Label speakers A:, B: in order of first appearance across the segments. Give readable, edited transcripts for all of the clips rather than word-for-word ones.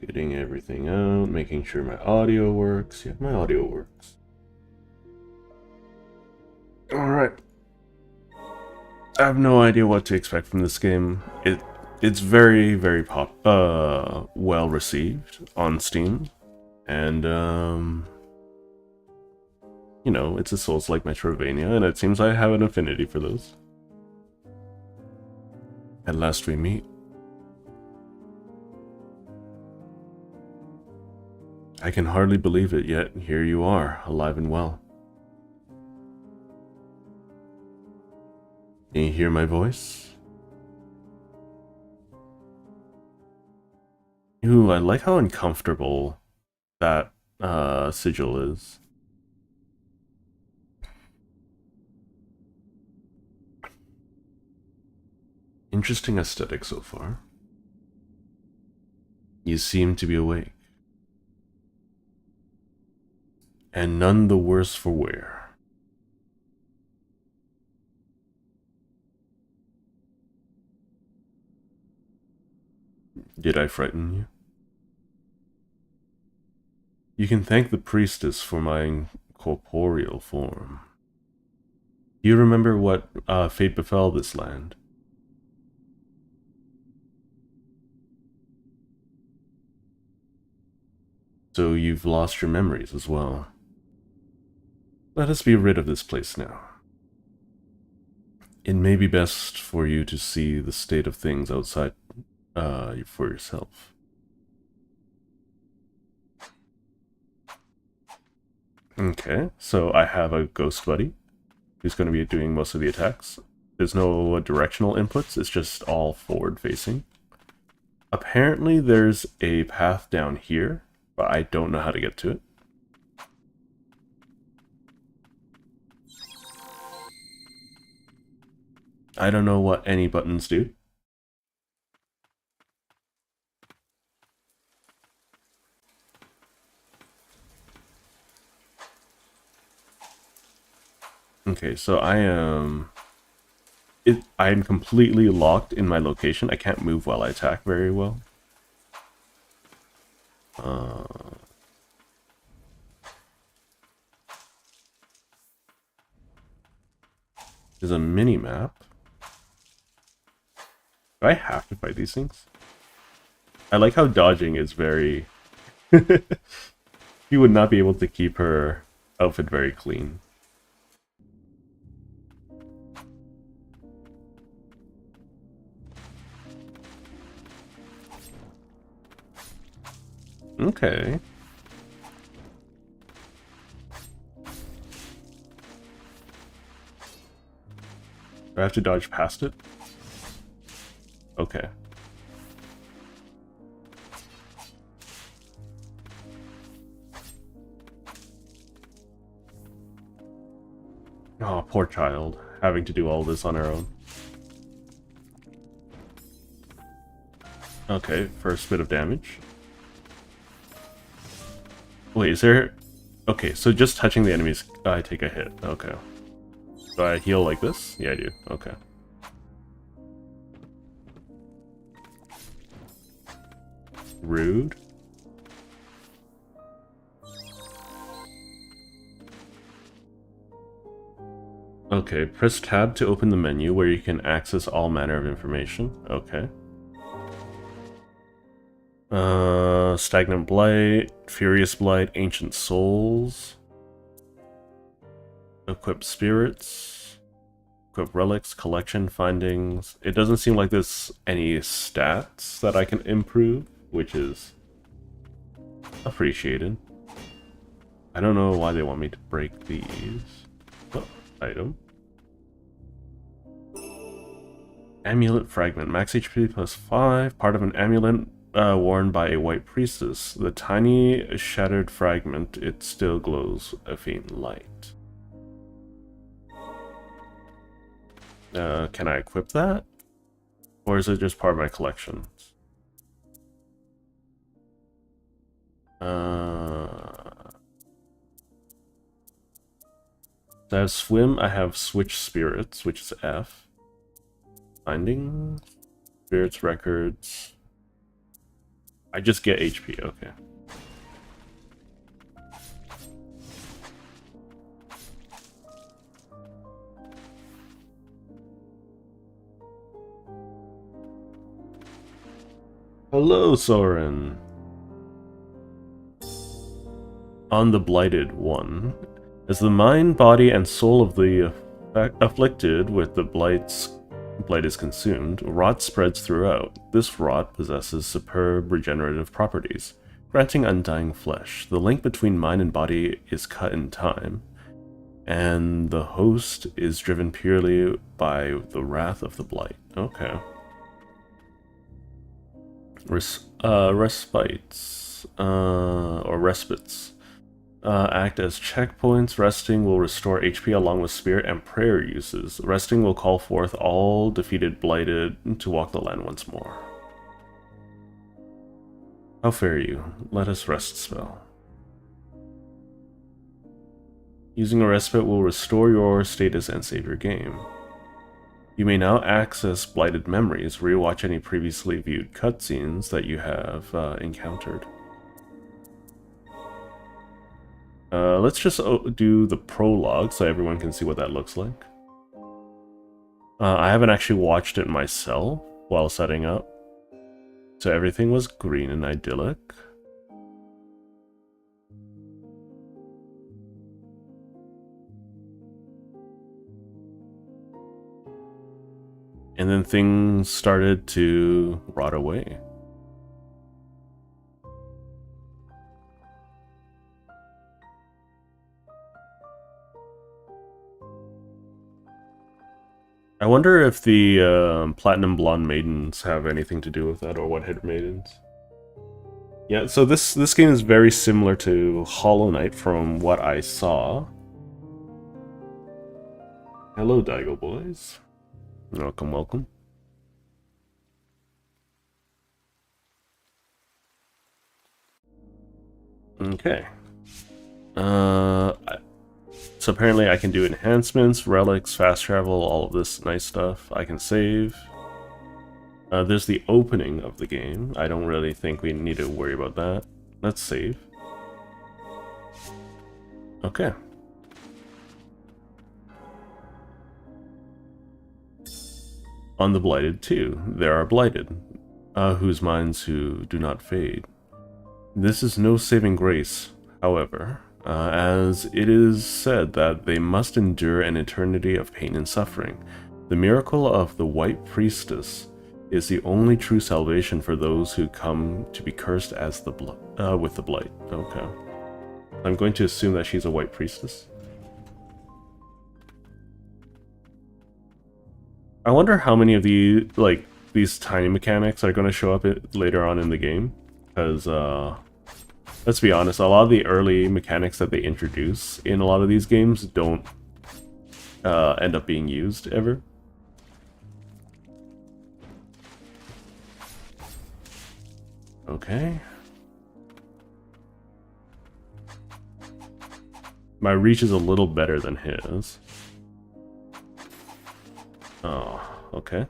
A: Getting everything out, making sure my audio works. Yeah, my audio works. Alright. I have no idea what to expect from this game. It's very, very well received on Steam. And, you know, it's a Souls-like Metroidvania, and it seems I have an affinity for those. At last we meet. I can hardly believe it, yet here you are, alive and well. Can you hear my voice? Ooh, I like how uncomfortable that sigil is. Interesting aesthetic so far. You seem to be awake. And none the worse for wear. Did I frighten you? You can thank the priestess for my incorporeal form. Do you remember what fate befell this land? So you've lost your memories as well. Let us be rid of this place now. It may be best for you to see the state of things outside for yourself. Okay, so I have a ghost buddy who's going to be doing most of the attacks. There's no directional inputs, it's just all forward facing. Apparently there's a path down here, but I don't know how to get to it. I don't know what any buttons do. Okay, so I'm completely locked in my location. I can't move while I attack very well. There's a mini map. Do I have to fight these things? I like how dodging is very... She would not be able to keep her outfit very clean. Okay. Do I have to dodge past it? Okay. Oh, poor child, having to do all this on her own. Okay, first bit of damage. Wait, is there... Okay, so just touching the enemies, I take a hit. Okay. Do I heal like this? Yeah, I do. Okay. Rude. Okay, press tab to open the menu where you can access all manner of information. Okay. Stagnant Blight, Furious Blight, Ancient Souls. Equip Spirits. Equip Relics, Collection, Findings. It doesn't seem like there's any stats that I can improve, which is appreciated. I don't know why they want me to break these. Oh, item. Amulet Fragment. Max HP plus 5. Part of an amulet worn by a white priestess. The tiny shattered fragment, it still glows a faint light. Can I equip that? Or is it just part of my collection? So I have Swim, I have Switch Spirits, which is F. Finding Spirits Records. I just get HP, okay. Hello, Soren. On the Blighted One. As the mind, body, and soul of the afflicted with the blight is consumed, rot spreads throughout. This rot possesses superb regenerative properties, granting undying flesh. The link between mind and body is cut in time, and the host is driven purely by the wrath of the blight. Okay. Respites, or respites. Act as checkpoints. Resting will restore HP along with spirit and prayer uses. Resting will call forth all defeated blighted to walk the land once more. How fare you? Let us rest spell. Using a respite will restore your status and save your game. You may now access blighted memories, rewatch any previously viewed cutscenes that you have encountered. Let's just do the prologue so everyone can see what that looks like. I haven't actually watched it myself while setting up. So everything was green and idyllic. And then things started to rot away. I wonder if the Platinum Blonde Maidens have anything to do with that, or What-Headed Maidens. Yeah, so this game is very similar to Hollow Knight from what I saw. Hello, Daigo boys. Welcome, welcome. Okay. So apparently I can do enhancements, relics, fast travel, all of this nice stuff. I can save. There's the opening of the game. I don't really think we need to worry about that. Let's save. Okay. On the Blighted too, there are Blighted, whose minds who do not fade. This is no saving grace, however, as it is said that they must endure an eternity of pain and suffering. The miracle of the White Priestess is the only true salvation for those who come to be cursed as with the Blight. Okay. I'm going to assume that she's a White Priestess. I wonder how many of these tiny mechanics are going to show up later on in the game, because let's be honest, a lot of the early mechanics that they introduce in a lot of these games don't end up being used ever. Okay. My reach is a little better than his. Oh, okay.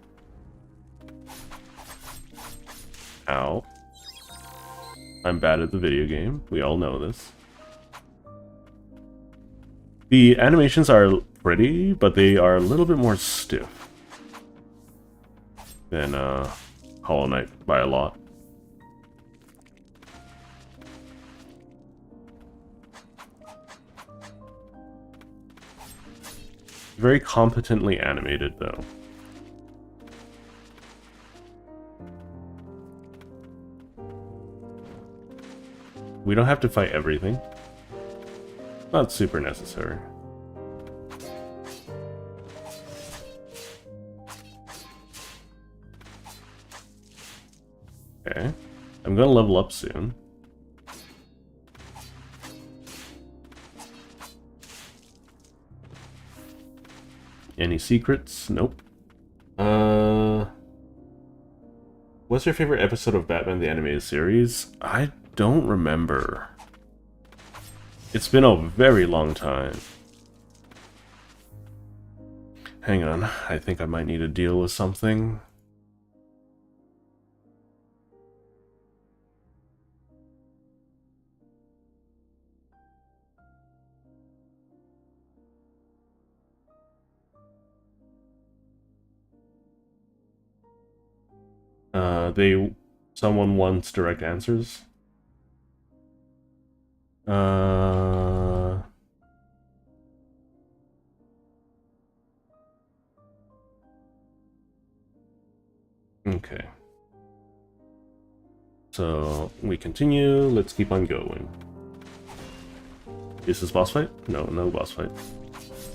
A: Ow. I'm bad at the video game. We all know this. The animations are pretty, but they are a little bit more stiff than Hollow Knight by a lot. Very competently animated, though. We don't have to fight everything. Not super necessary. Okay. I'm gonna level up soon. Any secrets? Nope. What's your favorite episode of Batman the Animated Series? I don't remember. It's been a very long time. Hang on, I think I might need to deal with something. Someone wants direct answers. Uh... Okay. So, we continue. Let's keep on going. Is this boss fight? No, no boss fight.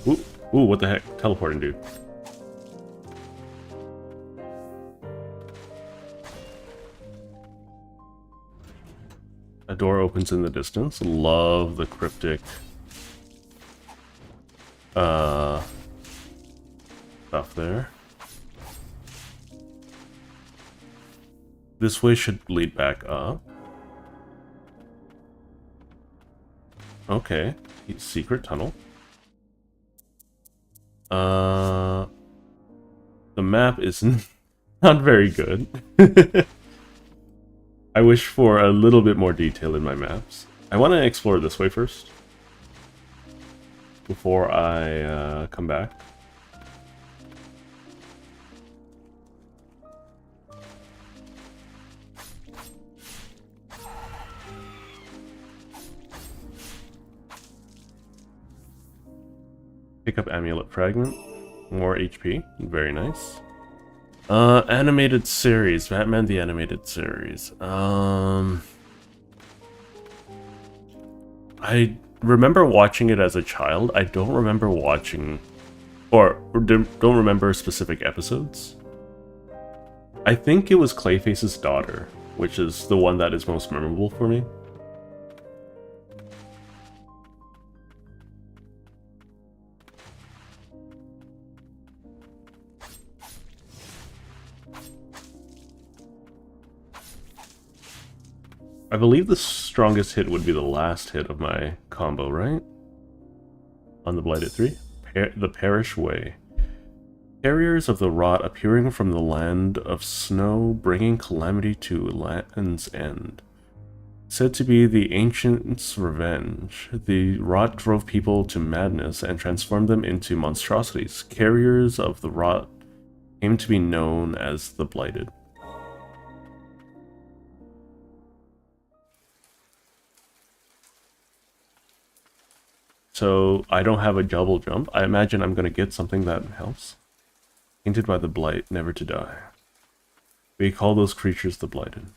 A: Ooh, ooh, what the heck? Teleporting, dude. A door opens in the distance. Love the cryptic stuff there. This way should lead back up. Okay, secret tunnel. The map is not very good. I wish for a little bit more detail in my maps. I want to explore this way first before I come back. Pick up amulet fragment. More HP. Very nice. Animated series. Batman the Animated Series. I remember watching it as a child. I don't remember watching... or don't remember specific episodes. I think it was Clayface's daughter, which is the one that is most memorable for me. I believe the strongest hit would be the last hit of my combo, right? On the Blighted 3. The Parish Way. Carriers of the rot appearing from the land of snow, bringing calamity to Land's End. Said to be the ancients' revenge, the rot drove people to madness and transformed them into monstrosities. Carriers of the rot came to be known as the Blighted. So I don't have a double jump. I imagine I'm going to get something that helps. Tainted by the blight, never to die. We call those creatures the Blighted.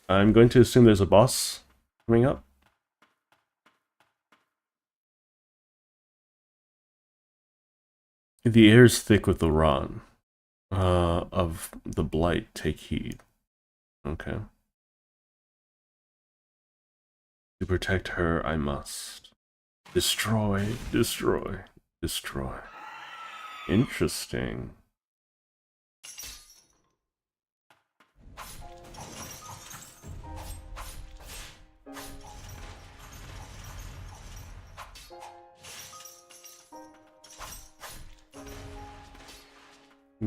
A: I'm going to assume there's a boss coming up. The air is thick with the rot of the blight. Take heed. Okay. To protect her, I must. Destroy, destroy, destroy. Interesting.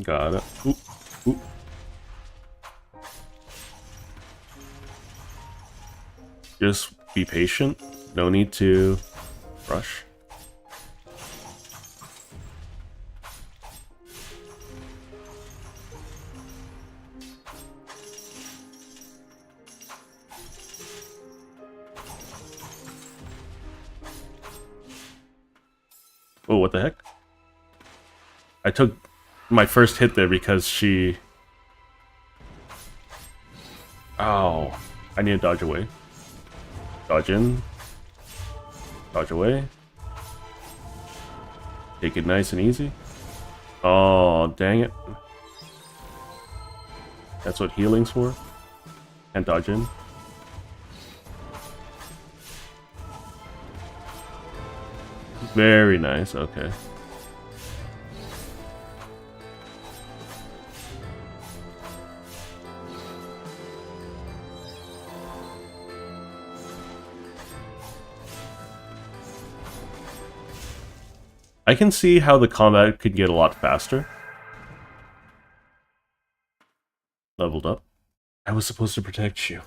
A: Got it. Oop, oop. Just be patient. No need to rush. Oh, what the heck? I took my first hit there because she... Ow. I need to dodge away. Dodge in. Dodge away. Take it nice and easy. Oh, dang it. That's what healing's for. And dodge in. Very nice, okay. I can see how the combat could get a lot faster. Leveled up. I was supposed to protect you.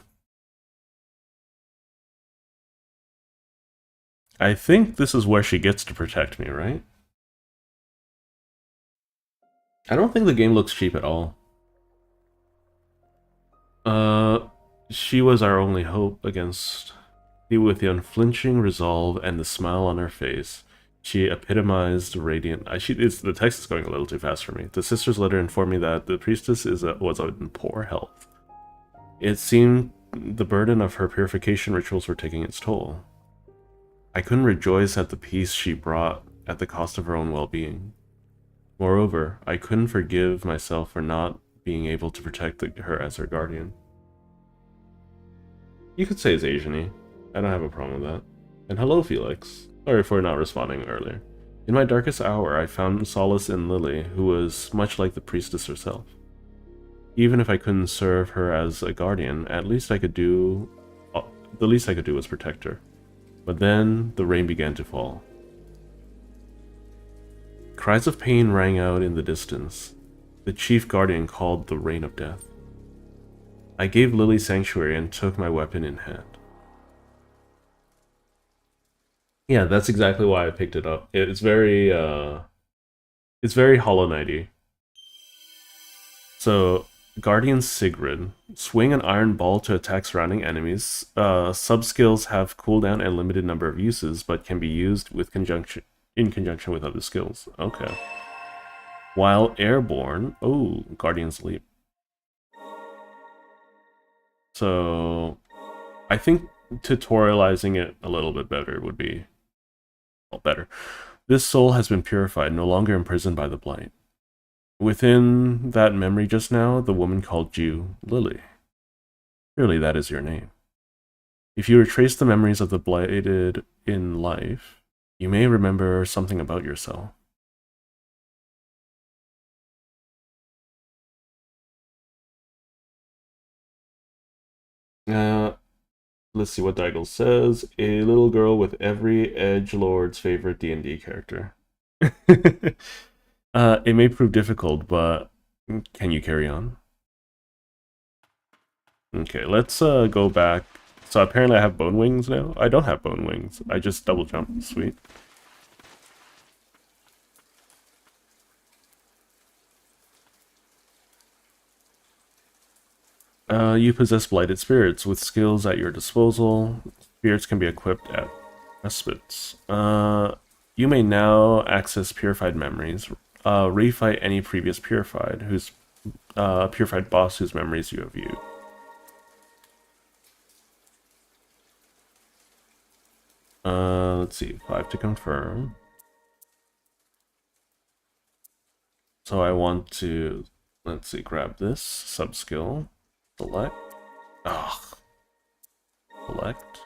A: I think this is where she gets to protect me, right? I don't think the game looks cheap at all. Uh, she was our only hope against... With the unflinching resolve and the smile on her face, she epitomized radiant... the text is going a little too fast for me. The sister's letter informed me that the priestess was in poor health. It seemed the burden of her purification rituals were taking its toll. I couldn't rejoice at the peace she brought at the cost of her own well-being. Moreover, I couldn't forgive myself for not being able to protect her as her guardian. You could say it's Asian-y. I don't have a problem with that. And hello, Felix. Sorry for not responding earlier. In my darkest hour, I found solace in Lily, who was much like the priestess herself. Even if I couldn't serve her as a guardian, at least I could do... the least I could do was protect her. But then, the rain began to fall. Cries of pain rang out in the distance. The chief guardian called the rain of death. I gave Lily sanctuary and took my weapon in hand. Yeah, that's exactly why I picked it up. It's very Hollow Knight-y. So, Guardian Sigrid. Swing an iron ball to attack surrounding enemies. Sub-skills have cooldown and limited number of uses, but can be used in conjunction with other skills. Okay. While airborne... Oh, Guardian's Leap. So, I think tutorializing it a little bit better would be... well, better. This soul has been purified, no longer imprisoned by the blight. Within that memory just now, the woman called you Lily. Surely that is your name. If you retrace the memories of the blighted in life, you may remember something about yourself. Let's see what Daigle says. A little girl with every edgelord's favorite D&D character. It may prove difficult, but can you carry on? Okay, let's go back. So apparently I have bone wings now. I don't have bone wings. I just double jump. Sweet. You possess blighted spirits with skills at your disposal. Spirits can be equipped at respites. You may now access purified memories. Refight any previous purified boss whose memories you have viewed. Let's see, 5 to confirm. So I want to, let's see, grab this sub-skill. Select. Ugh. Select.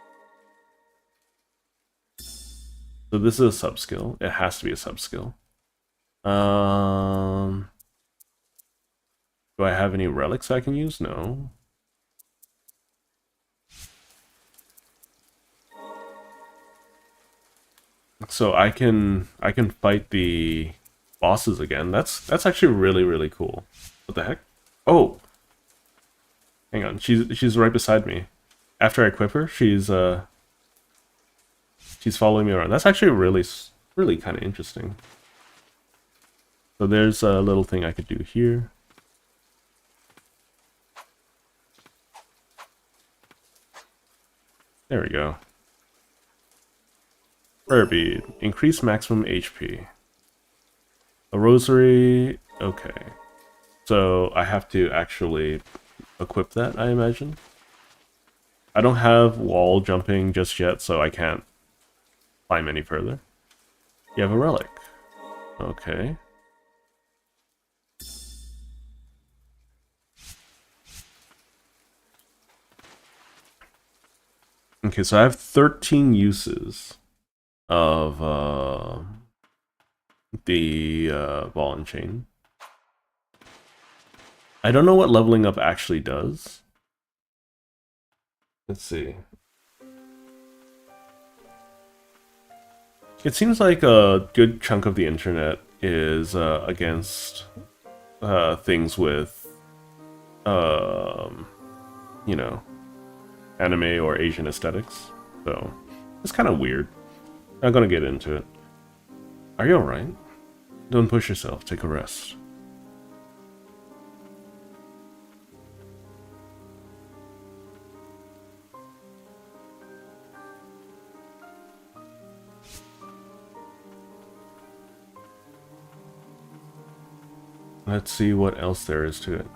A: So this is a sub-skill. It has to be a sub-skill. Do I have any relics I can use? No. So I can fight the bosses again. That's actually really cool. What the heck? Oh, hang on. She's right beside me. After I equip her, she's following me around. That's actually really kind of interesting. So there's a little thing I could do here. There we go. Rare bead. Increase maximum HP. A rosary. Okay. So I have to actually equip that, I imagine. I don't have wall jumping just yet, so I can't climb any further. You have a relic. Okay. Okay, so I have 13 uses of the ball and chain. I don't know what leveling up actually does. Let's see. It seems like a good chunk of the internet is against things with you know, anime or Asian aesthetics. So it's kind of weird. I'm gonna get into it. Are you alright? Don't push yourself, take a rest. Let's see what else there is to it.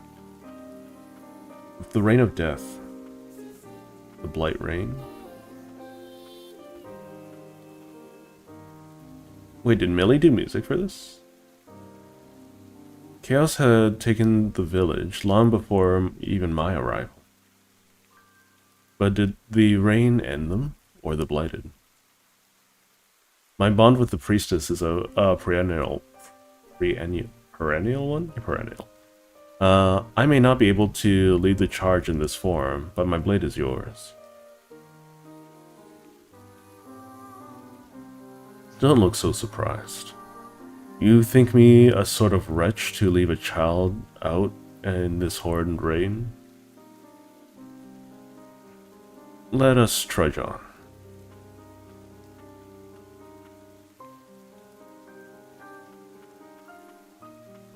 A: The Rain of Death. The Blight Rain. Wait, did Millie do music for this? Chaos had taken the village long before even my arrival. But did the rain end them, or the blighted? My bond with the priestess is a perennial one? Perennial. I may not be able to lead the charge in this form, but my blade is yours. Don't look so surprised. You think me a sort of wretch to leave a child out in this horrid rain? Let us trudge on.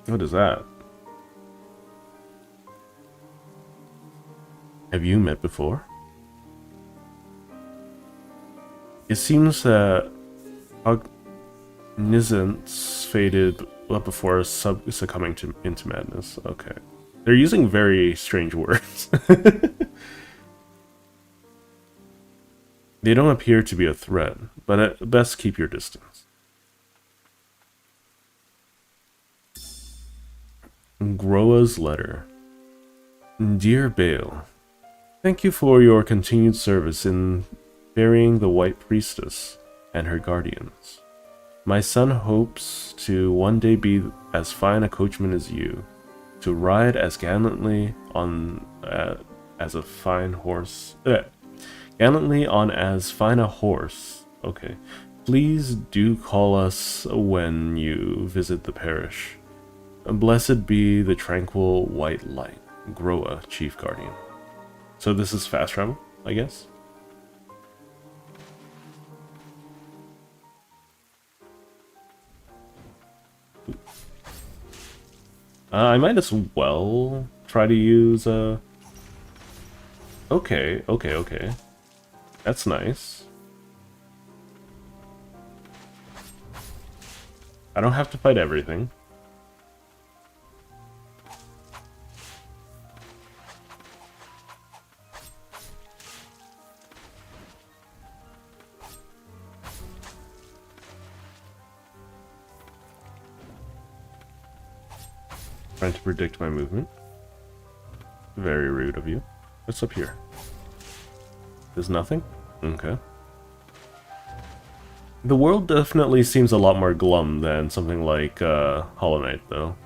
A: What is that? Have you met before? It seems that Cognizance faded before succumbing into madness. Okay. They're using very strange words. They don't appear to be a threat, but at best keep your distance. Groa's letter. Dear Bale, thank you for your continued service in burying the White Priestess and her guardians. My son hopes to one day be as fine a coachman as you, to ride as gallantly on as a fine horse. Gallantly on as fine a horse. Okay. Please do call us when you visit the parish. Blessed be the tranquil white light. Groa, Chief Guardian. So this is fast travel, I guess? I might as well try to use, Okay. That's nice. I don't have to fight everything. Trying to predict my movement. Very rude of you. What's up here? There's nothing? Okay. The world definitely seems a lot more glum than something like Hollow Knight, though.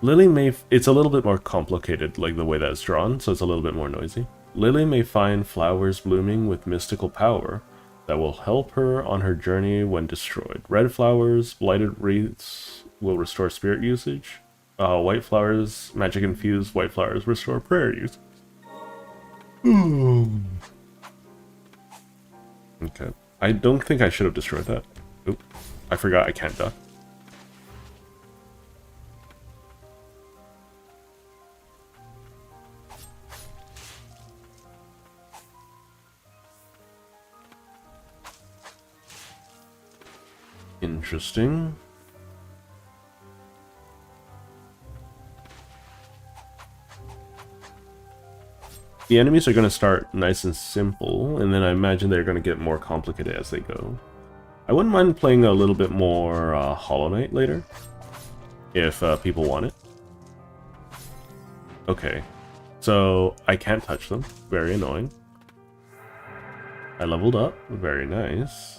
A: Lily it's a little bit more complicated, like the way that it's drawn, so it's a little bit more noisy. Lily may find flowers blooming with mystical power that will help her on her journey when destroyed. Red flowers, blighted wreaths will restore spirit usage. White flowers, magic-infused white flowers restore prayer usage. Okay. I don't think I should have destroyed that. Oop. I forgot I can't duck. Interesting. The enemies are going to start nice and simple, and then I imagine they're going to get more complicated as they go. I wouldn't mind playing a little bit more Hollow Knight later, if people want it. Okay, so I can't touch them. Very annoying. I leveled up. Very nice.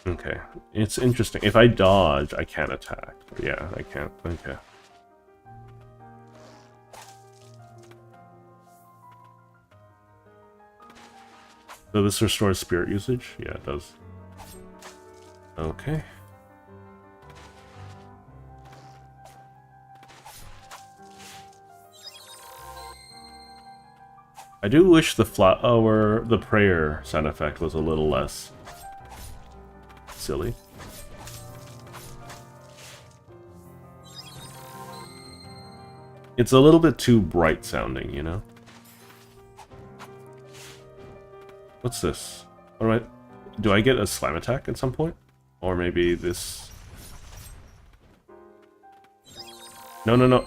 A: Okay, it's interesting. If I dodge, I can't attack. Yeah, I can't. Okay. So this restores spirit usage? Yeah, it does. Okay. I do wish the flower, the prayer sound effect was a little less silly. It's a little bit too bright sounding, you know? What's this? What do I get a slime attack at some point? Or maybe this... No, no, no.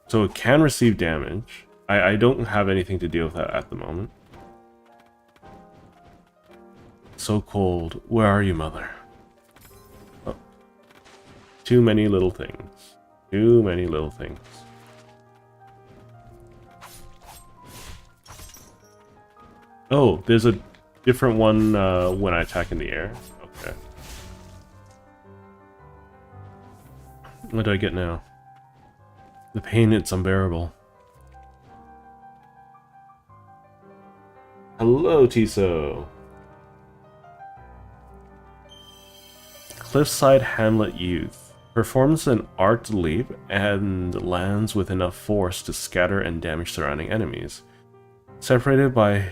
A: So it can receive damage. I don't have anything to deal with that at the moment. So cold. Where are you, mother? Oh. Too many little things. Too many little things. Oh, there's a different one when I attack in the air. Okay. What do I get now? The pain, it's unbearable. Hello, Tiso. Cliffside Hamlet Youth. Performs an arc leap and lands with enough force to scatter and damage surrounding enemies. Separated by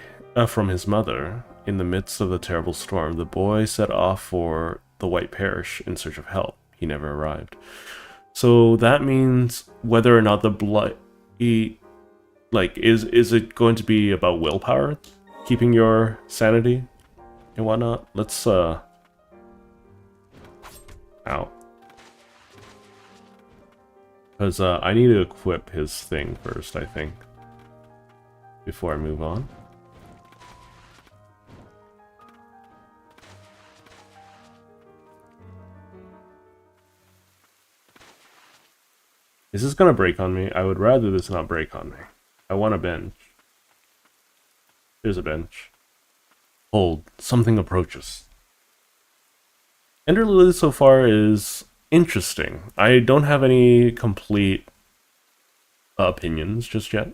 A: from his mother, in the midst of the terrible storm, the boy set off for the White Parish in search of help. He never arrived. So that means whether or not the blood... Like, is it going to be about willpower? Keeping your sanity and whatnot? Let's, Ow. Because, I need to equip his thing first, I think. Before I move on. Is this gonna break on me? I would rather this not break on me. I want a bench. There's a bench. Hold. Something approaches. Ender Lily so far is interesting. I don't have any complete opinions just yet.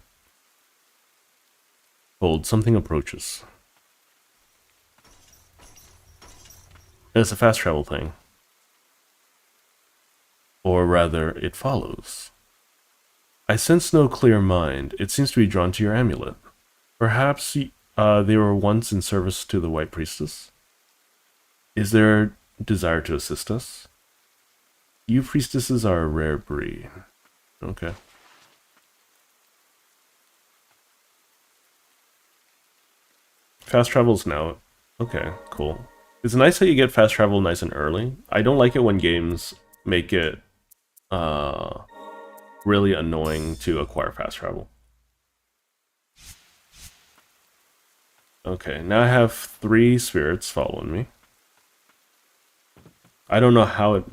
A: Hold. Something approaches. It's a fast travel thing. Or rather, it follows. I sense no clear mind. It seems to be drawn to your amulet. Perhaps they were once in service to the White Priestess? Is there a desire to assist us? You priestesses are a rare breed. Okay. Fast travel's now. Okay, cool. It's nice that you get fast travel nice and early. I don't like it when games make it really annoying to acquire fast travel. Okay, now I have 3 spirits following me. I don't know how it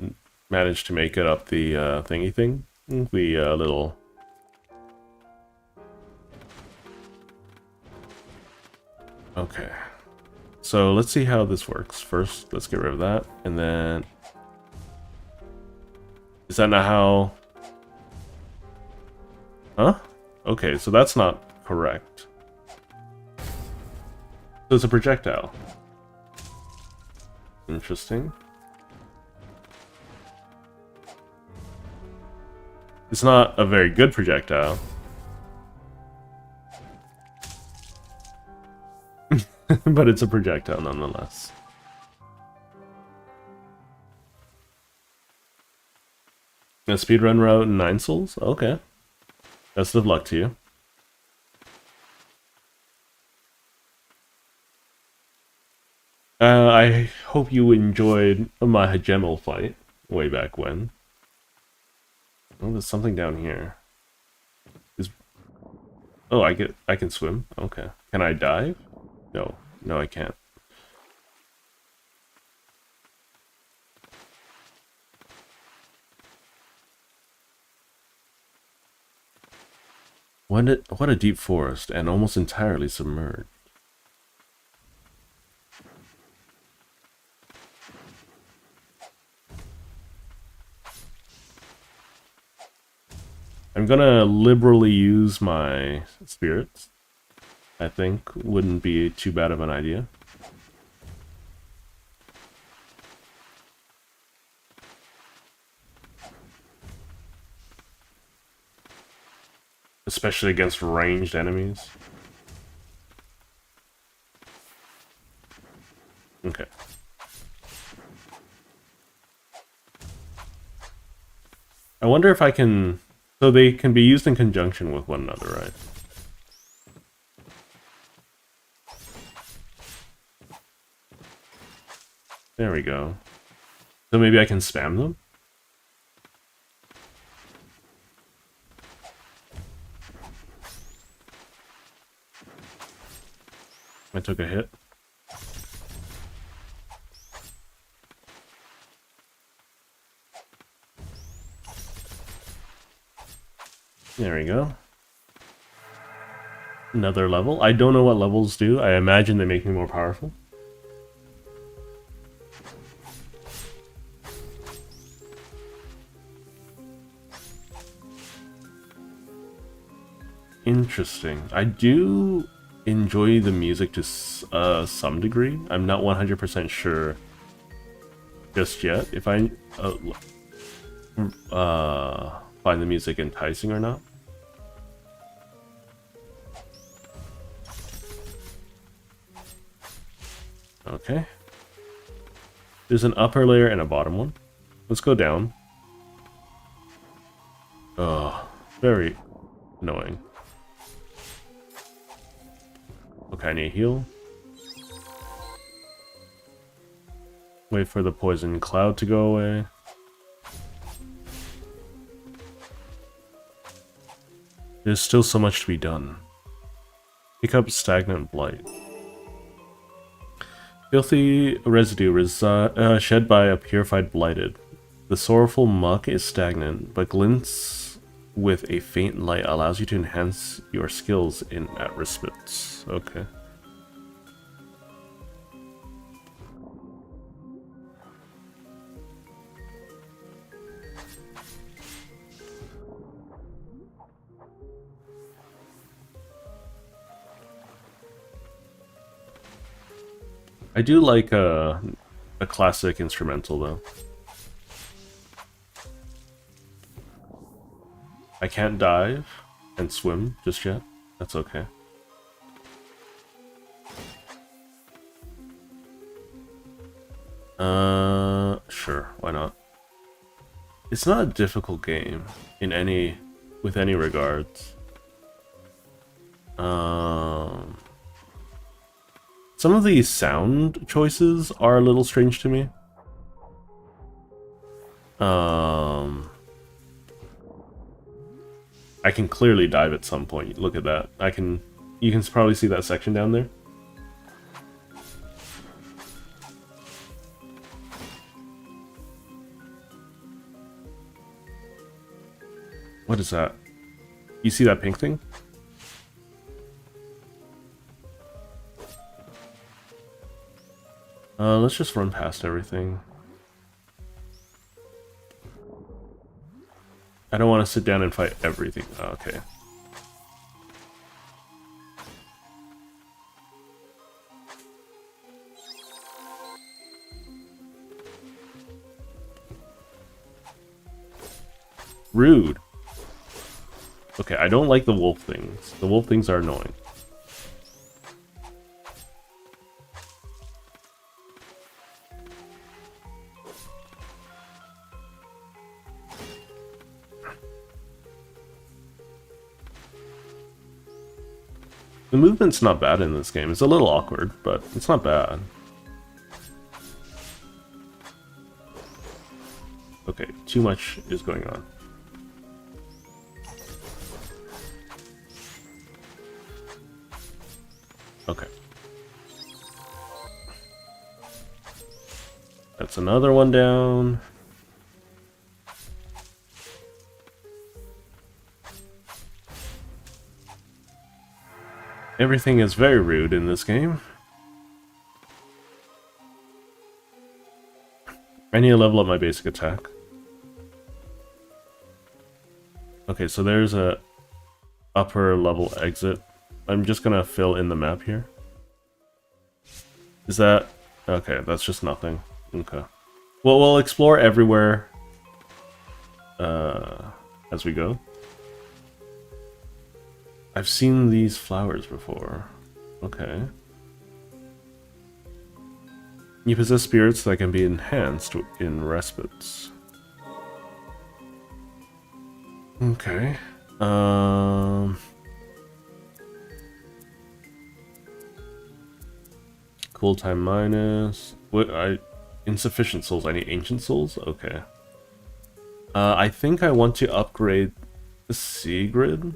A: managed to make it up the thingy thing. The little... Okay. So let's see how this works. First, let's get rid of that, and then... Is that not how... Huh? Okay, so that's not correct. So it's a projectile. Interesting. It's not a very good projectile. But it's a projectile nonetheless. A speedrun route in 9 souls? Okay. Best of luck to you. I hope you enjoyed my Hajemel fight way back when. Oh, there's something down here. Oh, I can swim? Okay. Can I dive? No. No, I can't. What a deep forest, and almost entirely submerged. I'm gonna liberally use my spirits. I think wouldn't be too bad of an idea. Especially against ranged enemies. Okay. I wonder if I can... So they can be used in conjunction with one another, right? There we go. So maybe I can spam them? I took a hit. There we go. Another level. I don't know what levels do. I imagine they make me more powerful. Interesting. I do enjoy the music to some degree. I'm not 100% sure just yet if I find the music enticing or not. Okay. There's an upper layer and a bottom one. Let's go down. Oh, very annoying. Okay, I need to heal. Wait for the poison cloud to go away. There's still so much to be done. Pick up stagnant blight. Filthy residue shed by a purified blighted. The sorrowful muck is stagnant, but glints with a faint light allows you to enhance your skills in at respites. Okay. I do like a classic instrumental though. I can't dive and swim just yet. That's okay. Sure, why not? It's not a difficult game with any regards. Some of the sound choices are a little strange to me. I can clearly dive at some point. Look at that. You can probably see that section down there. What is that? You see that pink thing? Let's just run past everything. I don't want to sit down and fight everything. Oh, okay. Rude. Okay, I don't like the wolf things. The wolf things are annoying. The movement's not bad in this game. It's a little awkward, but it's not bad. Okay, too much is going on. Okay. That's another one down. Everything is very rude in this game. I need to level up my basic attack. Okay, so there's a upper level exit. I'm just gonna fill in the map here. Is that... Okay, that's just nothing. Okay. Well, we'll explore everywhere as we go. I've seen these flowers before. Okay. You possess spirits that can be enhanced in respites. Okay. Cool time minus. What? Insufficient souls. I need ancient souls? Okay. I think I want to upgrade the Sigrid.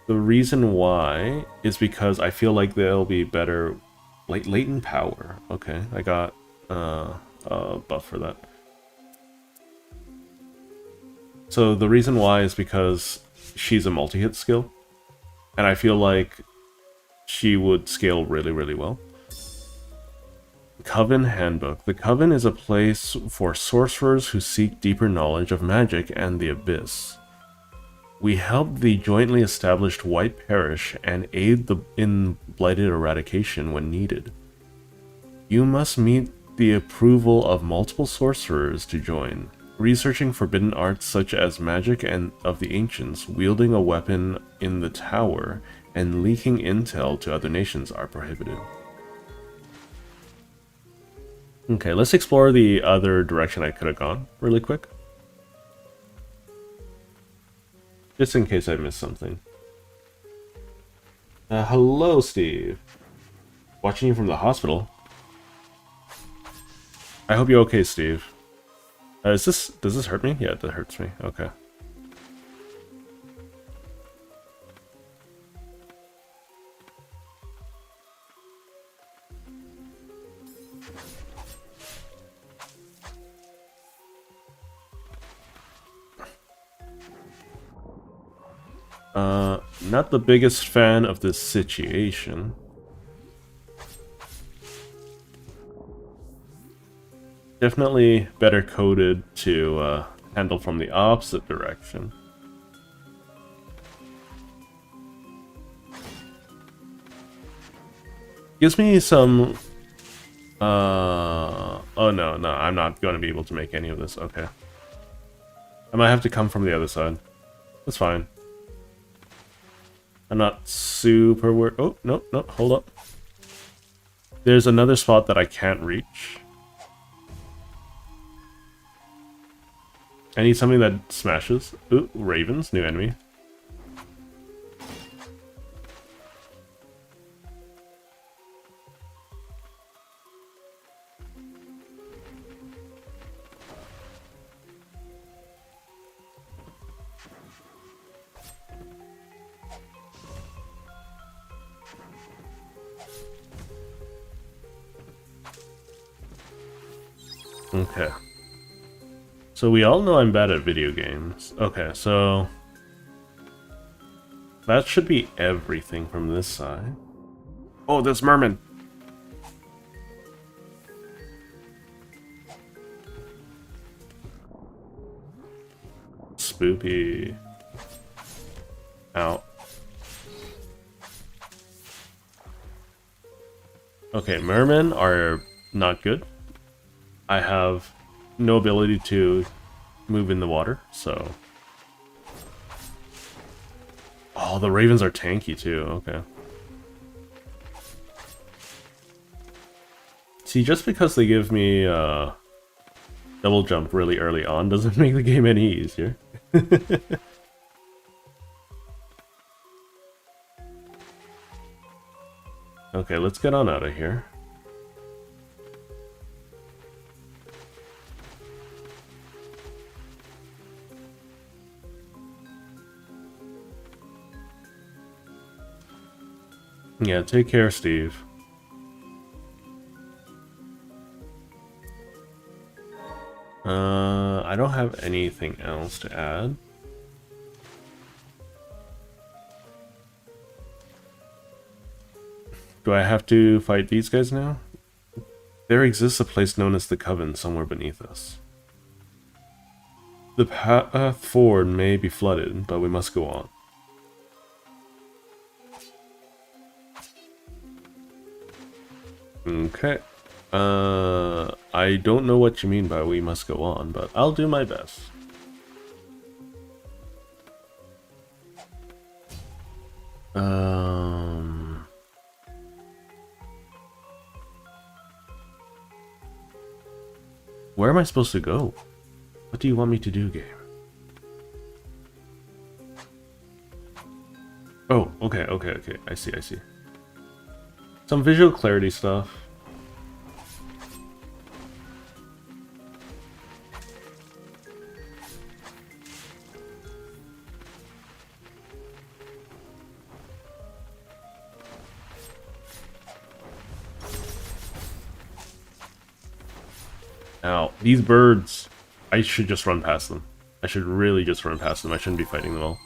A: The reason why is because I feel like they'll be better... Like, latent power. Okay, I got a buff for that. So the reason why is because she's a multi-hit skill. And I feel like she would scale really, really well. Coven Handbook. The Coven is a place for sorcerers who seek deeper knowledge of magic and the Abyss. We help the jointly established White Parish and aid in blighted eradication when needed. You must meet the approval of multiple sorcerers to join. Researching forbidden arts such as magic and of the ancients, wielding a weapon in the tower, and leaking intel to other nations are prohibited. Okay, let's explore the other direction I could have gone really quick. Just in case I missed something. Hello, Steve. Watching you from the hospital. I hope you're okay, Steve. Does this hurt me? Yeah, that hurts me. Okay. Not the biggest fan of this situation. Definitely better coded to handle from the opposite direction. Gives me some... Oh no, I'm not going to be able to make any of this. Okay. I might have to come from the other side. That's fine. I'm not super worried. Oh, no, hold up. There's another spot that I can't reach. I need something that smashes. Ooh, ravens, new enemy. Okay. So we all know I'm bad at video games. Okay, so... that should be everything from this side. Oh, there's merman! Spoopy. Ow. Okay, mermen are not good. I have no ability to move in the water, so... Oh, the ravens are tanky too, okay. See, just because they give me double jump really early on doesn't make the game any easier. Okay, let's get on out of here. Yeah, take care, Steve. I don't have anything else to add. Do I have to fight these guys now? There exists a place known as the Coven somewhere beneath us. The path forward may be flooded, but we must go on. Okay. I don't know what you mean by we must go on, but I'll do my best. Where am I supposed to go? What do you want me to do, game? Oh, okay. I see. Some visual clarity stuff. Now, these birds, I should just run past them. I should really just run past them. I shouldn't be fighting them all.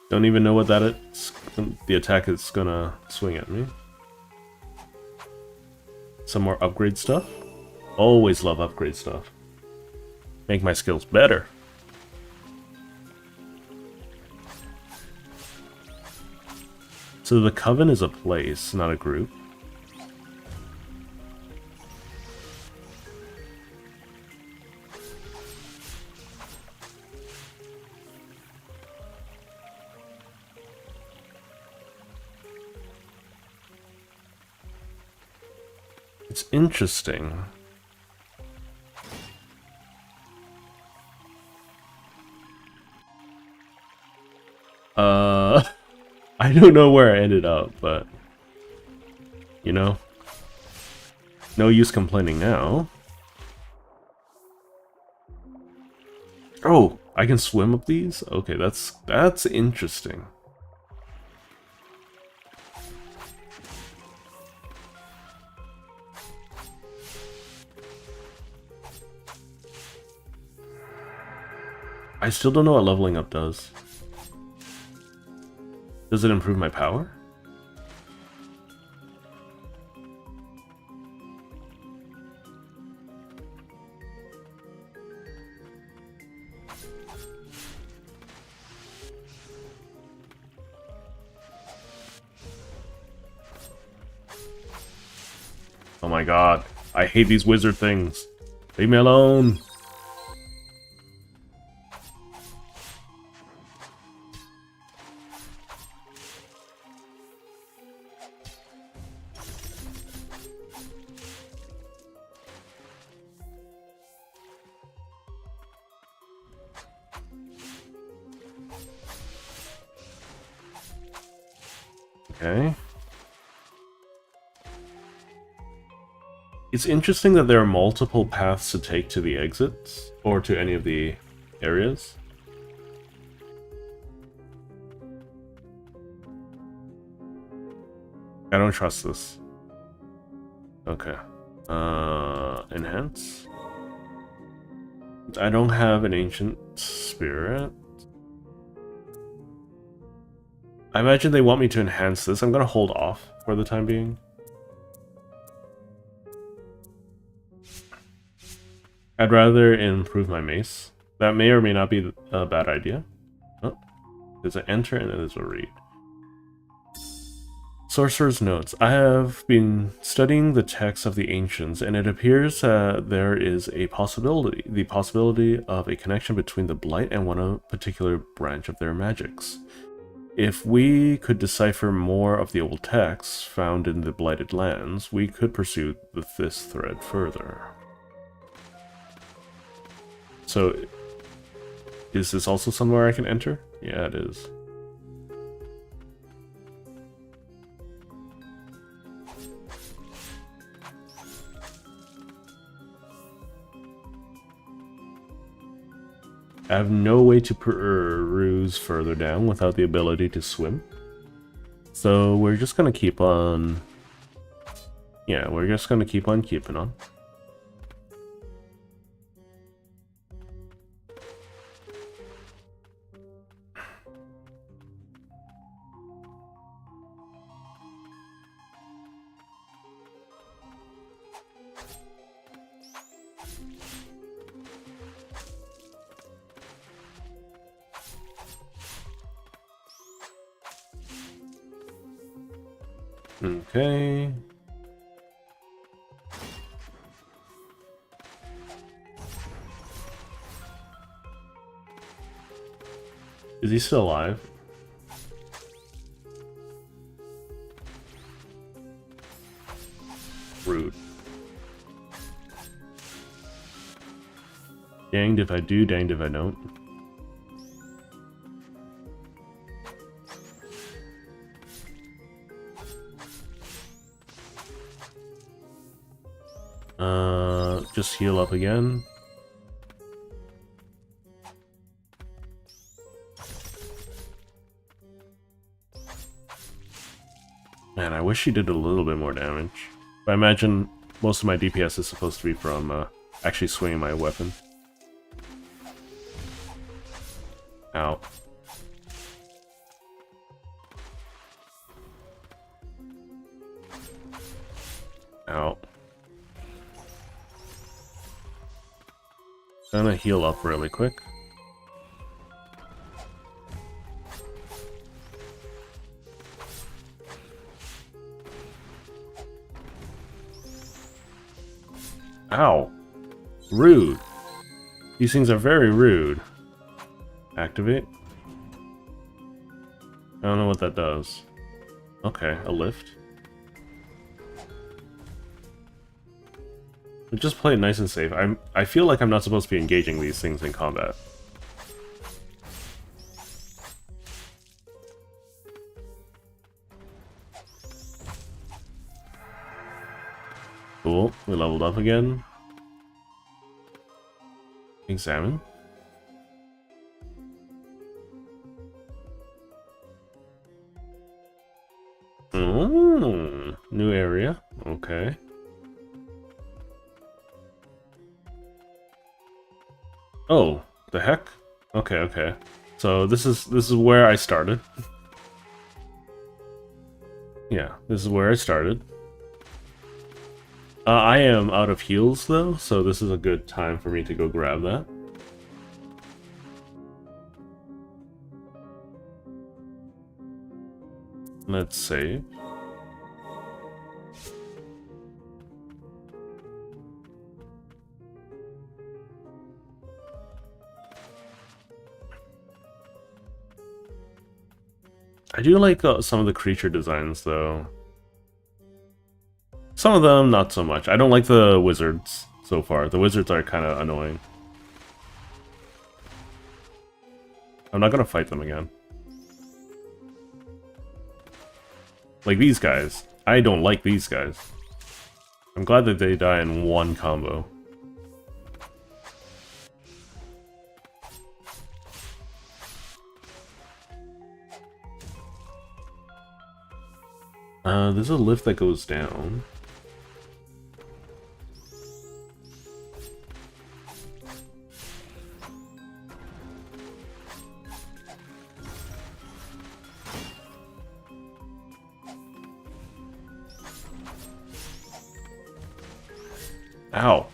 A: Don't even know what that is. The attack is gonna swing at me. Some more upgrade stuff. Always love upgrade stuff. Make my skills better. So the Coven is a place, not a group. It's interesting. I don't know where I ended up, but you know, no use complaining now. Oh, I can swim up these? Okay, that's interesting. I still don't know what leveling up does. Does it improve my power? Oh my god, I hate these wizard things. Leave me alone. Okay. It's interesting that there are multiple paths to take to the exits, or to any of the areas. I don't trust this. Okay. Enhance? I don't have an ancient spirit. I imagine they want me to enhance this. I'm gonna hold off for the time being. I'd rather improve my mace. That may or may not be a bad idea. Oh, there's an enter and then there's a read. Sorcerer's Notes. I have been studying the texts of the ancients, and it appears that there is a possibility, the possibility of a connection between the Blight and one particular branch of their magics. If we could decipher more of the old texts found in the Blighted Lands, we could pursue this thread further. So, is this also somewhere I can enter? Yeah, it is. I have no way to peruse further down without the ability to swim. So we're just gonna keep on... Yeah, we're just gonna keep on keeping on. Okay. Is he still alive? Rude. Danged if I do, danged if I don't. Just heal up again. Man, I wish she did a little bit more damage. But I imagine most of my DPS is supposed to be from actually swinging my weapon. Ow. Ow. I'm gonna heal up really quick. Ow. Rude. These things are very rude. Activate. I don't know what that does. Okay, a lift. But just play it nice and safe. I feel like I'm not supposed to be engaging these things in combat. Cool, we leveled up again. Examine. Oh, new area. Okay. Oh, the heck? Okay, okay. So this is where I started. Yeah, this is where I started. I am out of heals though, so this is a good time for me to go grab that. Let's save. I do like some of the creature designs though. Some of them, not so much. I don't like the wizards so far. The wizards are kind of annoying. I'm not gonna fight them again. Like these guys. I don't like these guys. I'm glad that they die in one combo. There's a lift that goes down. Ow.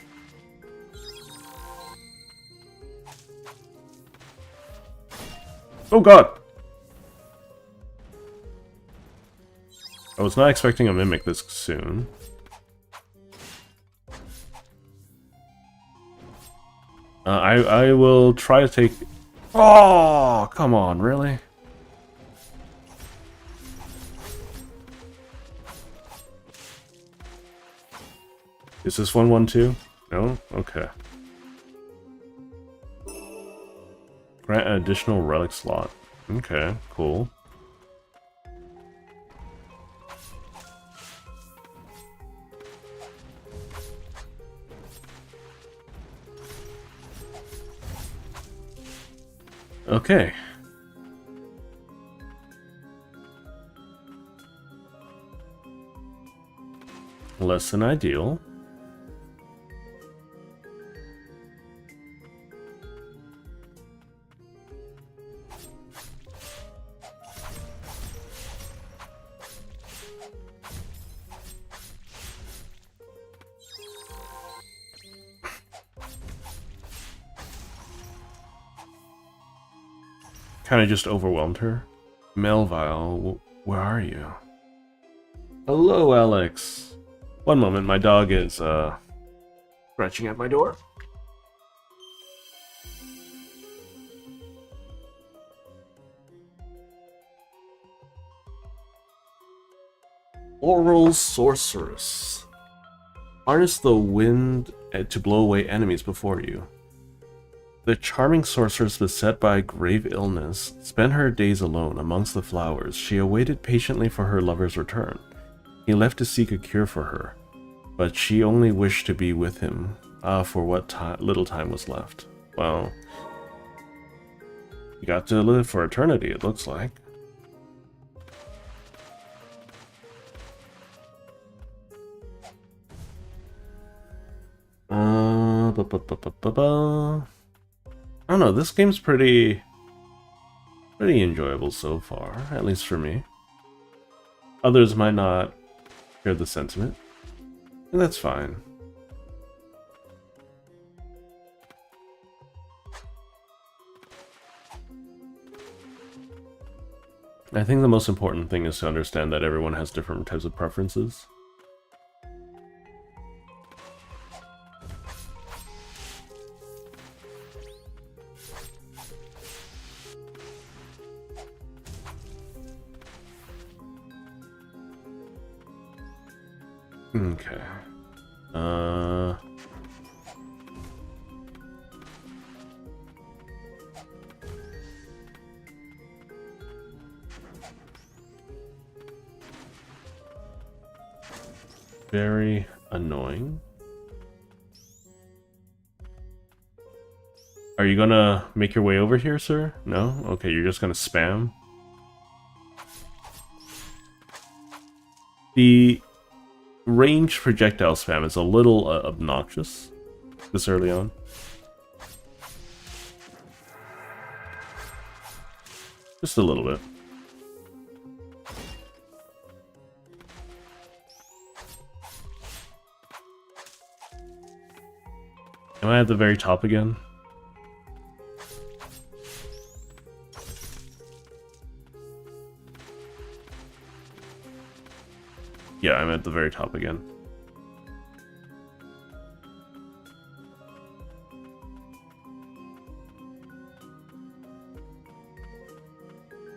A: Oh god! I was not expecting a mimic this soon. I will try to take... Oh, come on, really? Is this 112? No? Okay. Grant an additional relic slot. Okay, cool. Okay. Less than ideal. Kind of just overwhelmed her. Melville, where are you? Hello, Alex. One moment, my dog is, scratching at my door. Oral Sorceress. Harness the wind to blow away enemies before you. The charming sorceress, beset by grave illness, spent her days alone amongst the flowers. She awaited patiently for her lover's return. He left to seek a cure for her, but she only wished to be with him, for what little time was left. Well, you got to live for eternity, it looks like. I don't know, this game's pretty enjoyable so far, at least for me. Others might not share the sentiment, and that's fine. I think the most important thing is to understand that everyone has different types of preferences. Okay. Very annoying. Are you gonna make your way over here, sir? No? Okay, you're just gonna spam. The range projectile spam is a little obnoxious this early on. Just a little bit. Am I at the very top again? Yeah, I'm at the very top again.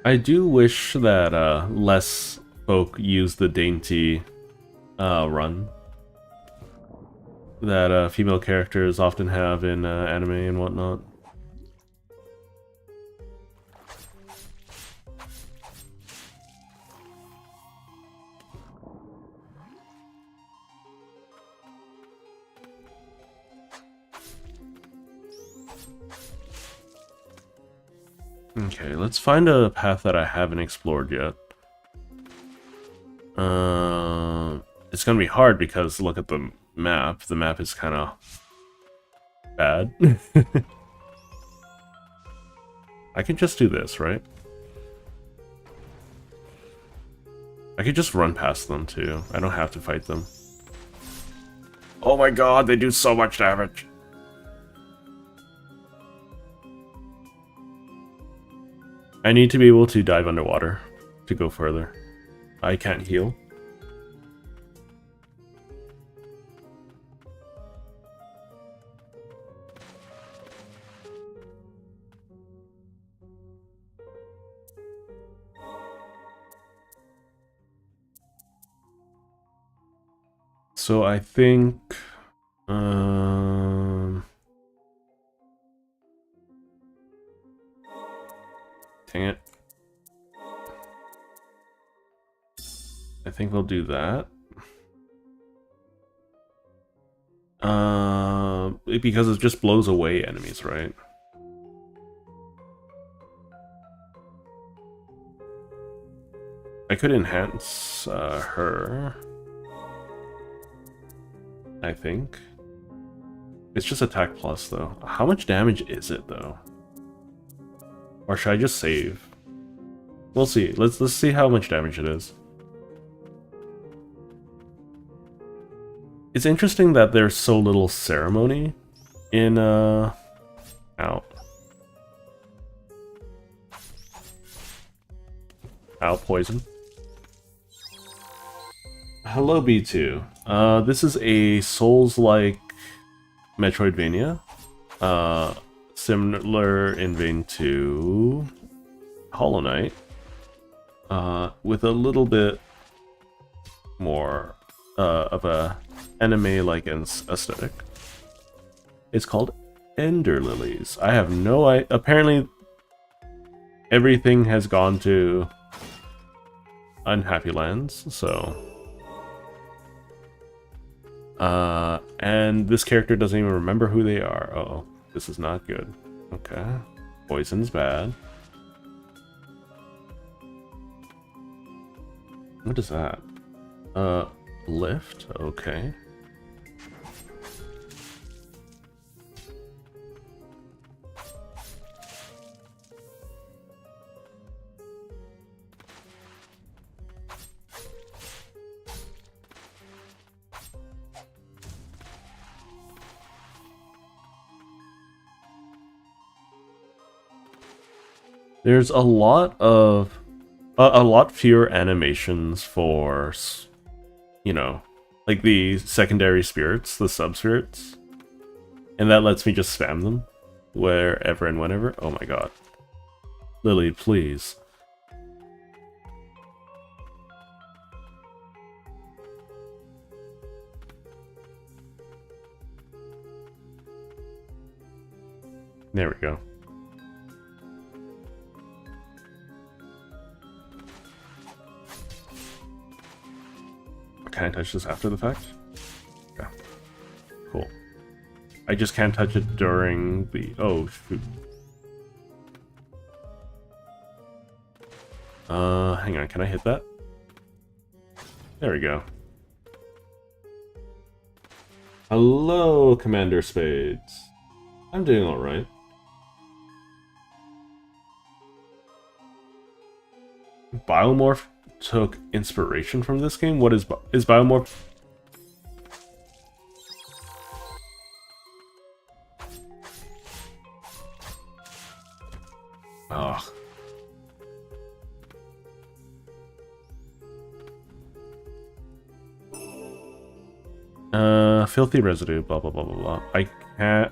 A: I do wish that less folk use the dainty run that female characters often have in anime and whatnot. Okay, let's find a path that I haven't explored yet. It's gonna be hard because look at the map. The map is kind of bad. I can just do this, right? I could just run past them too. I don't have to fight them. Oh my god, they do so much damage. I need to be able to dive underwater to go further. I can't heal. So I think dang it. I think we'll do that. Because it just blows away enemies, right? I could enhance her. I think. It's just attack plus, though. How much damage is it, though? Or should I just save? We'll see. Let's see how much damage it is. It's interesting that there's so little ceremony in out poison. Hello, B2. This is a Souls-like Metroidvania. Similar in vein to Hollow Knight. With a little bit more of a anime-like aesthetic. It's called Ender Lilies. I have no idea. Apparently, everything has gone to Unhappy Lands, so... and this character doesn't even remember who they are. Oh, this is not good. Okay. Poison's bad. What is that? Lift? Okay. There's a lot of... a lot fewer animations for, you know, like the secondary spirits, the sub-spirits. And that lets me just spam them wherever and whenever. Oh my god. Lily, please. There we go. Can I touch this after the fact? Yeah. Cool. I just can't touch it during the... Oh, shoot. Hang on, can I hit that? There we go. Hello, Commander Spades. I'm doing alright. Biomorph took inspiration from this game? What is Biomorph? Ugh. Filthy residue, blah blah blah blah blah.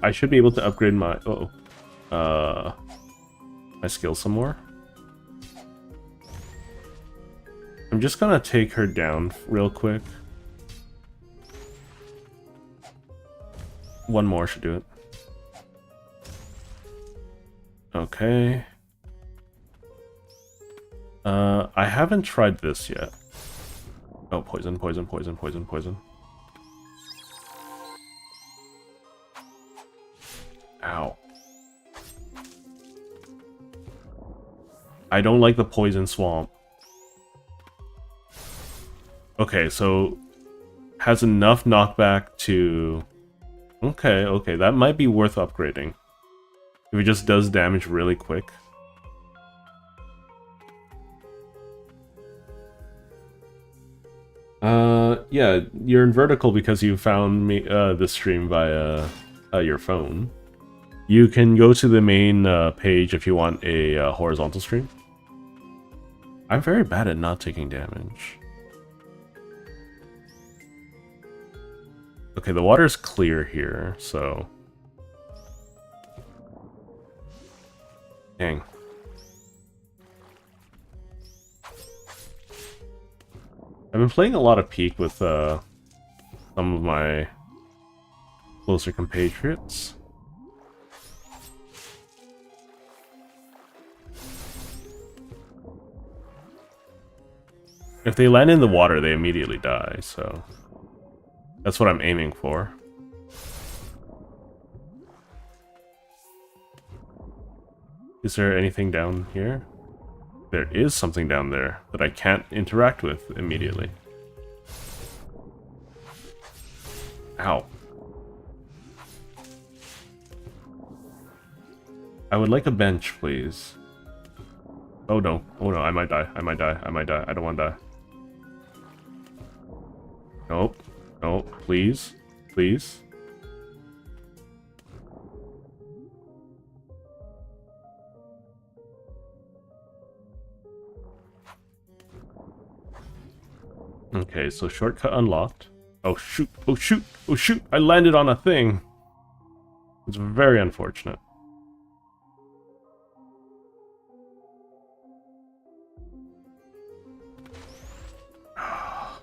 A: I should be able to upgrade my my skill some more. I'm just gonna take her down real quick. One more should do it. Okay. I haven't tried this yet. Oh, poison, poison, poison, poison, poison. Ow. I don't like the poison swamp. Okay, so has enough knockback to... Okay, okay, that might be worth upgrading. If it just does damage really quick. Yeah, you're in vertical because you found me this stream via your phone. You can go to the main page if you want a horizontal stream. I'm very bad at not taking damage. Okay, the water's clear here, so... Dang. I've been playing a lot of Peak with some of my closer compatriots. If they land in the water, they immediately die, so... That's what I'm aiming for. Is there anything down here? There is something down there that I can't interact with immediately. Ow. I would like a bench, please. Oh no, I might die, I might die, I might die, I don't want to die. Nope, nope, please, please. Okay, so shortcut unlocked. Oh shoot, oh shoot, oh shoot, I landed on a thing. It's very unfortunate. I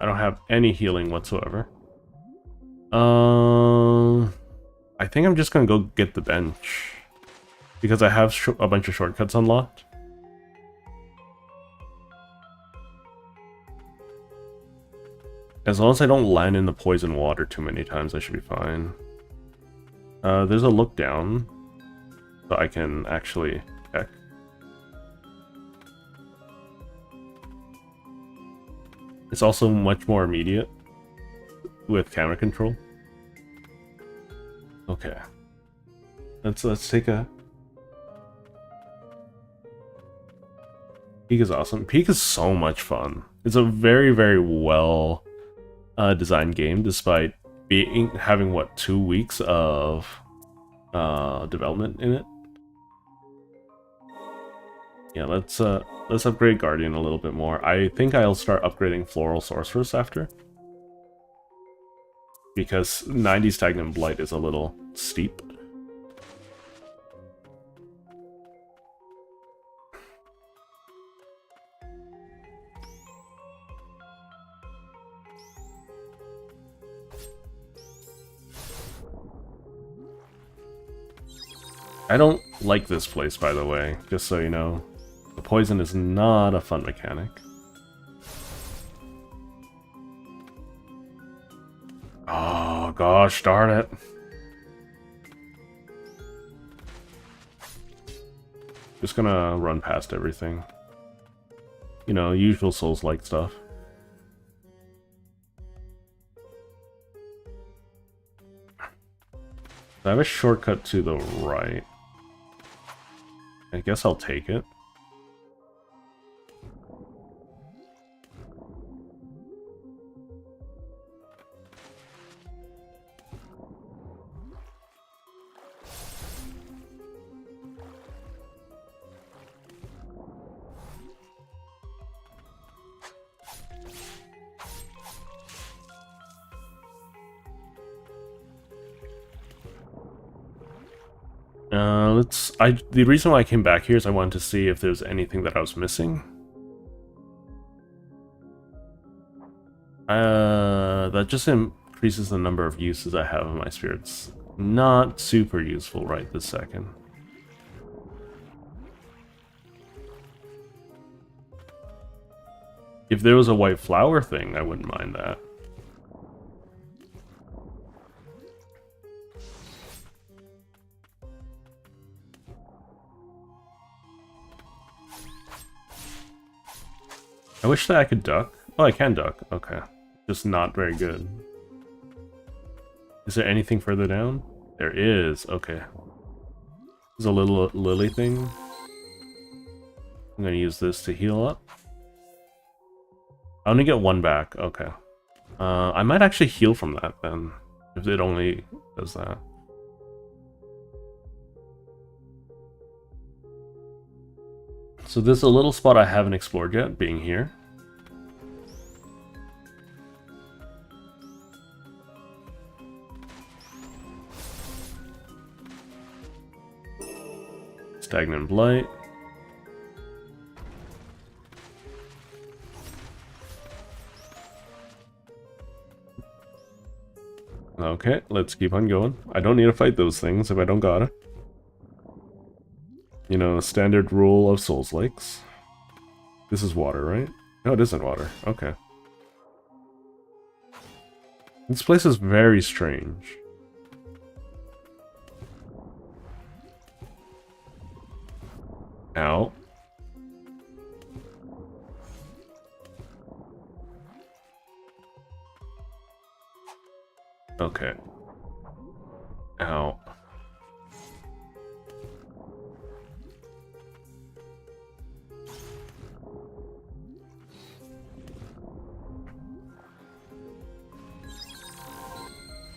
A: don't have any healing whatsoever. I think I'm just gonna go get the bench. Because I have a bunch of shortcuts unlocked. As long as I don't land in the poison water too many times, I should be fine. There's a look down. So I can actually check. It's also much more immediate with camera control. Okay. Let's take a... Peak is awesome. Peak is so much fun. It's a very, very well designed game, despite having what, 2 weeks of development in it. Yeah, let's upgrade Guardian a little bit more. I think I'll start upgrading Floral Sorceress after, because 90 Stagnant Blight is a little steep. I don't like this place, by the way, just so you know. The poison is not a fun mechanic. Oh, gosh darn it. Just gonna run past everything. You know, usual Souls-like stuff. I have a shortcut to the right. I guess I'll take it. The reason why I came back here is I wanted to see if there's anything that I was missing. That just increases the number of uses I have of my spirits. Not super useful right this second. If there was a white flower thing, I wouldn't mind that. I wish that I could duck. Oh, I can duck. Okay. Just not very good. Is there anything further down? There is. Okay. There's a little lily thing. I'm going to use this to heal up. I only get 1 back. Okay. I might actually heal from that then, if it only does that. So there's a little spot I haven't explored yet, being here. Stagnant Blight. Okay, let's keep on going. I don't need to fight those things if I don't gotta. You know, standard rule of Souls-likes. This is water, right? No, it isn't water. Okay. This place is very strange. Ow. Okay. Ow.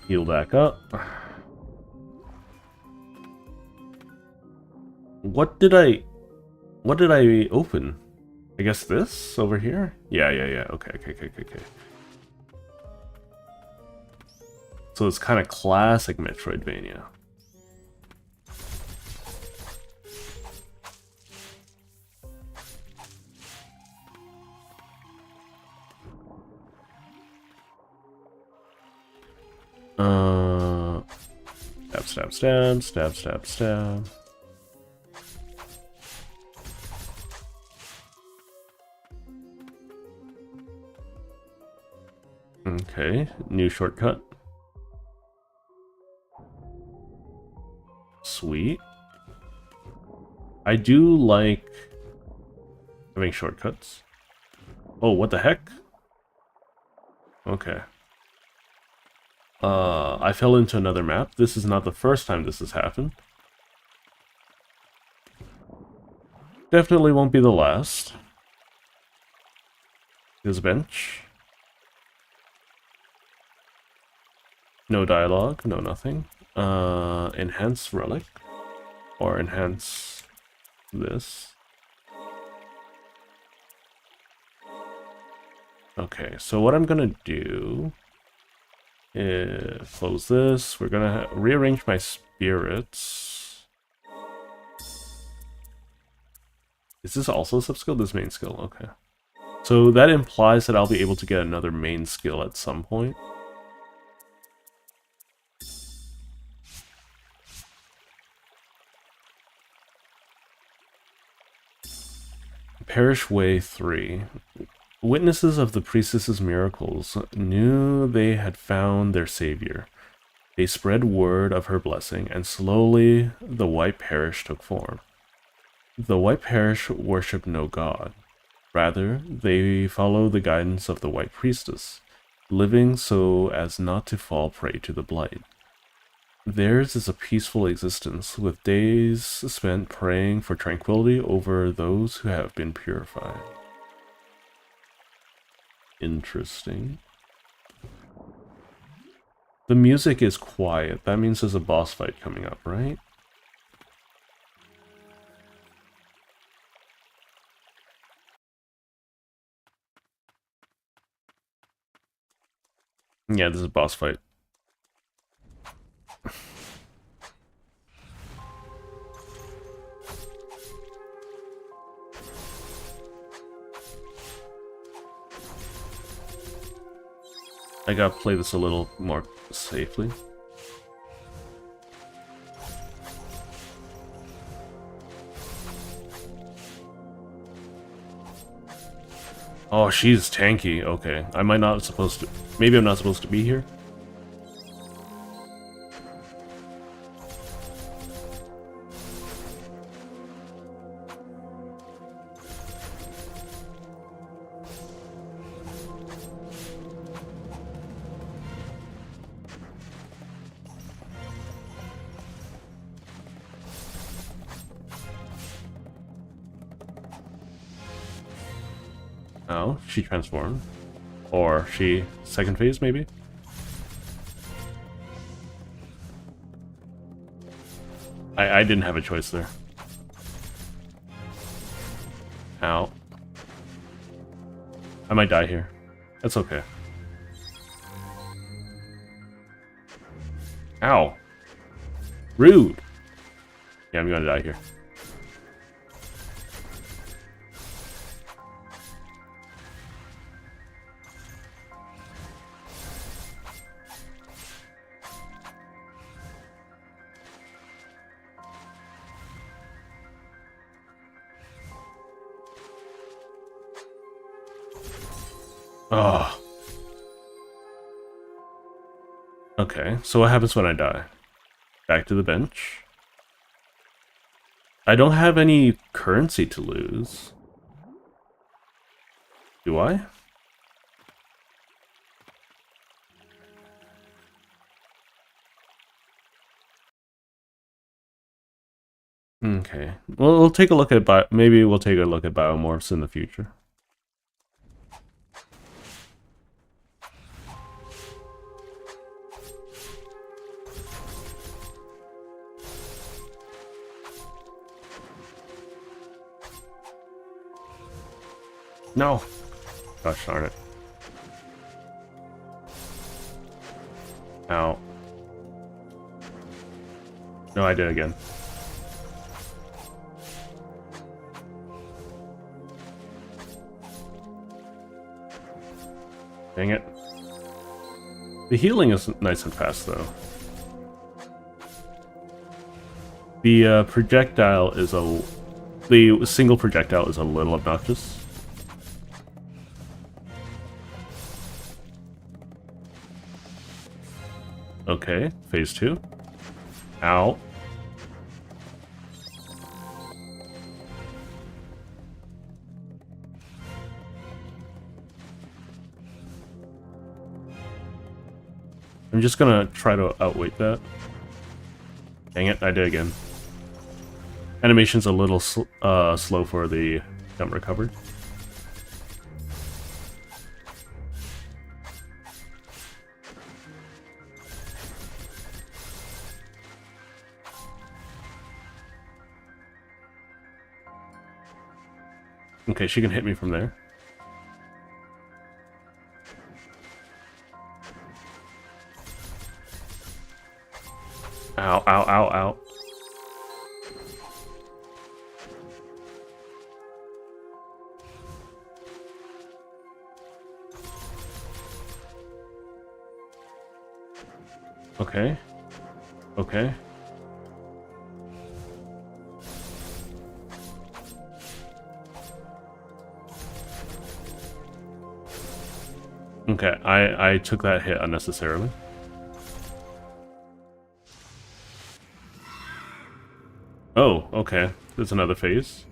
A: Heal back up. What did I open? I guess this over here? Yeah. Okay. So it's kind of classic Metroidvania. Stab. Okay, new shortcut. Sweet. I do like having shortcuts. Oh, what the heck? Okay. I fell into another map. This is not the first time this has happened. Definitely won't be the last. Here's a bench. No dialogue, no nothing. Enhance relic. Or enhance this. Okay, so what I'm gonna do is close this. We're gonna rearrange my spirits. Is this also a sub-skill? This main skill, okay. So that implies that I'll be able to get another main skill at some point. Parish Way 3. Witnesses of the priestess's miracles knew they had found their savior. They spread word of her blessing, and slowly the White Parish took form. The White Parish worship no god. Rather, they follow the guidance of the White Priestess, living so as not to fall prey to the blight. Theirs is a peaceful existence, with days spent praying for tranquility over those who have been purified. Interesting. The music is quiet. That means there's a boss fight coming up, right? Yeah, this is a boss fight. I gotta play this a little more safely. Oh, she's tanky. Okay. I might not supposed to... Maybe I'm not supposed to be here? Oh, she transformed. Or she... Second phase, maybe? I didn't have a choice there. Ow. I might die here. That's okay. Ow. Rude. Yeah, I'm gonna die here. Oh. Okay, so what happens when I die? Back to the bench. I don't have any currency to lose. Do I? Okay. Well, we'll take a look at maybe we'll take a look at biomorphs in the future. No! Gosh darn it. Ow. No, I did again. Dang it. The healing is nice and fast, though. The projectile is the single projectile is a little obnoxious. Okay, phase 2. Ow. I'm just gonna try to outweight that. Dang it, I did again. Animation's a little slow for the jump recovery. Okay, she can hit me from there. Ow, ow, ow, ow. Okay. Okay. Okay, I took that hit unnecessarily. Oh, okay. There's another phase.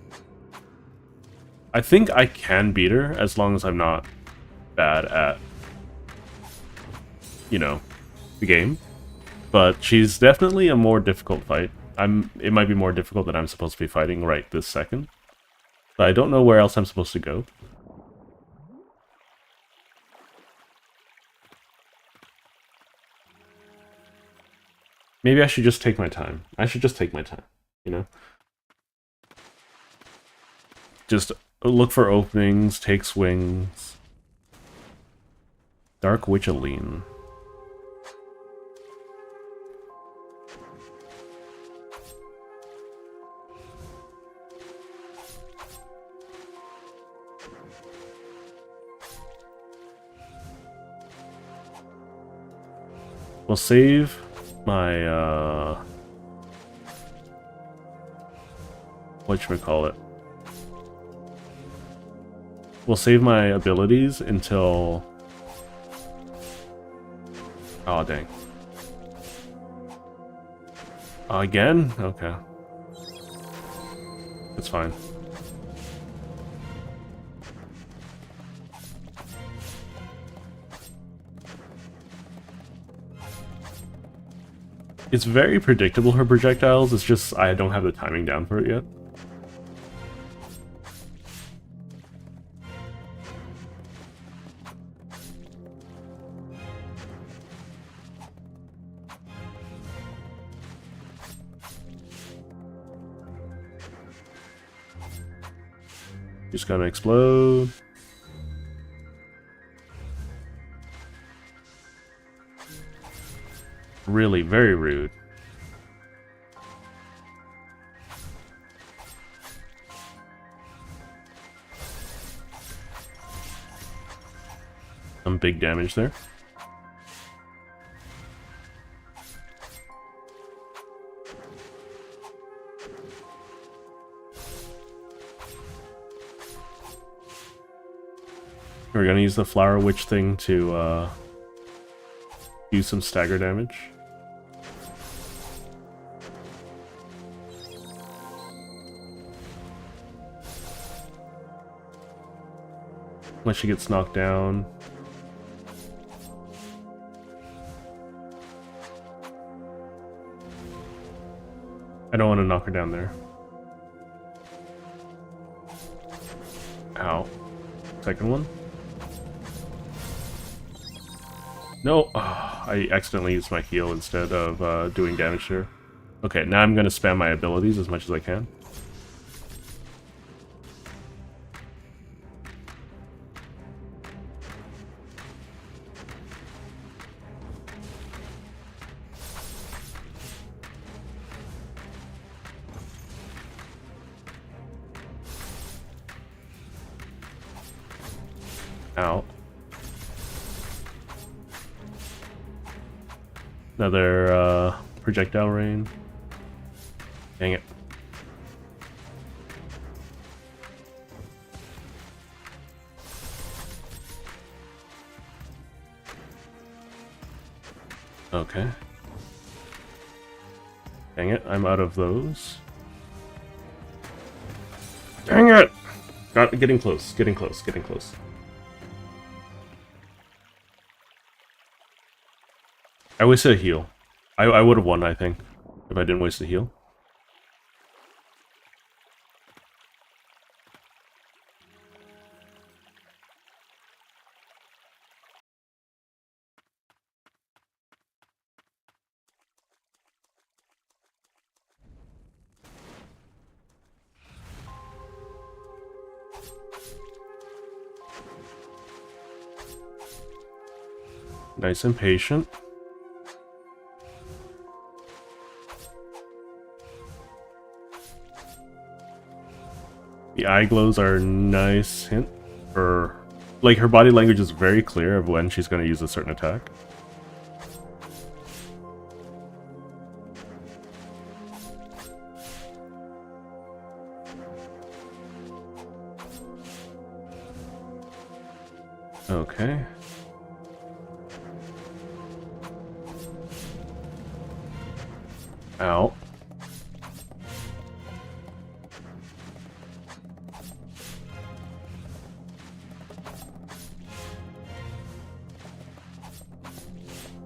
A: I think I can beat her as long as I'm not bad at, you know, the game. But she's definitely a more difficult fight. It might be more difficult than I'm supposed to be fighting right this second. But I don't know where else I'm supposed to go. Maybe I should just take my time. I should just take my time, you know? Just look for openings, take swings. Dark Witcheline. We'll save my, whatchamacallit. We'll save my abilities until... Oh, dang. Again? Okay. It's fine. It's very predictable, her projectiles, it's just I don't have the timing down for it yet. Just gonna explode. Really, very rude. Some big damage there. We're gonna use the Flower Witch thing to use some stagger damage. When she gets knocked down. I don't want to knock her down there. Ow. Second one. No! Oh, I accidentally used my heal instead of doing damage to her. Okay, now I'm going to spam my abilities as much as I can. Ow. Another projectile rain. Dang it. Okay. Dang it, I'm out of those. Dang it! Getting close, getting close, getting close. I wasted a heal. I would have won, I think, if I didn't waste a heal. Nice and patient. The eye glows are a nice hint for... Like, her body language is very clear of when she's going to use a certain attack. Okay. Ow.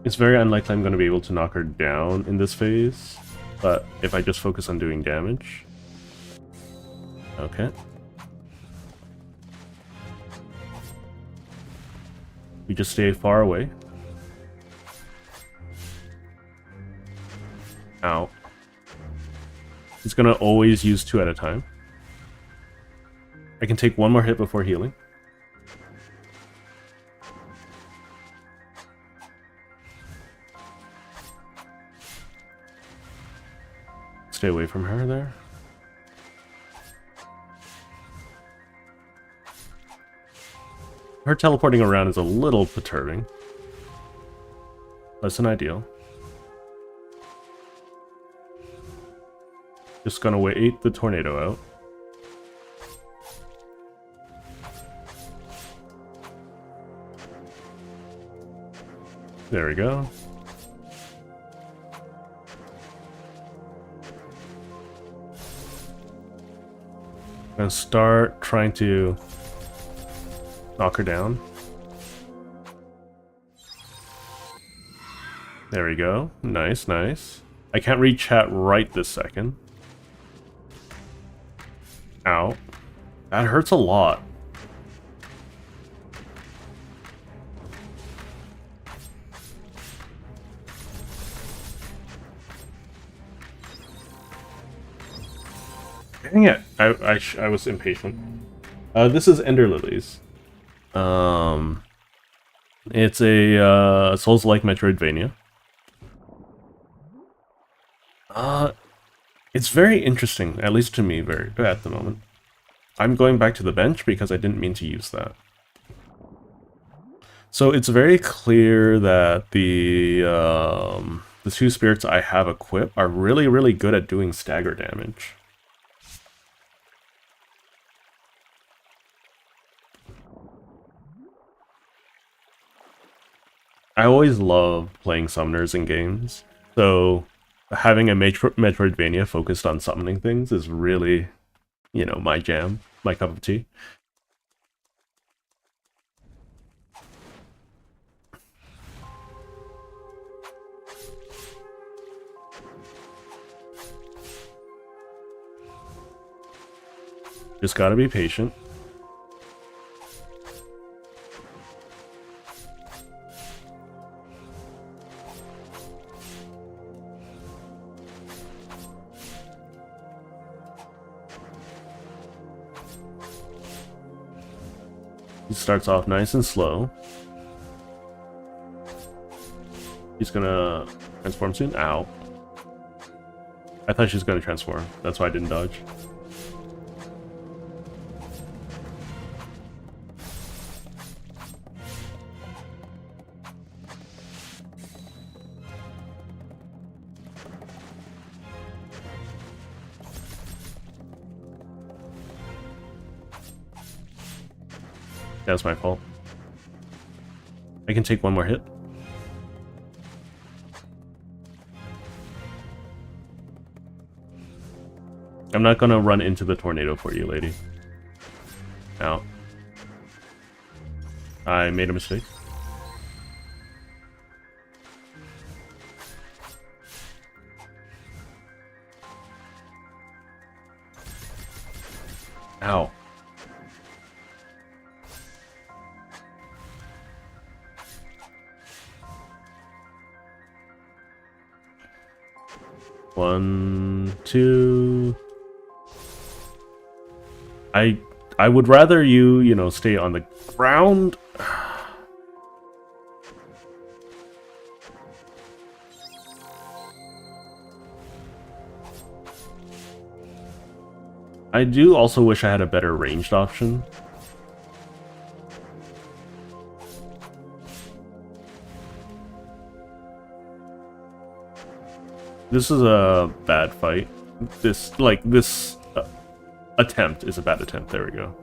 A: It's very unlikely I'm going to be able to knock her down in this phase, but if I just focus on doing damage... Okay. We just stay far away. Ow. He's gonna always use 2 at a time. I can take 1 more hit before healing. Stay away from her there. Her teleporting around is a little perturbing. Less than ideal. Just gonna wait the tornado out. There we go. Gonna start trying to knock her down. There we go. Nice, nice. I can't read chat right this second. Ow. That hurts a lot. Dang it. I was impatient. This is Ender Lilies. It's a Souls-like Metroidvania. It's very interesting, at least to me, at the moment. I'm going back to the bench because I didn't mean to use that. So it's very clear that the 2 spirits I have equipped are really, really good at doing stagger damage. I always love playing summoners in games, so having a Metroidvania focused on summoning things is really, you know, my jam, my cup of tea. Just gotta be patient. He starts off nice and slow. He's gonna transform soon. Ow. I thought she was gonna transform. That's why I didn't dodge. That's my fault. I can take one more hit. I'm not gonna run into the tornado for you, lady. Ow. I made a mistake. Ow. One, two. I would rather you know, stay on the ground. I do also wish I had a better ranged option. This is a bad fight. This attempt is a bad attempt. There we go.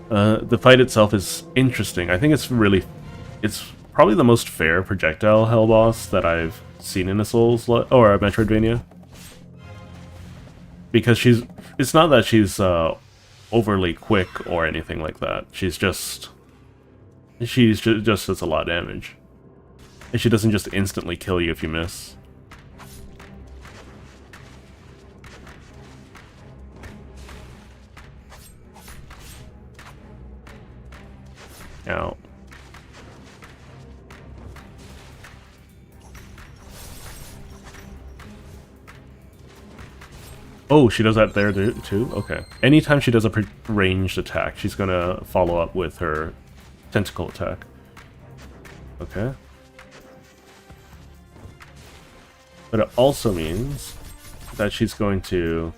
A: The fight itself is interesting. I think it's probably the most fair projectile hell boss that I've seen in a Souls or a Metroidvania. Because it's not that she's overly quick or anything like that. She just does a lot of damage, and she doesn't just instantly kill you if you miss. Ow. Oh, she does that there too? Okay. Anytime she does a ranged attack, she's gonna follow up with her tentacle attack. Okay. But it also means that she's going to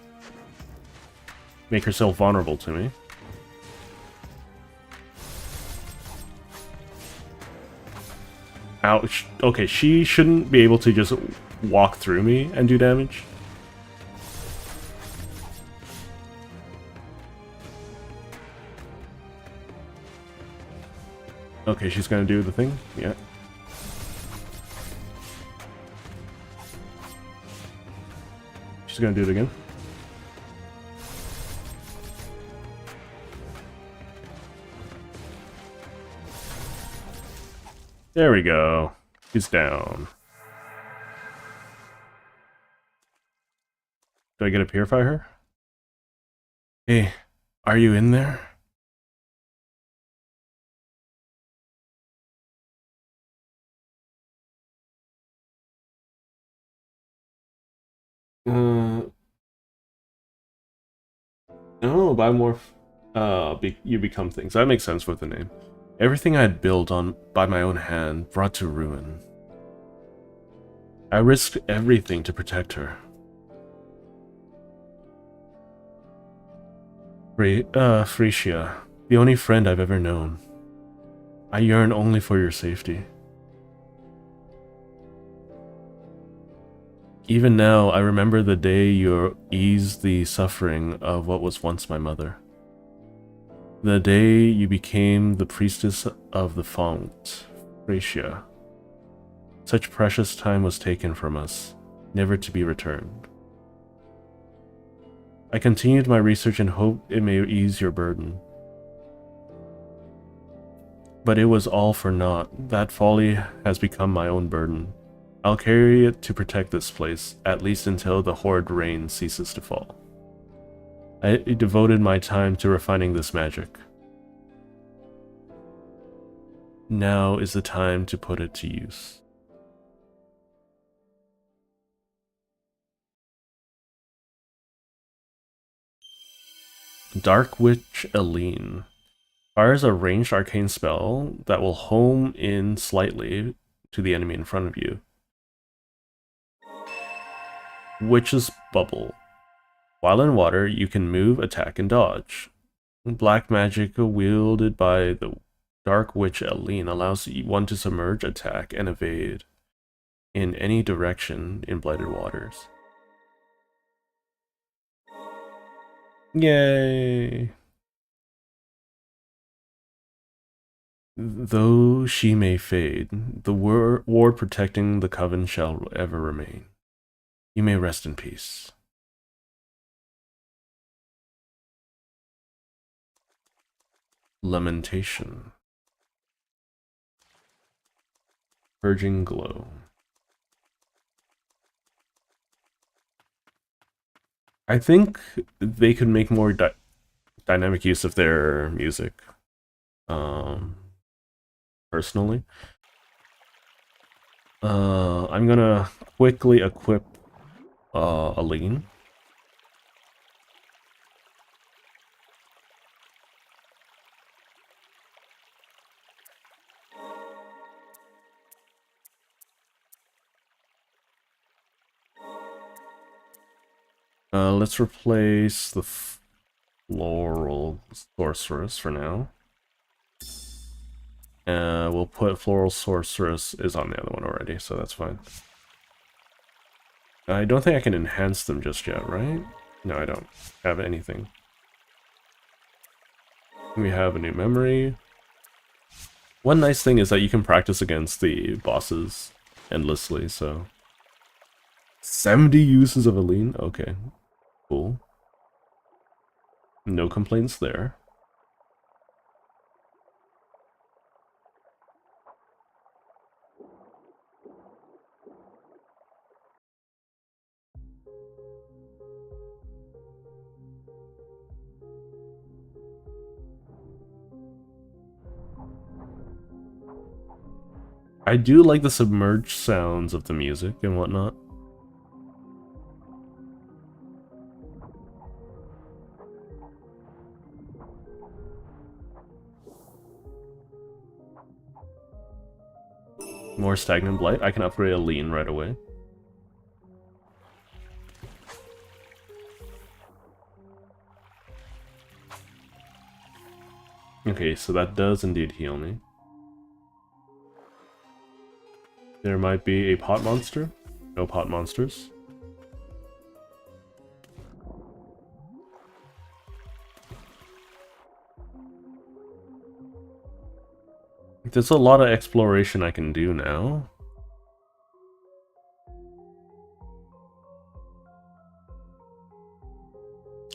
A: make herself vulnerable to me. Ouch. Okay, she shouldn't be able to just walk through me and do damage. Okay, she's gonna do the thing. Yeah. She's gonna do it again. There we go. He's down. Do I get to purify her? Hey, are you in there? No, buy more. You become things. That makes sense with the name. Everything I had built on by my own hand brought to ruin. I risked everything to protect her. Frisia, the only friend I've ever known. I yearn only for your safety. Even now, I remember the day you eased the suffering of what was once my mother. The day you became the priestess of the font, Frisia. Such precious time was taken from us, never to be returned. I continued my research and hoped it may ease your burden. But it was all for naught. That folly has become my own burden. I'll carry it to protect this place, at least until the horrid rain ceases to fall. I devoted my time to refining this magic. Now is the time to put it to use. Dark Witch Eileen. Fires a ranged arcane spell that will home in slightly to the enemy in front of you. Witch's Bubble. While in water, you can move, attack, and dodge. Black magic wielded by the Dark Witch Eileen allows one to submerge, attack, and evade in any direction in Blighted Waters. Yay! Though she may fade, the ward protecting the coven shall ever remain. You may rest in peace. Lamentation. Purging glow. I think they could make more dynamic use of their music. Personally. I'm gonna quickly equip Aline. Let's replace the Floral Sorceress for now. We'll put Floral Sorceress is on the other one already, so that's fine. I don't think I can enhance them just yet, right? No, I don't have anything. We have a new memory. One nice thing is that you can practice against the bosses endlessly, so... 70 uses of Aline? Okay, cool. No complaints there. I do like the submerged sounds of the music and whatnot. More Stagnant Blight. I can upgrade Aline right away. Okay, so that does indeed heal me. There might be a pot monster. No pot monsters. There's a lot of exploration I can do now.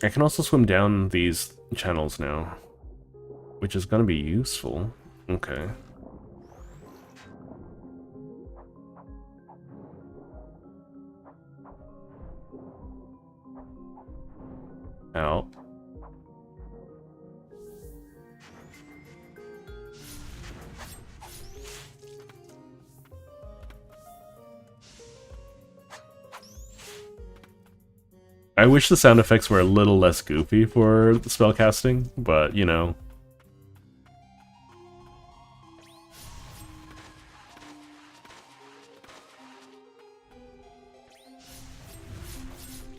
A: I can also swim down these channels now, which is going to be useful. Okay. Out. I wish the sound effects were a little less goofy for the spellcasting, but, you know.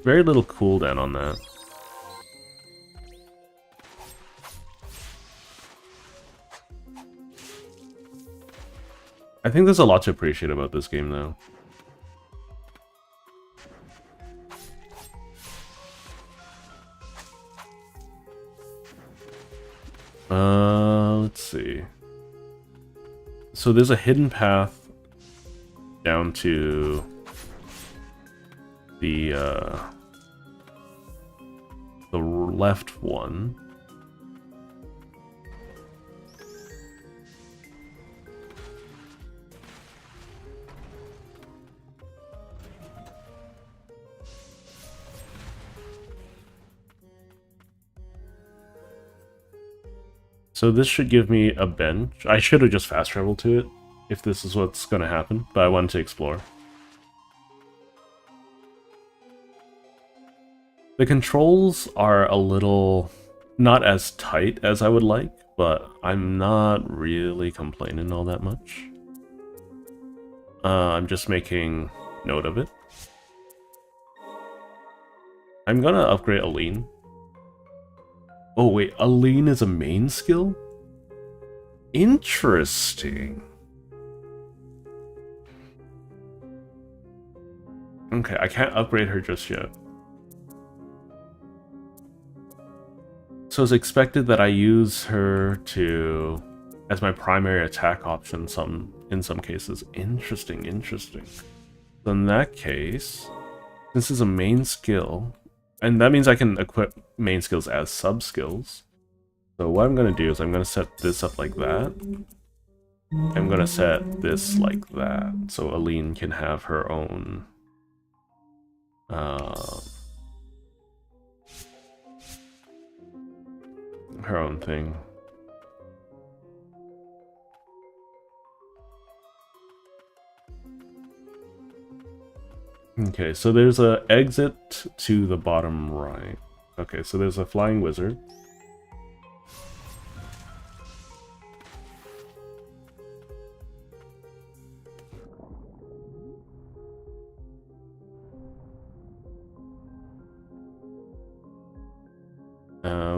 A: Very little cooldown on that. I think there's a lot to appreciate about this game, though. Let's see. So there's a hidden path down to the left one. So this should give me a bench. I should have just fast traveled to it, if this is what's going to happen, but I wanted to explore. The controls are a little not as tight as I would like, but I'm not really complaining all that much. I'm just making note of it. I'm gonna upgrade Aline. Oh wait, Aline is a main skill? Interesting. Okay, I can't upgrade her just yet. So it's expected that I use her to as my primary attack option in some cases. Interesting, interesting. So in that case, this is a main skill, and that means I can equip main skills as sub-skills. So what I'm going to do is I'm going to set this up like that. I'm going to set this like that, so Aline can have her own... her own thing. Okay, so there's a exit to the bottom right. Okay, so there's a flying wizard.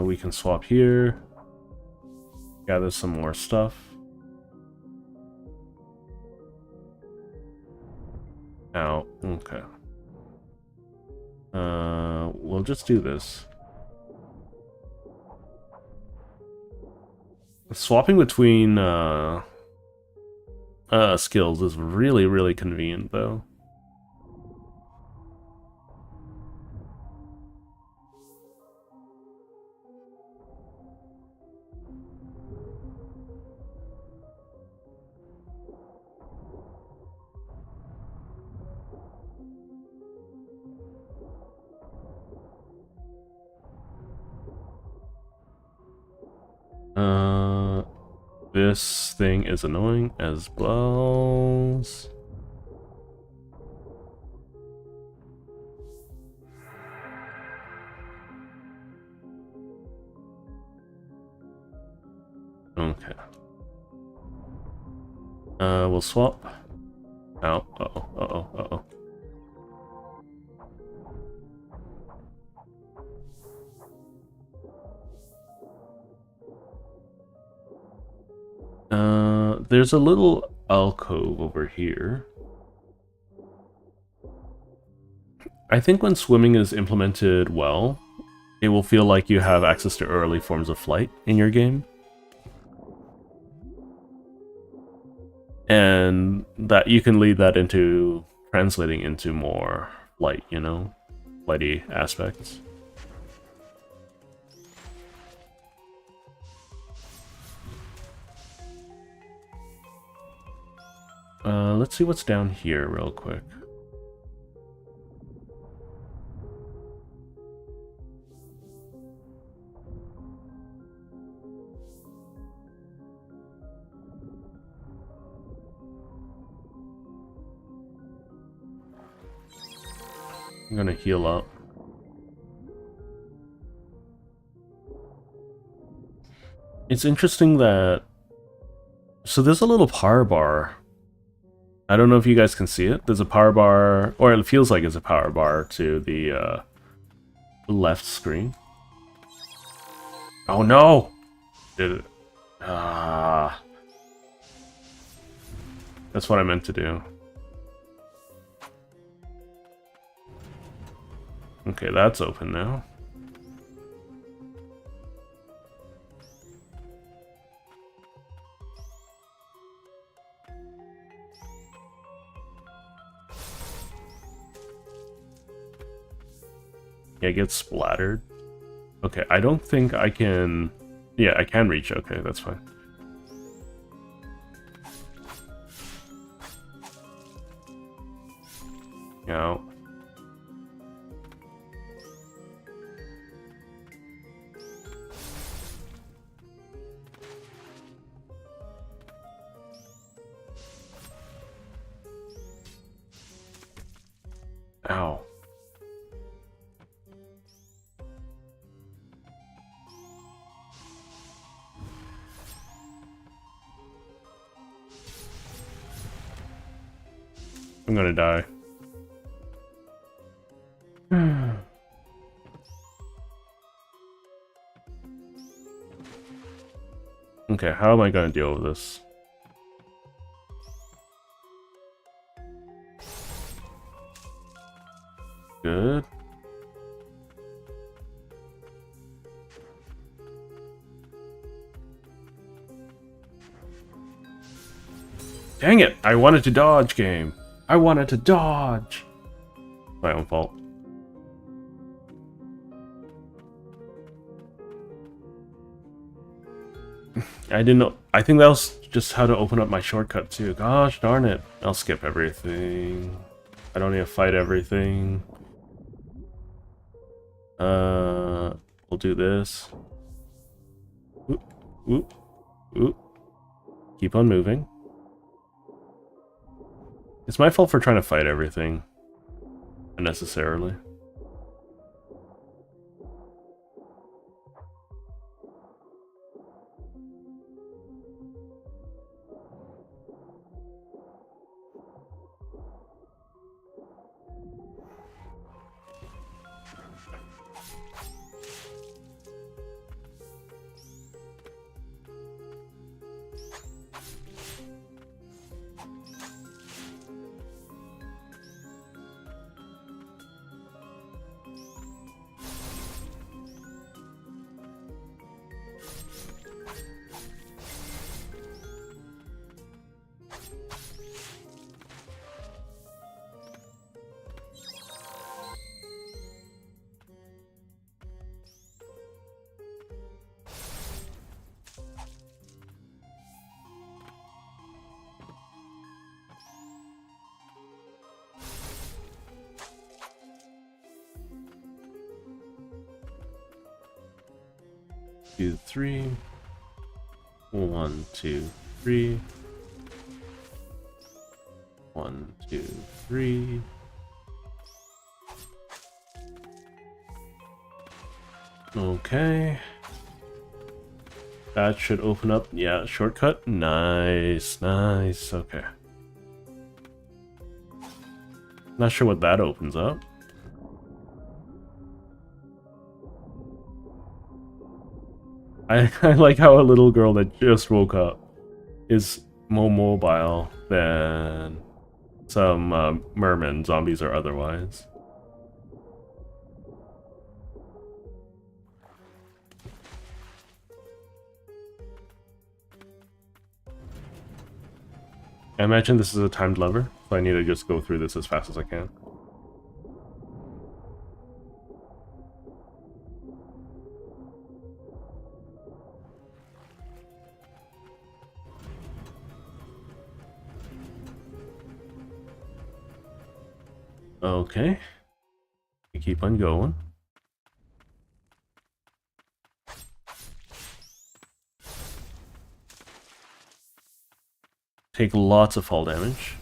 A: We can swap here, gather some more stuff. Ow, okay. We'll just do this. Swapping between skills is really, really convenient, though. This thing is annoying as well. Okay. We'll swap. Ow, uh-oh, uh-oh, uh-oh. There's a little alcove over here. I think when swimming is implemented well, it will feel like you have access to early forms of flight in your game. And that you can lead that into translating into more flight, you know? Flighty aspects. Let's see what's down here real quick. I'm gonna heal up. It's interesting that... So there's a little power bar. I don't know if you guys can see it. There's a power bar, or it feels like it's a power bar to the left screen. Oh no! Did it? That's what I meant to do. Okay, that's open now. Yeah, get splattered. Okay, I don't think I can... Yeah, I can reach. Okay, that's fine. Yeah. Ow. I'm gonna die. Okay, how am I gonna deal with this? Good. Dang it! I wanted to dodge, game. I wanted to dodge. My own fault. I didn't know. I think that was just how to open up my shortcut too. Gosh darn it. I'll skip everything. I don't need to fight everything. We'll do this. Oop, oop, oop. Keep on moving. It's my fault for trying to fight everything unnecessarily. Two, three. 1, 2, 3. 1, 2, 3. Okay. That should open up. Yeah, shortcut. Nice, nice. Okay. Not sure what that opens up. I like how a little girl that just woke up is more mobile than some mermen, zombies or otherwise. I imagine this is a timed lever, so I need to just go through this as fast as I can. Okay. We keep on going. Take lots of fall damage.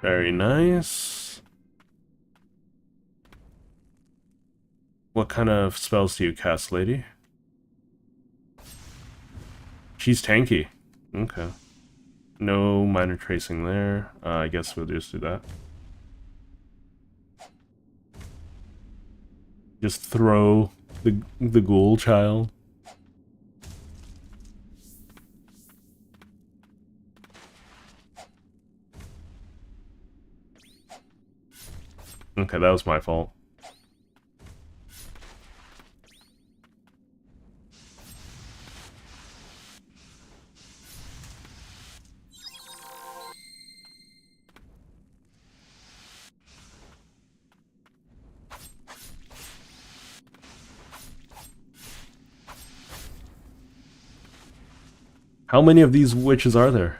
A: Very nice. What kind of spells do you cast, lady? She's tanky. Okay. No minor tracing there. I guess we'll just do that. Just throw the ghoul child. Okay, that was my fault. How many of these witches are there?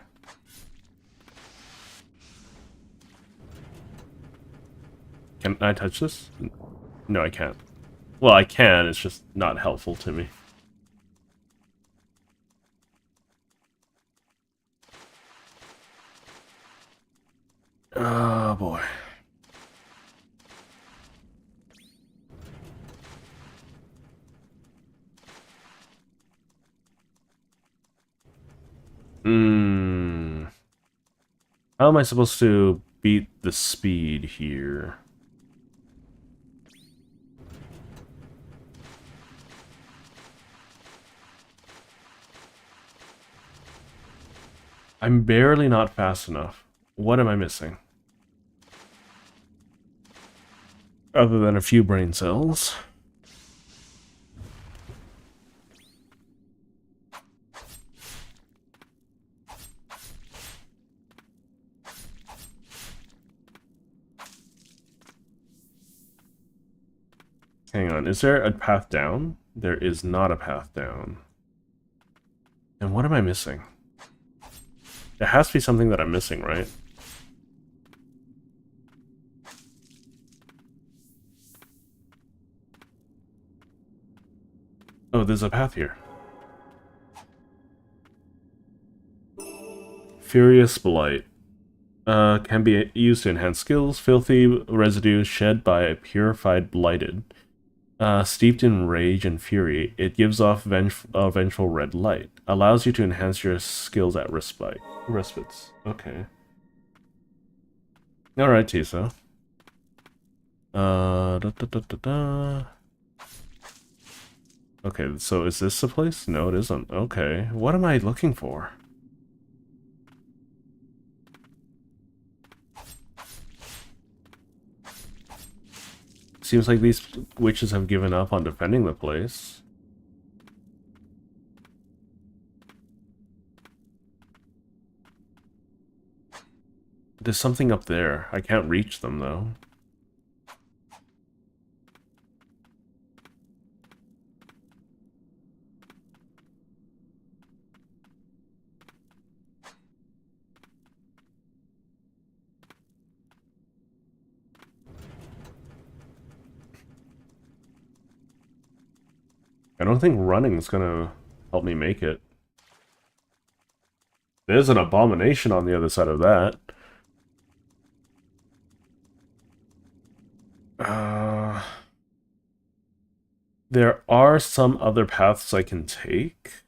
A: Can I touch this? No, I can't. Well, I can, it's just not helpful to me. Oh boy. How am I supposed to beat the speed here? I'm barely not fast enough. What am I missing? Other than a few brain cells. Hang on, is there a path down? There is not a path down. And what am I missing? There has to be something that I'm missing, right? Oh, there's a path here. Furious Blight. Can be used to enhance skills. Filthy residue shed by a purified blighted. Steeped in rage and fury, it gives off vengeful red light. Allows you to enhance your skills at respites. Okay. Alright, Tisa. Da, da, da, da, da. Okay, so is this the place? No, it isn't. Okay. What am I looking for? Seems like these witches have given up on defending the place. There's something up there. I can't reach them, though. I don't think running's gonna help me make it. There's an abomination on the other side of that. There are some other paths I can take.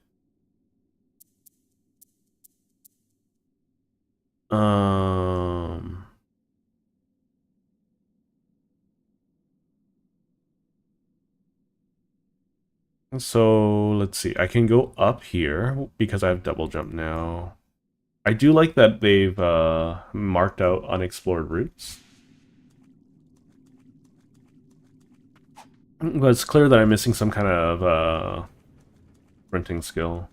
A: So, let's see. I can go up here because I have double jump now. I do like that they've marked out unexplored routes. But it's clear that I'm missing some kind of sprinting skill.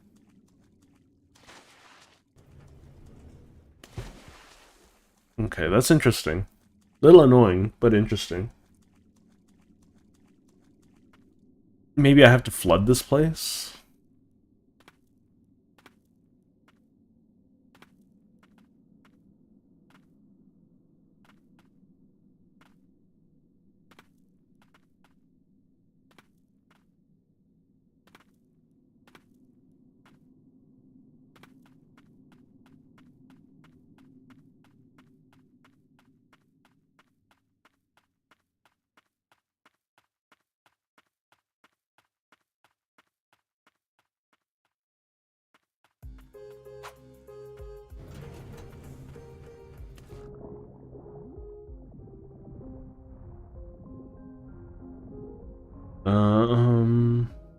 A: Okay, that's interesting. Little annoying, but interesting. Maybe I have to flood this place?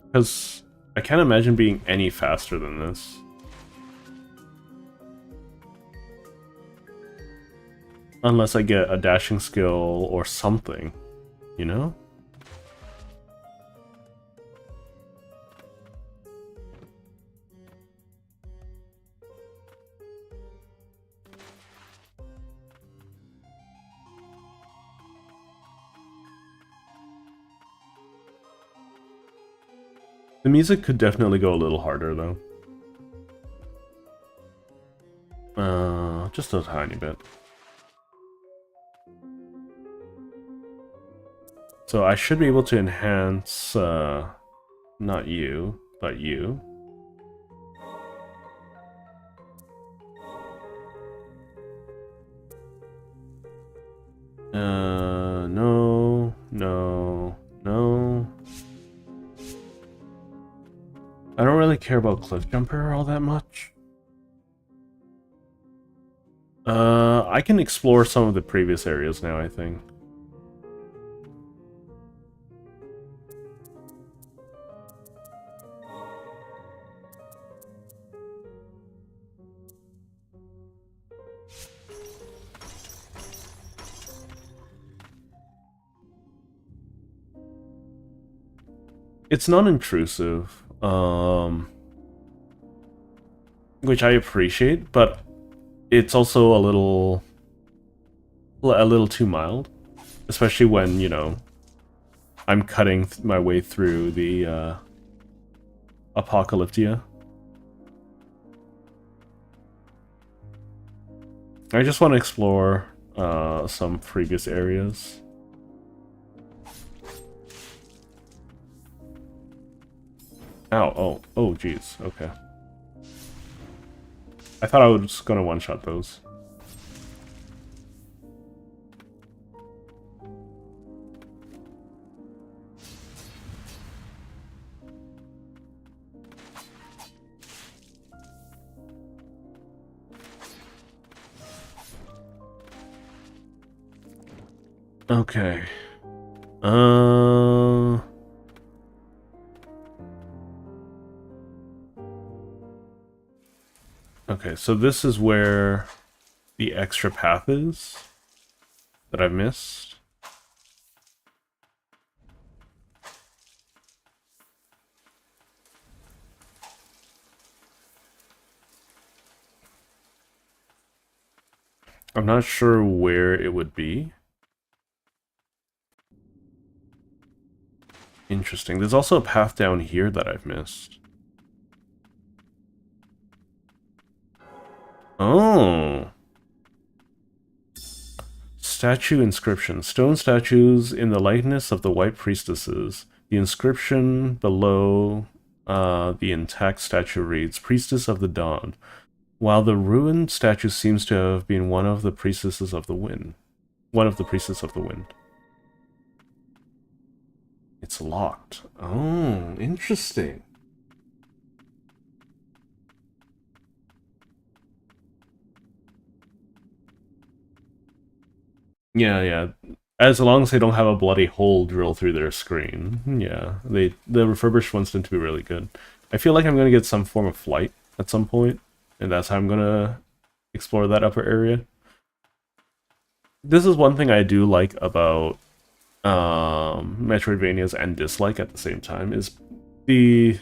A: Because I can't imagine being any faster than this. Unless I get a dashing skill or something, you know? The music could definitely go a little harder, though. Just a tiny bit. So I should be able to enhance, not you, but you. No. I don't really care about Cliff Jumper all that much. I can explore some of the previous areas now, I think. It's non-intrusive, which I appreciate, but it's also a little too mild, especially when, I'm cutting my way through the Apocalyptia. I just want to explore some previous areas. Ow, oh, jeez, okay. I thought I was gonna one-shot those. Okay. Uh... Okay, so this is where the extra path is that I missed. I'm not sure where it would be. Interesting. There's also a path down here that I've missed. Oh. Statue inscription. Stone statues in the likeness of the white priestesses. The inscription below the intact statue reads, Priestess of the Dawn. While the ruined statue seems to have been one of the priestesses of the wind. One of the priestesses of the wind. It's locked. Oh, interesting. Yeah. As long as they don't have a bloody hole drilled through their screen. Yeah, the refurbished ones tend to be really good. I feel like I'm gonna get some form of flight at some point, and that's how I'm gonna explore that upper area. This is one thing I do like about Metroidvanias and dislike at the same time, is the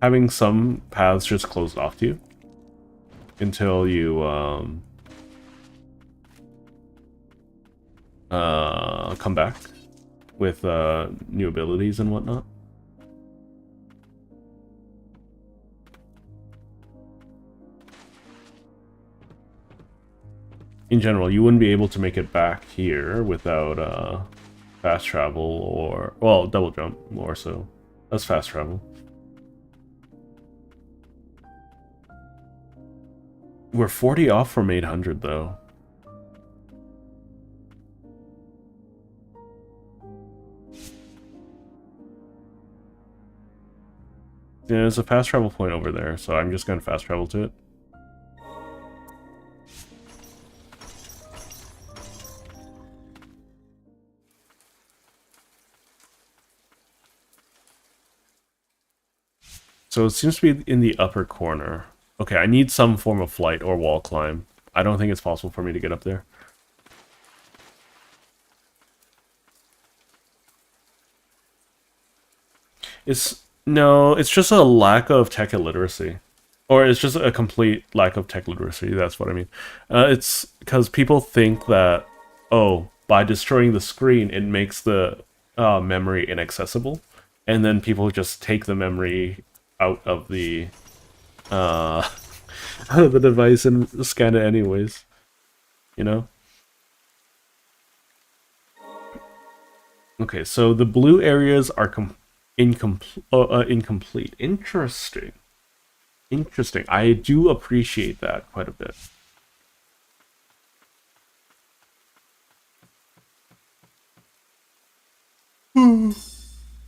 A: having some paths just closed off to you until you come back with new abilities and whatnot. In general, you wouldn't be able to make it back here without fast travel or, well, double jump more so. That's fast travel. We're 40 off from 800 though. Yeah, there's a fast travel point over there, so I'm just gonna fast travel to it. So it seems to be in the upper corner. Okay, I need some form of flight or wall climb. I don't think it's possible for me to get up there. No, it's just a lack of tech illiteracy. Or it's just a complete lack of tech literacy, that's what I mean. It's because people think that, oh, by destroying the screen, it makes the memory inaccessible. And then people just take the memory out of the uh, out of the device and scan it anyways. You know? Okay, so the blue areas are incomplete. Interesting. Interesting. I do appreciate that quite a bit.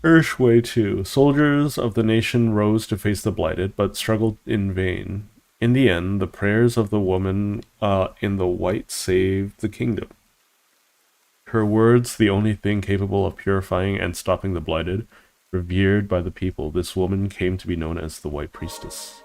A: Urshway 2. Soldiers of the nation rose to face the blighted, but struggled in vain. In the end, the prayers of the woman in the white saved the kingdom. Her words, the only thing capable of purifying and stopping the blighted, revered by the people, this woman came to be known as the White Priestess.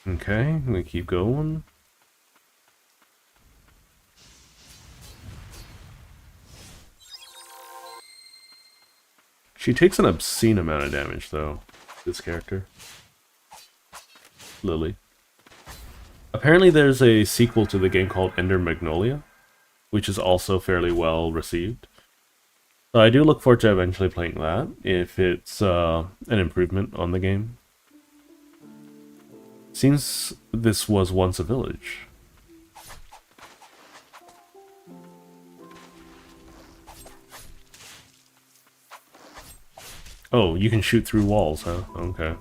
A: Okay, we keep going. She takes an obscene amount of damage, though, this character. Lily. Apparently there's a sequel to the game called Ender Magnolia, which is also fairly well received. So I do look forward to eventually playing that, if it's an improvement on the game. Seems this was once a village. Oh, you can shoot through walls, huh? Okay.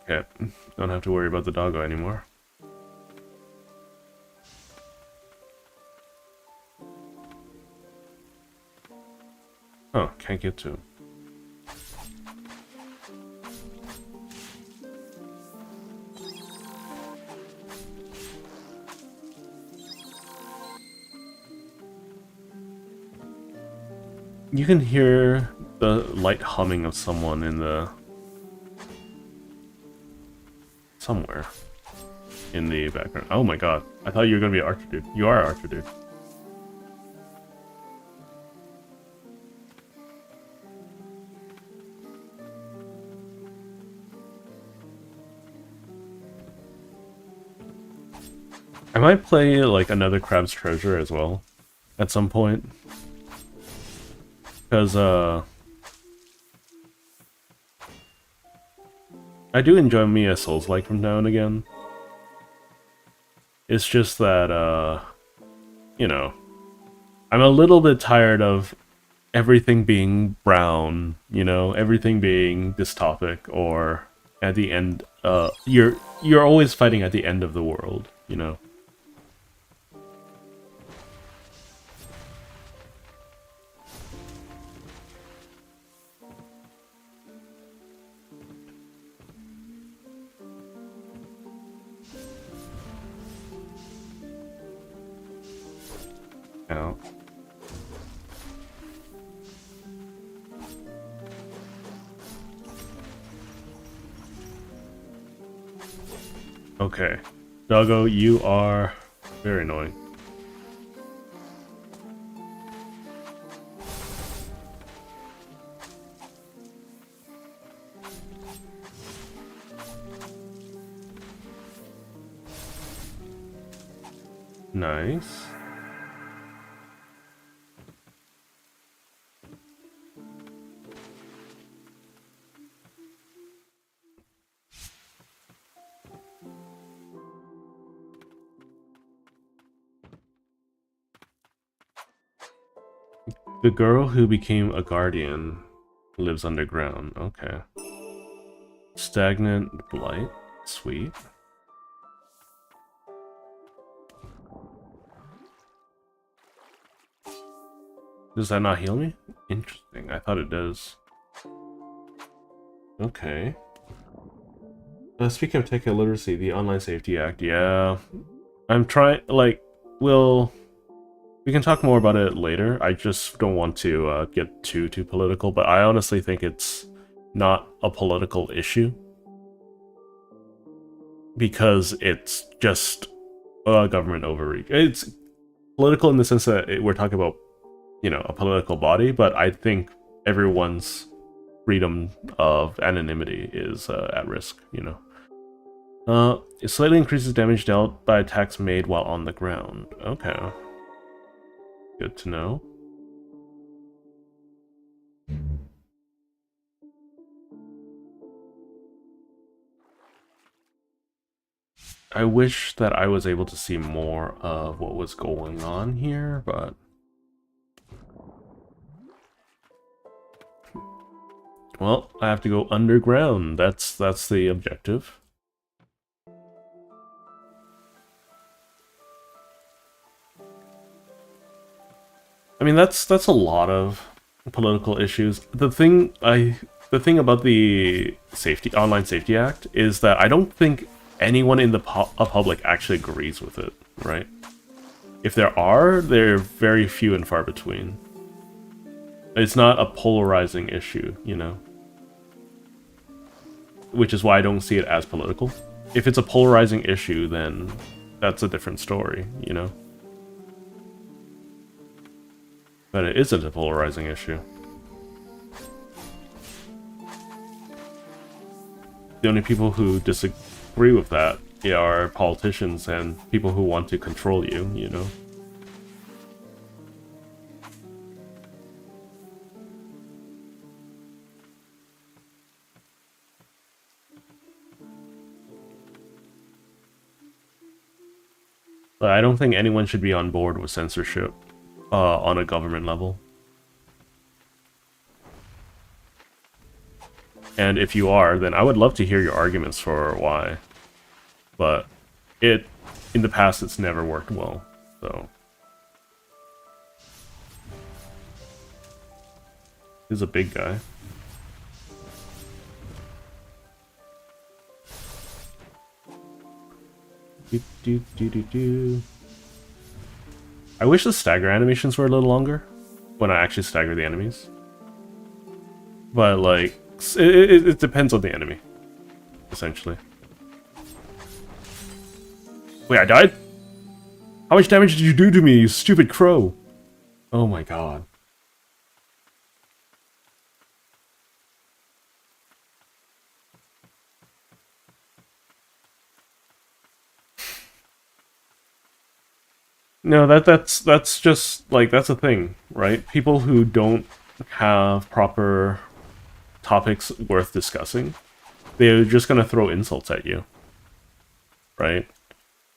A: Okay, don't have to worry about the doggo anymore. Oh, can't get to him. You can hear the light humming of someone in the... somewhere in the background. Oh my god, I thought you were gonna be Archer Dude. You are Archer Dude. I might play like another Crab's Treasure as well at some point. Because I do enjoy me a Souls-like from now and again. It's just that you know, I'm a little bit tired of everything being brown, you know, everything being dystopic, or at the end you're always fighting at the end of the world, you know. Ow. Okay. Doggo, you are very annoying. Nice. The girl who became a guardian lives underground. Okay. Stagnant blight. Sweet. Does that not heal me? Interesting. I thought it does. Okay. Speaking of tech illiteracy, the Online Safety Act. Yeah. I'm trying, like, we can talk more about it later. I just don't want to get too political, but I honestly think it's not a political issue. Because it's just government overreach. It's political in the sense that we're talking about, you know, a political body, but I think everyone's freedom of anonymity is at risk, you know. It slightly increases damage dealt by attacks made while on the ground. Okay. Good to know. I wish that I was able to see more of what was going on here, but... well, I have to go underground. That's the objective. I mean, that's a lot of political issues. The thing about the Online Safety Act is that I don't think anyone in the public actually agrees with it, right? If there are, they're very few and far between. It's not a polarizing issue, you know? Which is why I don't see it as political. If it's a polarizing issue, then that's a different story, you know? But it isn't a polarizing issue. The only people who disagree with that are politicians and people who want to control you, you know? But I don't think anyone should be on board with censorship on a government level. And if you are, then I would love to hear your arguments for why. But in the past, it's never worked well, so. He's a big guy. I wish the stagger animations were a little longer when I actually stagger the enemies. But, like, it depends on the enemy, essentially. Wait, I died? How much damage did you do to me, you stupid crow? Oh my god. No, that's just, like, that's a thing, right? People who don't have proper topics worth discussing, they're just gonna throw insults at you, right?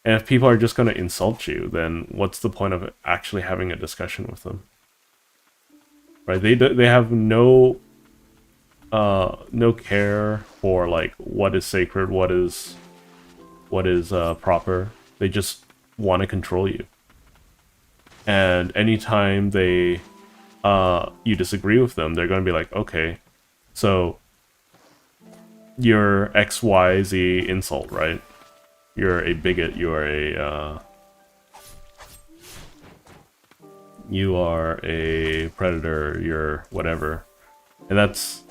A: And if people are just gonna insult you, then what's the point of actually having a discussion with them? Right? They have no care for, like, what is sacred, what is proper. They just want to control you. And anytime they you disagree with them, they're going to be like, okay, so you're XYZ insult, right? You're a bigot, you are a predator, you're whatever. And that's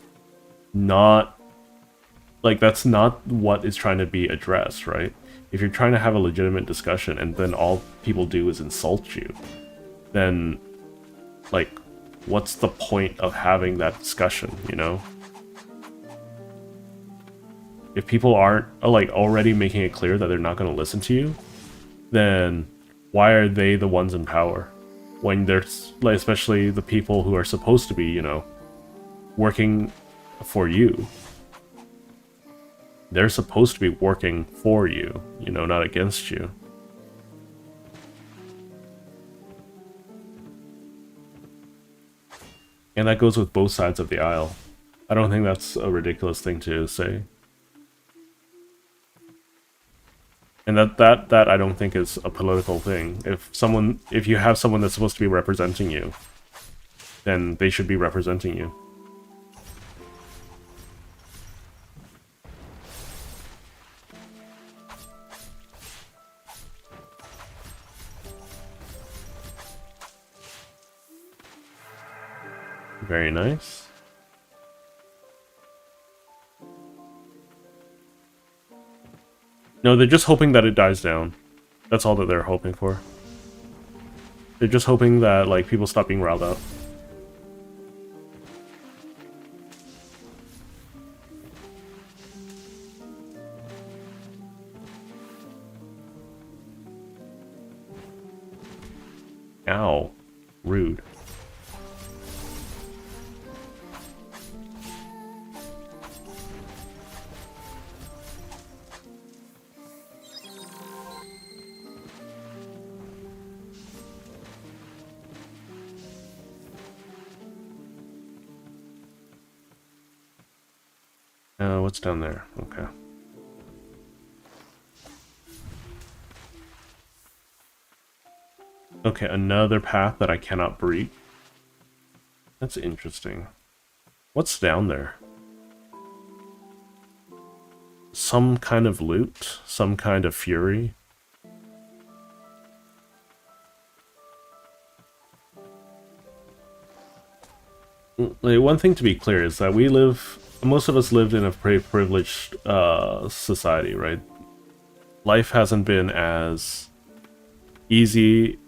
A: not, like, that's not what is trying to be addressed, right? If you're trying to have a legitimate discussion and then all people do is insult you, then, like, what's the point of having that discussion, you know? If people aren't, like, already making it clear that they're not going to listen to you, then why are they the ones in power? When there's, like, especially the people who are supposed to be, you know, working for you. They're supposed to be working for you, you know, not against you. And that goes with both sides of the aisle. I don't think that's a ridiculous thing to say. And that I don't think is a political thing. If you have someone that's supposed to be representing you, then they should be representing you. Very nice. No, they're just hoping that it dies down. That's all that they're hoping for. They're just hoping that, like, people stop being riled up. Ow. Rude. What's down there? Okay. Okay, another path that I cannot break. That's interesting. What's down there? Some kind of loot? Some kind of fury? Like, one thing to be clear is that most of us lived in a pretty privileged society, right? Life hasn't been as easy,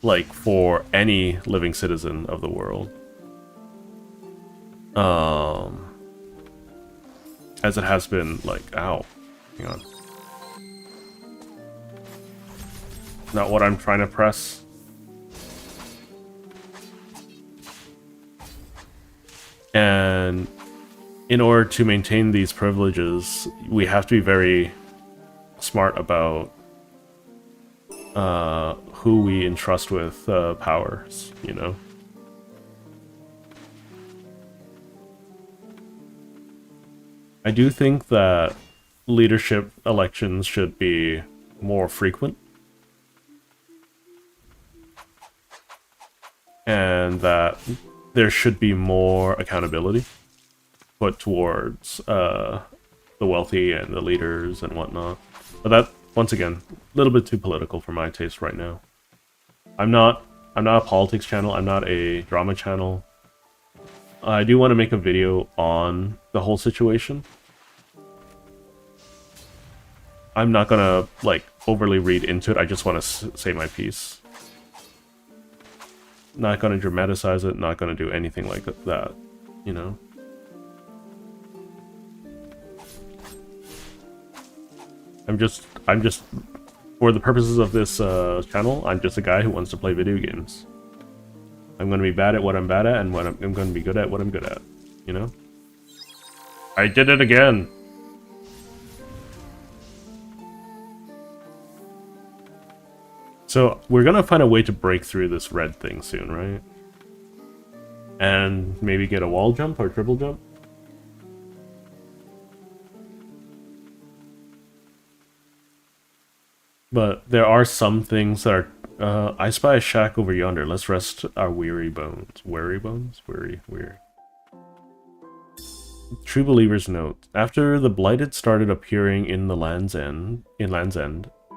A: like, for any living citizen of the world, um, as it has been, like, ow, hang on. Not what I'm trying to press. And in order to maintain these privileges, we have to be very smart about who we entrust with powers, you know? I do think that leadership elections should be more frequent, and that there should be more accountability put towards the wealthy and the leaders and whatnot. But that, once again, a little bit too political for my taste right now. I'm not a politics channel, I'm not a drama channel. I do want to make a video on the whole situation. I'm not gonna, like, overly read into it, I just want to say my piece. Not gonna dramatize it, not gonna do anything like that, you know? I'm just, for the purposes of this channel, I'm just a guy who wants to play video games. I'm gonna be bad at what I'm bad at, and I'm gonna be good at what I'm good at, you know? I did it again! So, we're gonna find a way to break through this red thing soon, right? And maybe get a wall jump or triple jump? But there are some things that are... I spy a shack over yonder. Let's rest our weary bones. Weary bones? Weary. True Believer's Note. After the Blighted started appearing in Land's End,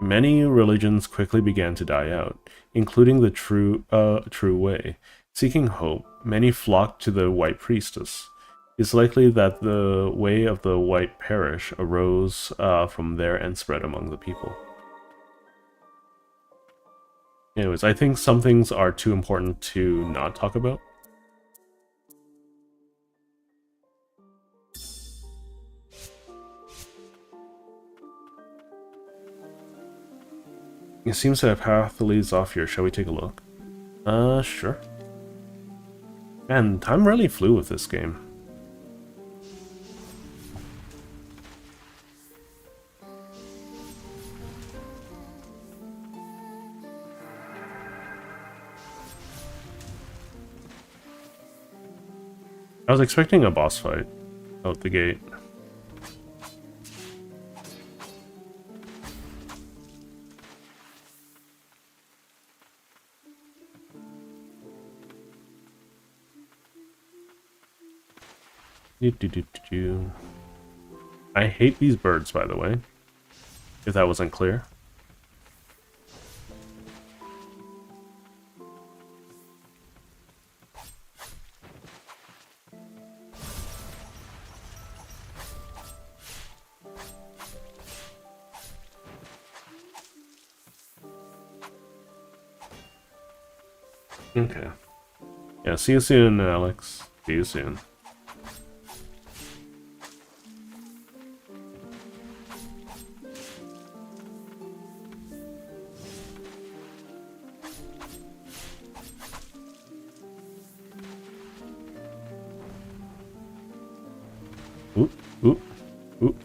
A: many religions quickly began to die out, including the true way. Seeking hope, many flocked to the White Priestess. It's likely that the way of the White Parish arose from there and spread among the people. Anyways, I think some things are too important to not talk about. It seems to have path that leads off here. Shall we take a look? Sure. Man, time really flew with this game. I was expecting a boss fight out the gate. I hate these birds, by the way, if that wasn't clear. Okay. Yeah, see you soon, Alex. See you soon. Oop, oop, oop.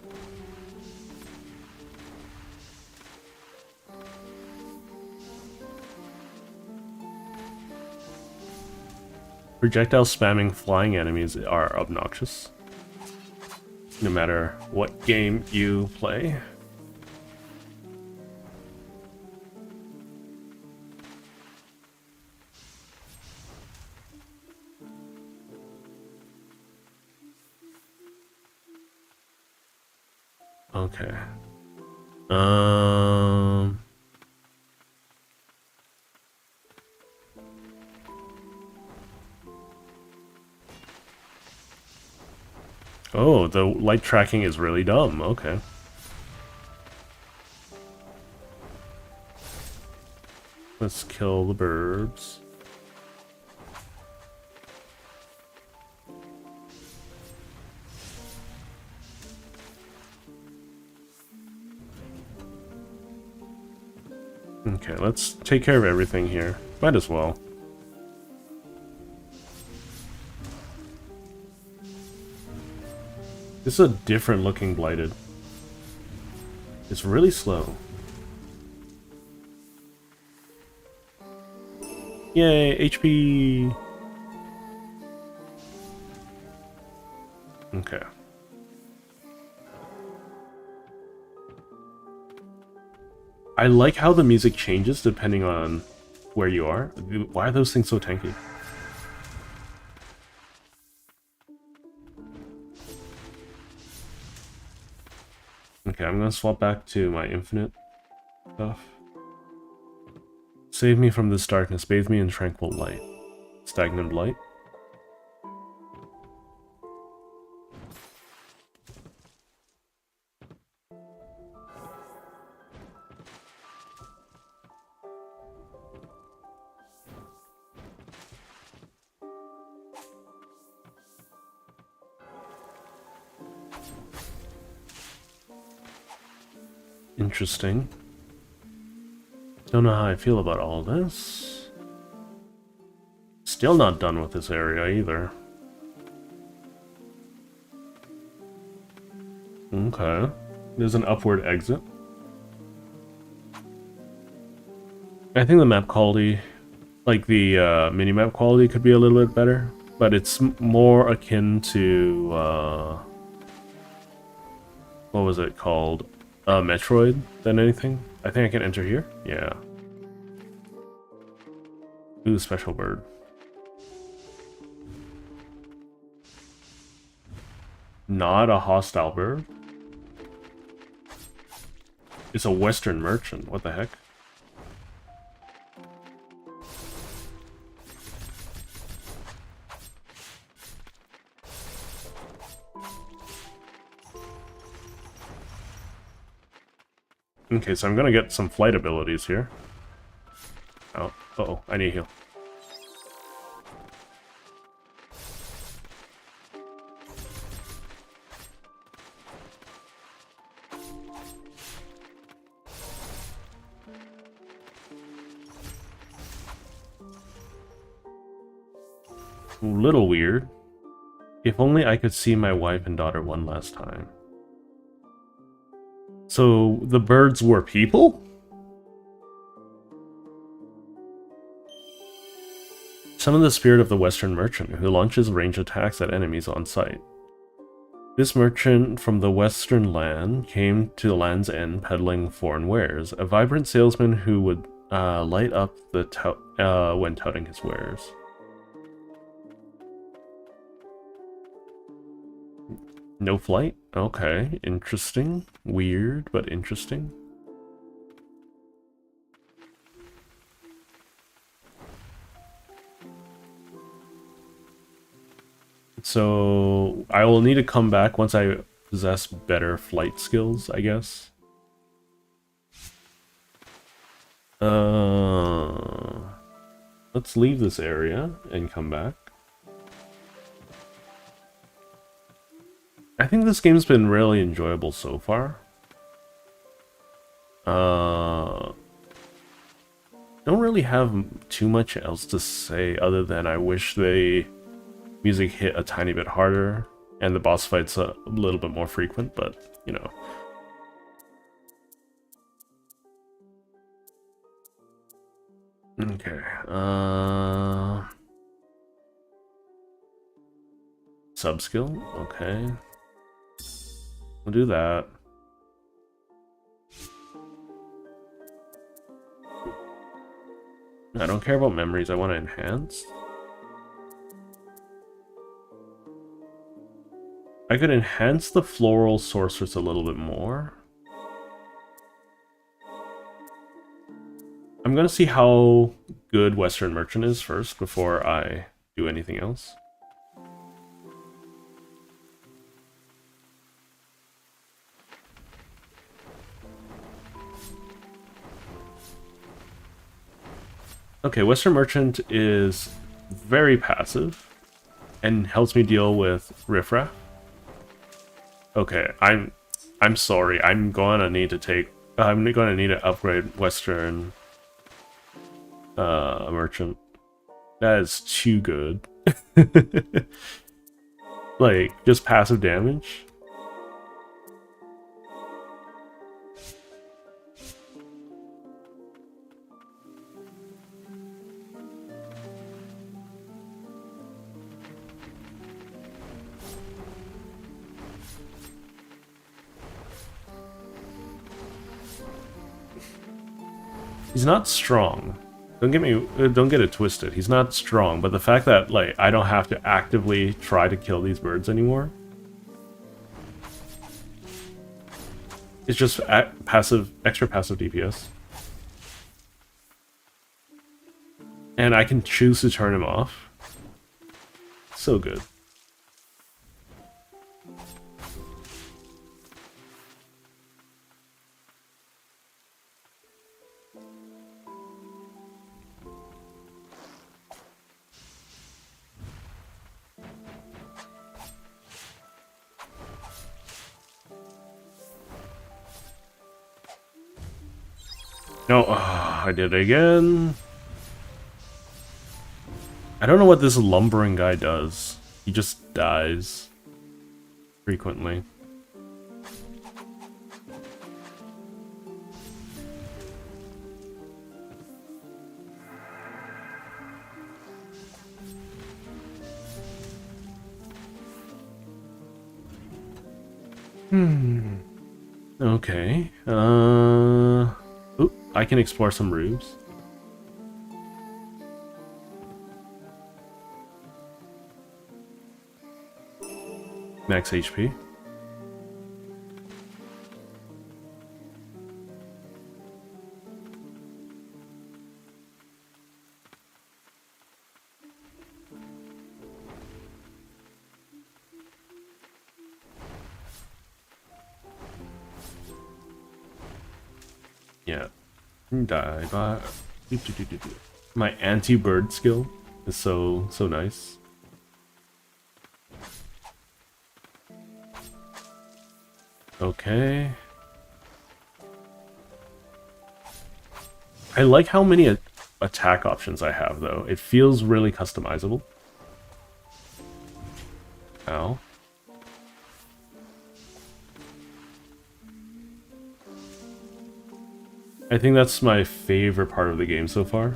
A: Projectile spamming flying enemies are obnoxious, no matter what game you play. Okay. Oh, the light tracking is really dumb. Okay. Let's kill the birds. Okay, let's take care of everything here. Might as well. This is a different looking blighted. It's really slow. Yay, HP! Okay. I like how the music changes depending on where you are. Why are those things so tanky? Okay, I'm gonna swap back to my infinite stuff. Save me from this darkness, bathe me in tranquil light. Stagnant light. Interesting. Don't know how I feel about all this. Still not done with this area either. Okay. There's an upward exit. I think the map quality, like the mini-map quality, could be a little bit better. But it's more akin to, what was it called? Metroid than anything. I think I can enter here? Yeah. Ooh, special bird. Not a hostile bird. It's a Western merchant. What the heck? Okay, so I'm gonna get some flight abilities here. Oh, uh-oh, I need heal. Little weird. If only I could see my wife and daughter one last time. So, the birds were people? Summon the spirit of the Western merchant, who launches ranged attacks at enemies on sight. This merchant from the Western land came to the land's end peddling foreign wares, a vibrant salesman who would light up the when touting his wares. No flight? Okay, interesting. Weird, but interesting. So, I will need to come back once I possess better flight skills, I guess. Let's leave this area and come back. I think this game's been really enjoyable so far. Don't really have too much else to say other than I wish the music hit a tiny bit harder and the boss fights a little bit more frequent, but, you know. Okay, sub-skill, okay. We'll do that. I don't care about memories, I want to enhance. I could enhance the floral sorceress a little bit more. I'm gonna see how good Western Merchant is first before I do anything else. Okay, Western Merchant is very passive and helps me deal with riffraff. Okay, I'm sorry. I'm gonna need to upgrade Western Merchant. That is too good. Like, just passive damage. He's not strong. Don't get it twisted. He's not strong, but the fact that like I don't have to actively try to kill these birds anymore. It's just extra passive DPS. And I can choose to turn him off. So good. No, I did it again. I don't know what this lumbering guy does. He just dies frequently. Okay. Ooh, I can explore some roofs. Max HP. Yeah. Die by... My anti-bird skill is so nice. Okay. I like how many attack options I have, though. It feels really customizable. Ow. I think that's my favorite part of the game so far.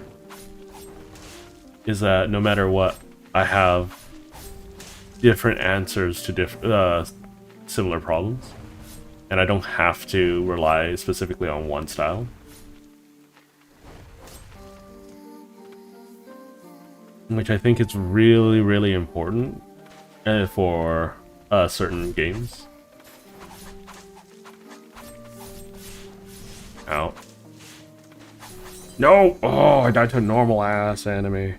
A: Is that no matter what, I have different answers to similar problems. And I don't have to rely specifically on one style. Which I think is really, really important for certain games. Ow. No! Oh, I died to a normal ass enemy.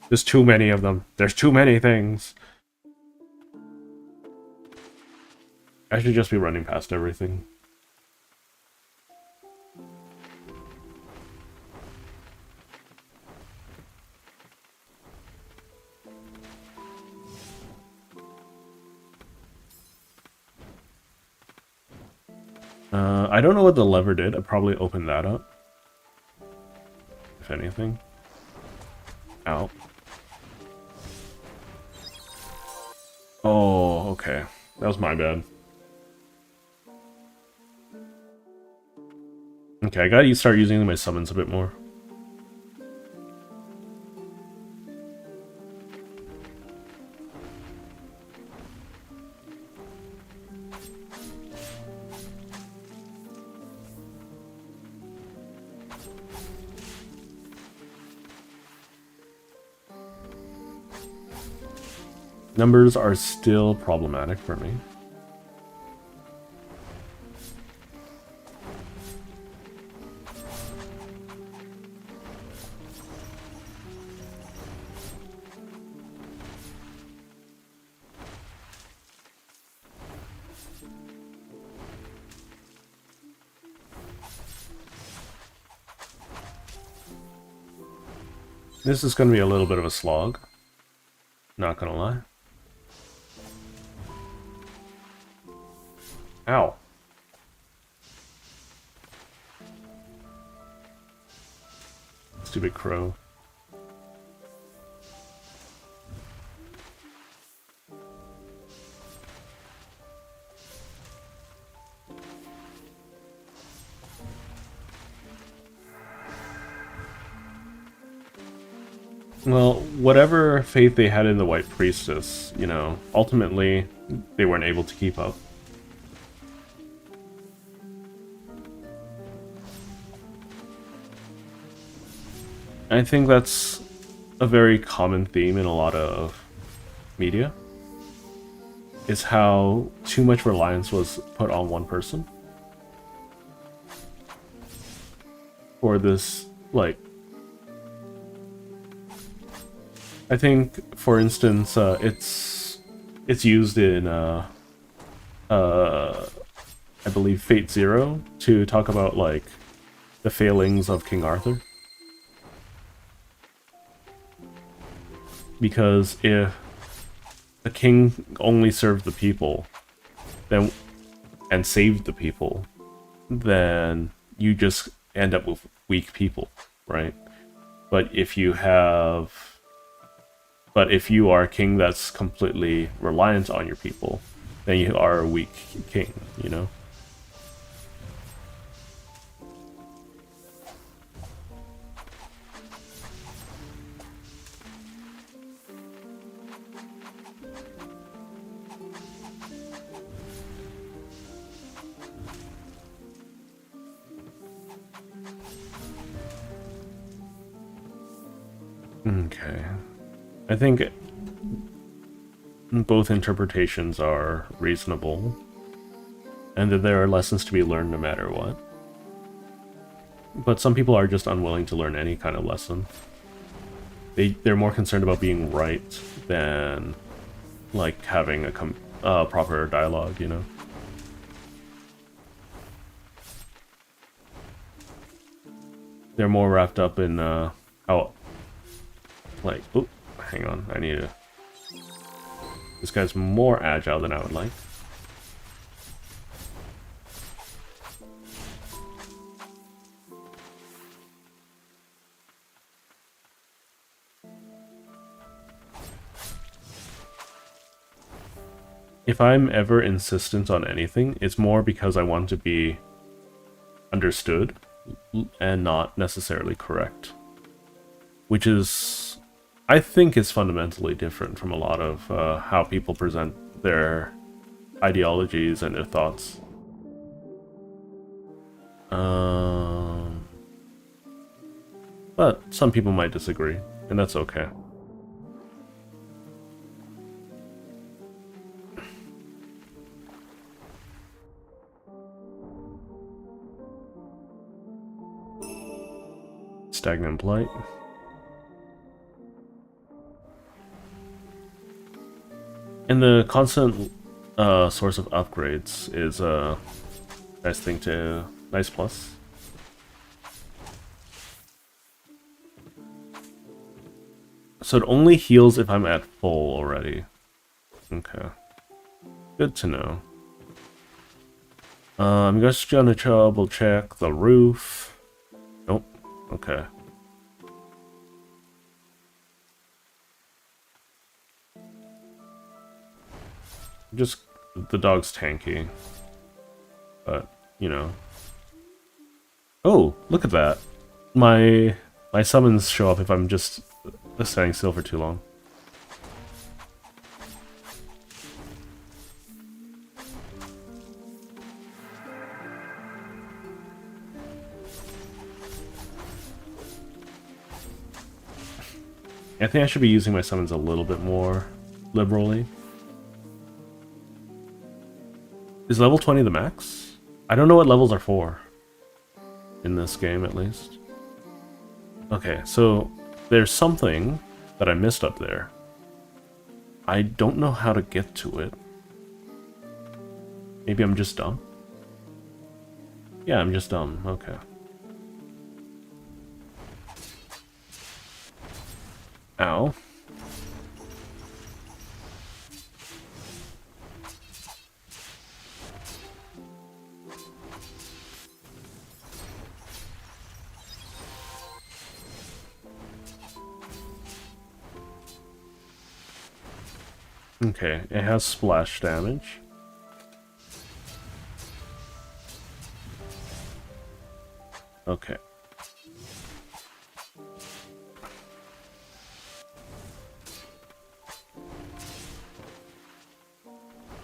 A: There's too many of them. There's too many things. I should just be running past everything. I don't know what the lever did. I probably opened that up. If anything. Ow. Oh, okay. That was my bad. Okay, I gotta start using my summons a bit more. Numbers are still problematic for me. This is going to be a little bit of a slog. Not gonna lie. Ow. Stupid crow. Well, whatever faith they had in the White Priestess, you know, ultimately they weren't able to keep up. I think that's a very common theme in a lot of media, is how too much reliance was put on one person for this, like, I think, for instance, it's used in, I believe, Fate Zero to talk about, like, the failings of King Arthur. Because if the king only served the people, then and saved the people, then you just end up with weak people, right? But if you are a king that's completely reliant on your people, then you are a weak king, you know? Okay. I think both interpretations are reasonable, and that there are lessons to be learned no matter what. But some people are just unwilling to learn any kind of lesson. They're more concerned about being right than, like, having a proper dialogue, you know? They're more wrapped up in how, like, oh, hang on, I need to... This guy's more agile than I would like. If I'm ever insistent on anything, it's more because I want to be understood and not necessarily correct. Which is, I think, is fundamentally different from a lot of how people present their ideologies and their thoughts. But some people might disagree, and that's okay. Stagnant Blight. And the constant source of upgrades is a nice thing to... nice plus. So it only heals if I'm at full already. Okay. Good to know. I'm just gonna double check the roof. Nope. Okay. Just, the dog's tanky. But, you know. Oh, look at that. My summons show up if I'm just standing still for too long. I think I should be using my summons a little bit more liberally. Is level 20 the max? I don't know what levels are for. In this game, at least. Okay, so there's something that I missed up there. I don't know how to get to it. Maybe I'm just dumb? Yeah, I'm just dumb. Okay. Ow. Okay, it has splash damage. Okay.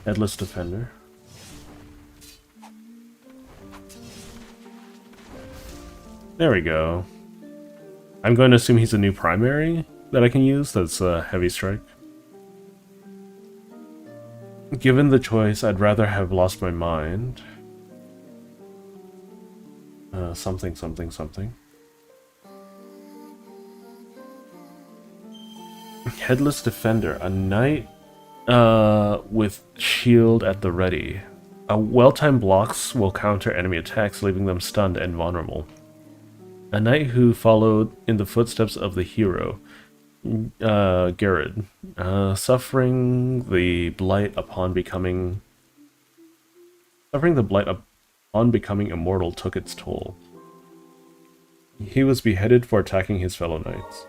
A: Headless Defender. There we go. I'm going to assume he's a new primary that I can use. That's a heavy strike. Given the choice, I'd rather have lost my mind. Something, something, something. Headless Defender, a knight with shield at the ready. Well-timed blocks will counter enemy attacks, leaving them stunned and vulnerable. A knight who followed in the footsteps of the hero, Garrod, suffering the blight upon becoming immortal took its toll. He was beheaded for attacking his fellow knights.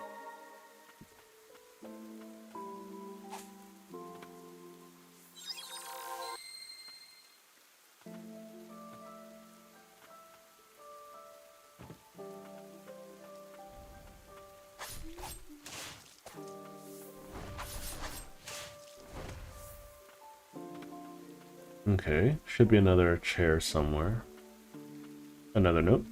A: Okay, should be another chair somewhere. Another note.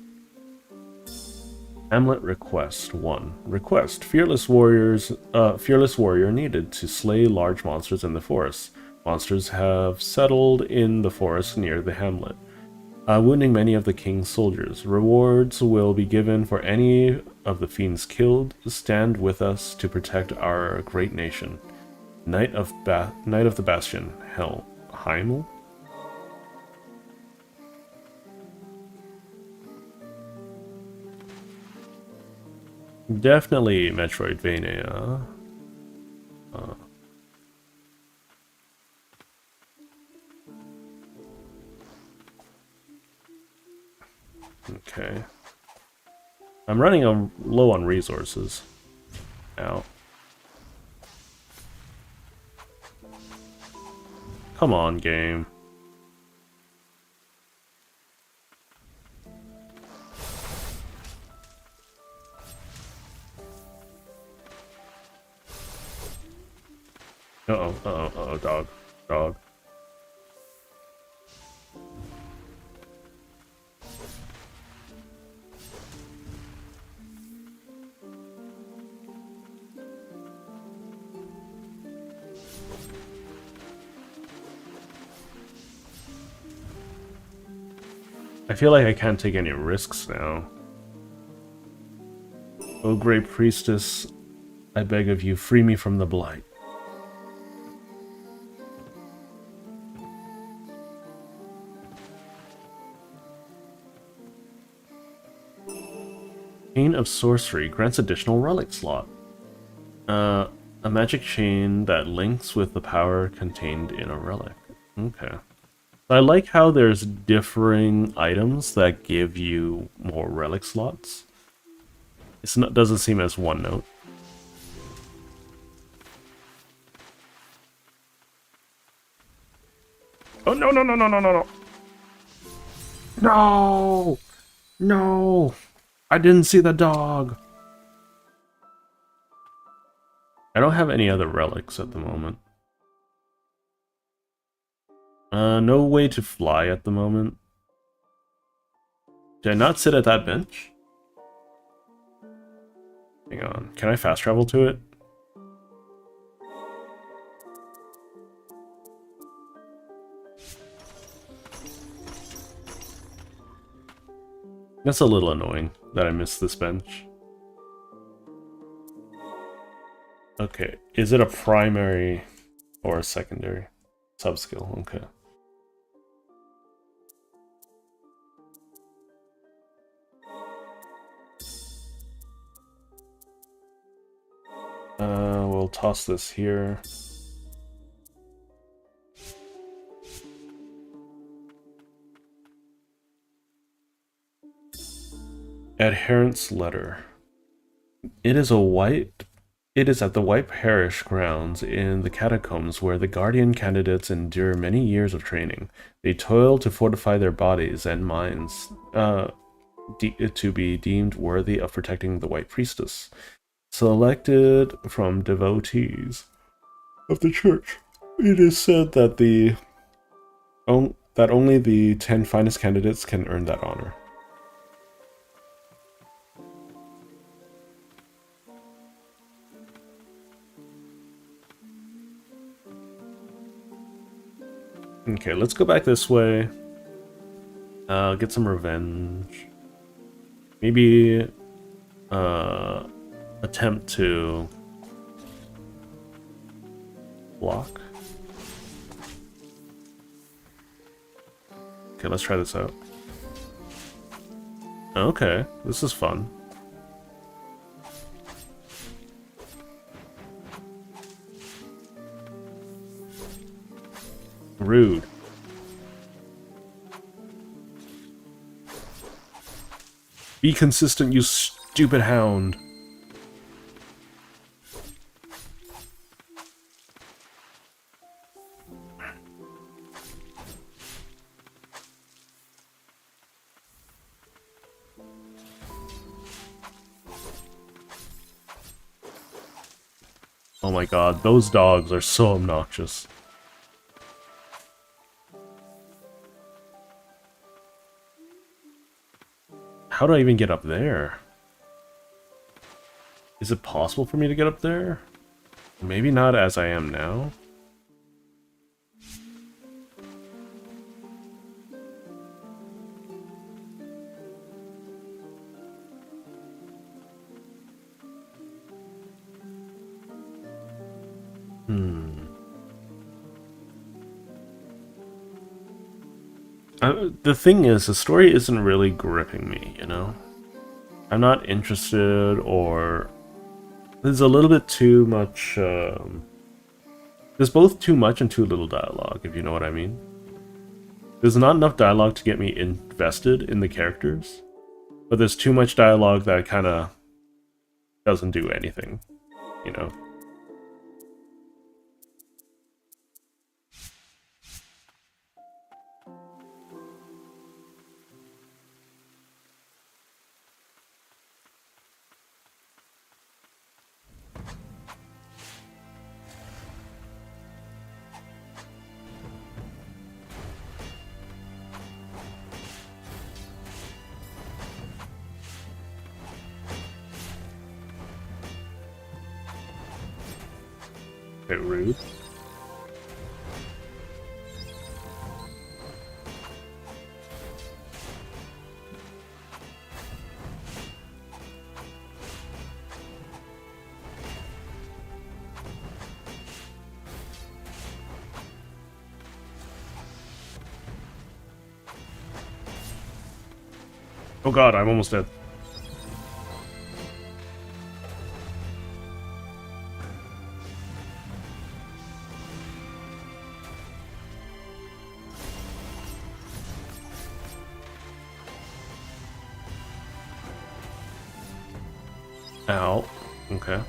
A: Hamlet Request 1. Request. Fearless warrior needed to slay large monsters in the forest. Monsters have settled in the forest near the hamlet, wounding many of the king's soldiers. Rewards will be given for any of the fiends killed. Stand with us to protect our great nation. Knight of the Bastion. Heimel? Definitely Metroidvania. Okay. I'm running low on resources. Ow. Come on, game. Uh-oh, dog. I feel like I can't take any risks now. Oh, great priestess, I beg of you, free me from the blight. Chain of Sorcery grants additional relic slot. A magic chain that links with the power contained in a relic. Okay. I like how there's differing items that give you more relic slots. Doesn't seem as one note. Oh, no. No! No! I didn't see the dog! I don't have any other relics at the moment. No way to fly at the moment. Did I not sit at that bench? Hang on, can I fast travel to it? That's a little annoying that I missed this bench. Okay, is it a primary or a secondary? Sub-skill, okay. We'll toss this here. Adherent's letter. It is a white. It is at the White Parish grounds in the catacombs where the Guardian candidates endure many years of training. They toil to fortify their bodies and minds to be deemed worthy of protecting the White Priestess. Selected from devotees of the church. It is said that that only the 10 finest candidates can earn that honor. Okay, let's go back this way. Get some revenge. Maybe attempt to block. Okay, let's try this out. Okay, this is fun. Rude. Be consistent, you stupid hound. Oh my god, those dogs are so obnoxious. How do I even get up there? Is it possible for me to get up there? Maybe not as I am now. The thing is, the story isn't really gripping me, you know? I'm not interested, or... There's a little bit too much, There's both too much and too little dialogue, if you know what I mean. There's not enough dialogue to get me invested in the characters, but there's too much dialogue that kind of doesn't do anything, you know? Bit rude. Oh god, I'm almost dead. Ow. Okay.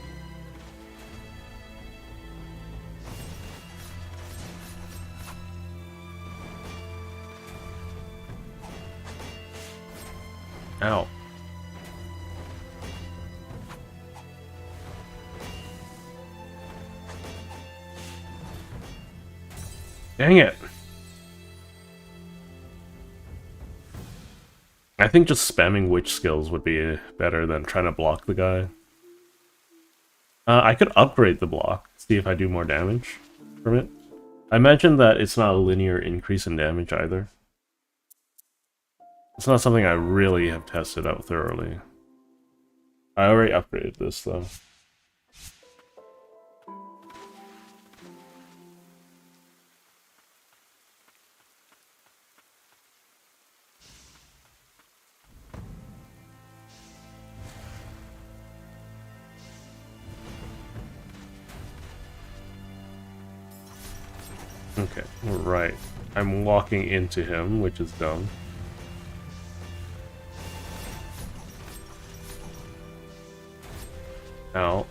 A: Ow. Dang it. I think just spamming witch skills would be better than trying to block the guy. I could upgrade the block, see if I do more damage from it. I imagine that it's not a linear increase in damage either. It's not something I really have tested out thoroughly. I already upgraded this though. Okay, right. I'm walking into him, which is dumb. Ow.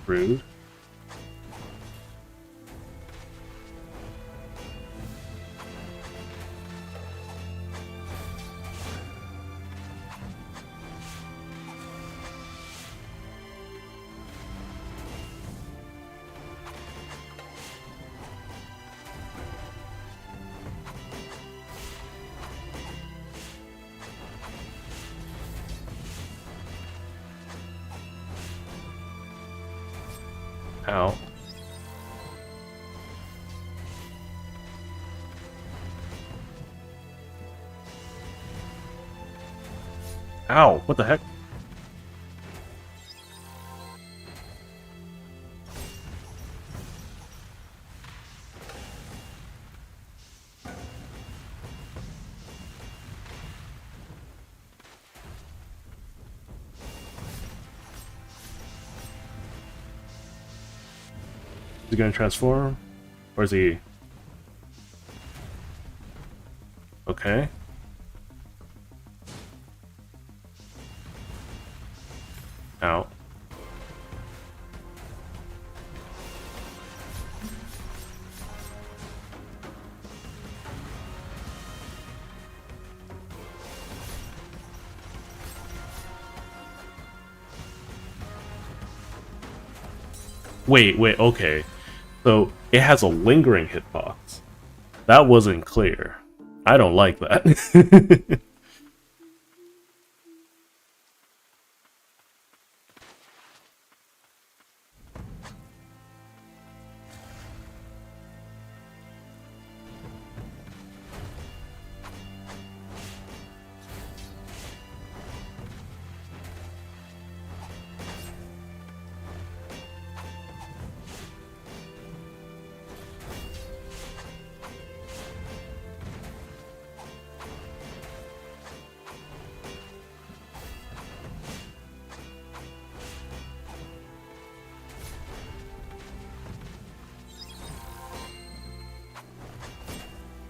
A: Rude. Ow. Ow, what the heck? Is he gonna transform? Or is he... Okay. Ow. Wait, okay. So, it has a lingering hitbox. That wasn't clear. I don't like that.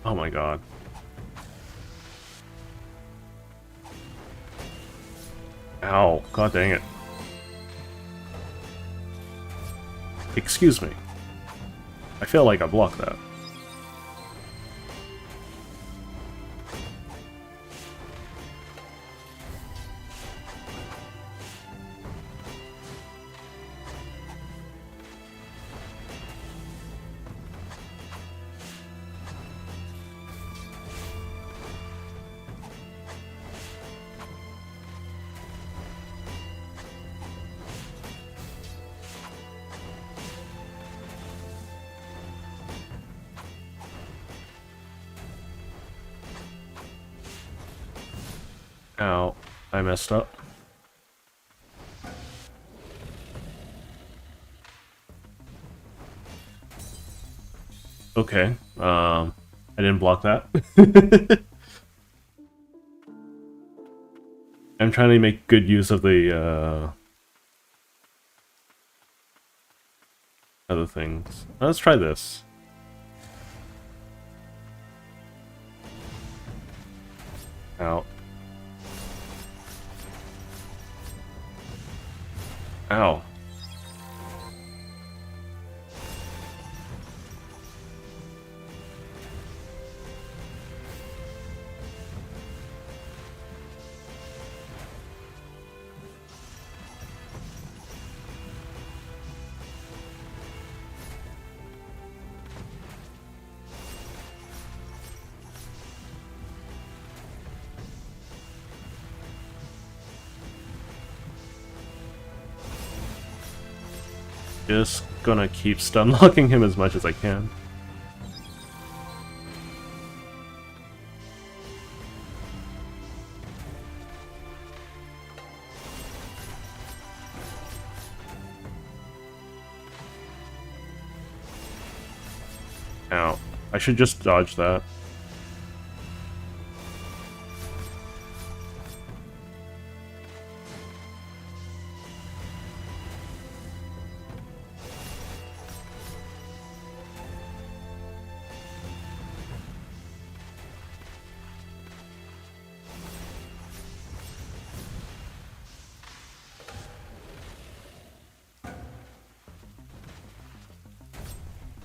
A: Oh my god. Ow, god dang it. Excuse me. I feel like I blocked that. Ow, I messed up. Okay, I didn't block that. I'm trying to make good use of the, other things. Let's try this. Ow. Ow. Just gonna keep stun locking him as much as I can. Ow. I should just dodge that.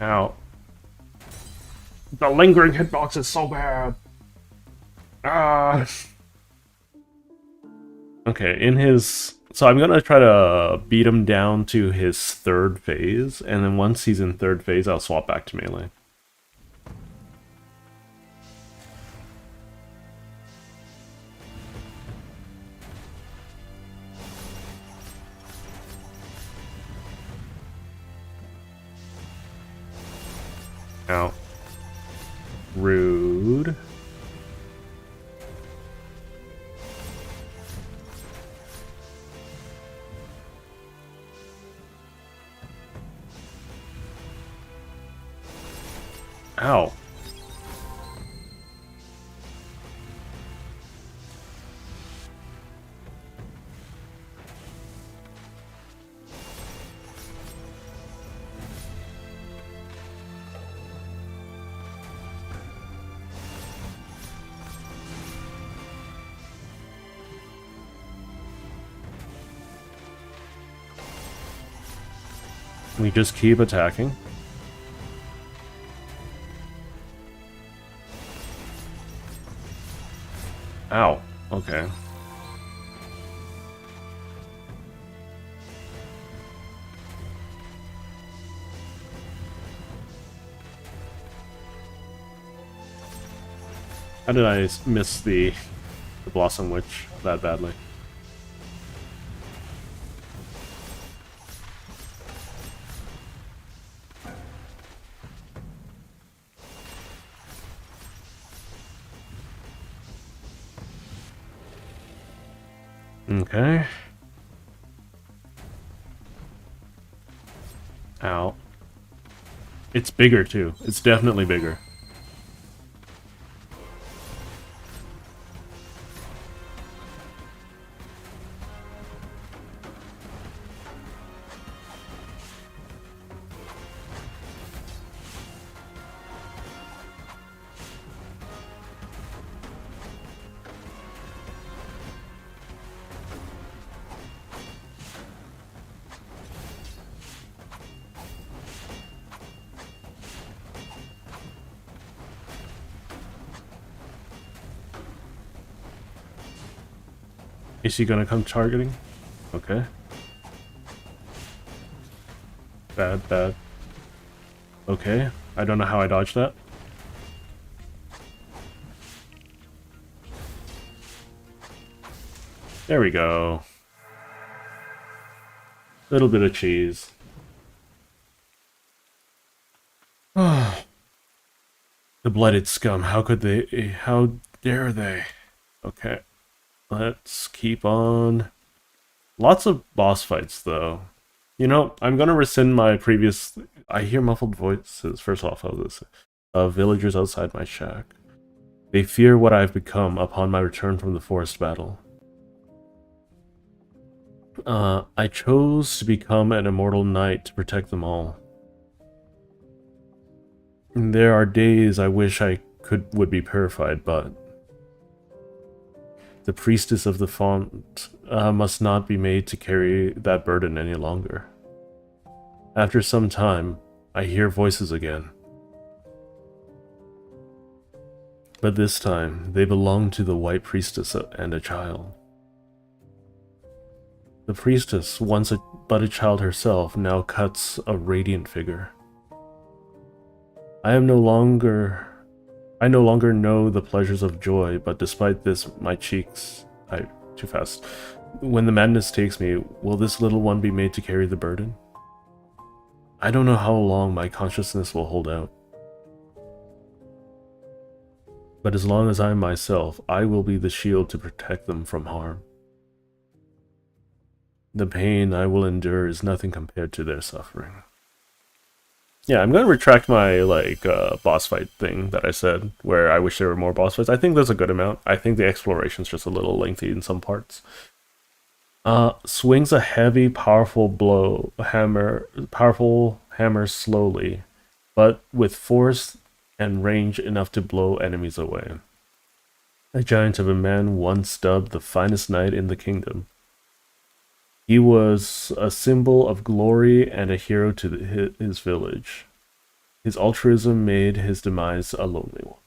A: Ow. The lingering hitbox is so bad. Ah. Okay, in his... So I'm gonna try to beat him down to his 3rd phase, and then once he's in 3rd phase, I'll swap back to melee. Ow. Rude. Ow. We just keep attacking. Ow. Okay. How did I miss the Blossom Witch that badly? Okay. Ow. It's bigger too. It's definitely bigger. Is he gonna come targeting? Okay. Bad, bad. Okay. I don't know how I dodged that. There we go. Little bit of cheese. The blooded scum. How could they? How dare they? Okay. Let's keep on. Lots of boss fights, though. You know, I'm gonna rescind my previous... I hear muffled voices. First off, how's this? Of villagers outside my shack. They fear what I've become upon my return from the forest battle. I chose to become an immortal knight to protect them all. There are days I wish I would be purified, but the priestess of the font must not be made to carry that burden any longer. After some time, I hear voices again. But this time, they belong to the white priestess and a child. The priestess, once but a child herself, now cuts a radiant figure. I no longer know the pleasures of joy, but despite this, my cheeks... too fast. When the madness takes me, will this little one be made to carry the burden? I don't know how long my consciousness will hold out. But as long as I am myself, I will be the shield to protect them from harm. The pain I will endure is nothing compared to their suffering. Yeah, I'm gonna retract my boss fight thing that I said, where I wish there were more boss fights. I think there's a good amount. I think the exploration's just a little lengthy in some parts. Swings a heavy, powerful hammer slowly, but with force and range enough to blow enemies away. A giant of a man once dubbed the finest knight in the kingdom. He was a symbol of glory and a hero to his village. His altruism made his demise a lonely one.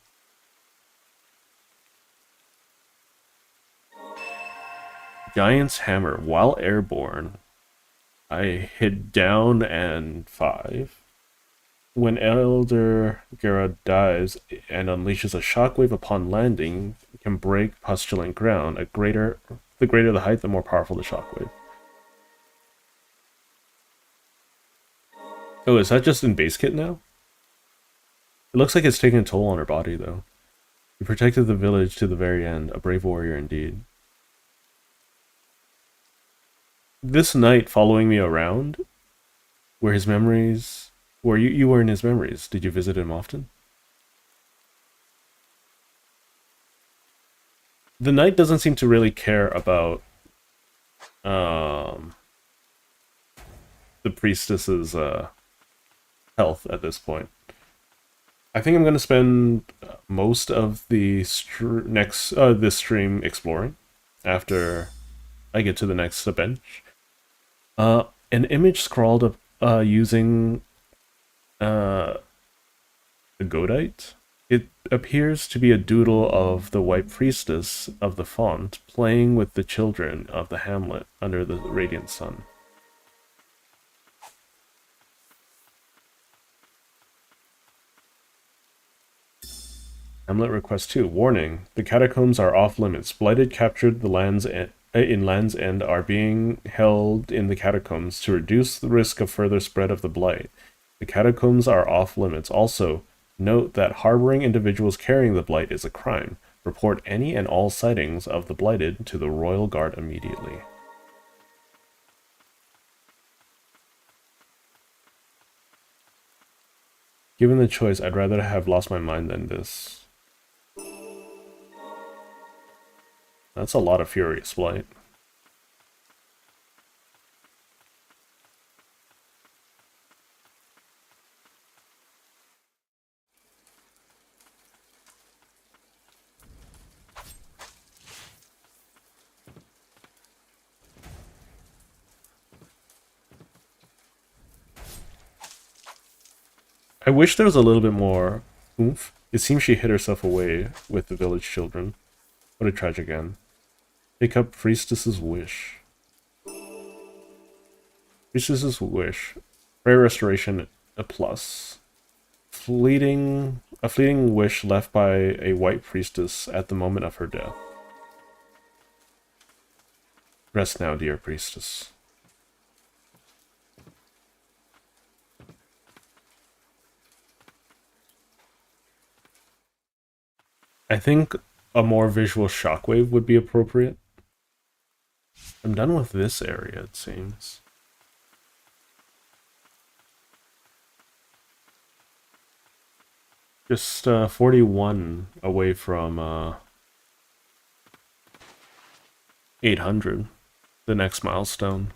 A: Giant's hammer. While airborne, I hit down and 5. When Elder Gerard dives and unleashes a shockwave upon landing, it can break pustulant ground. The greater the height, the more powerful the shockwave. Oh, is that just in base kit now? It looks like it's taking a toll on her body, though. He protected the village to the very end, a brave warrior indeed. This knight following me around, where his memories, where you were in his memories, did you visit him often? The knight doesn't seem to really care about um, the priestess's health at this point. I think I'm going to spend most of the this stream exploring after I get to the next bench. An image scrawled up using a godite. It appears to be a doodle of the white priestess of the font playing with the children of the hamlet under the radiant sun. Hamlet request 2. Warning. The catacombs are off limits. Blighted captured the in Land's End are being held in the catacombs to reduce the risk of further spread of the blight. The catacombs are off limits. Also, note that harboring individuals carrying the blight is a crime. Report any and all sightings of the blighted to the Royal Guard immediately. Given the choice, I'd rather have lost my mind than this. That's a lot of furious blight. I wish there was a little bit more oomph. It seems she hid herself away with the village children. What a tragic end. Take up Priestess's Wish. Priestess's Wish. Prayer Restoration, a plus. A fleeting wish left by a white priestess at the moment of her death. Rest now, dear priestess. I think a more visual shockwave would be appropriate. I'm done with this area, it seems. Just 41 away from 800, the next milestone.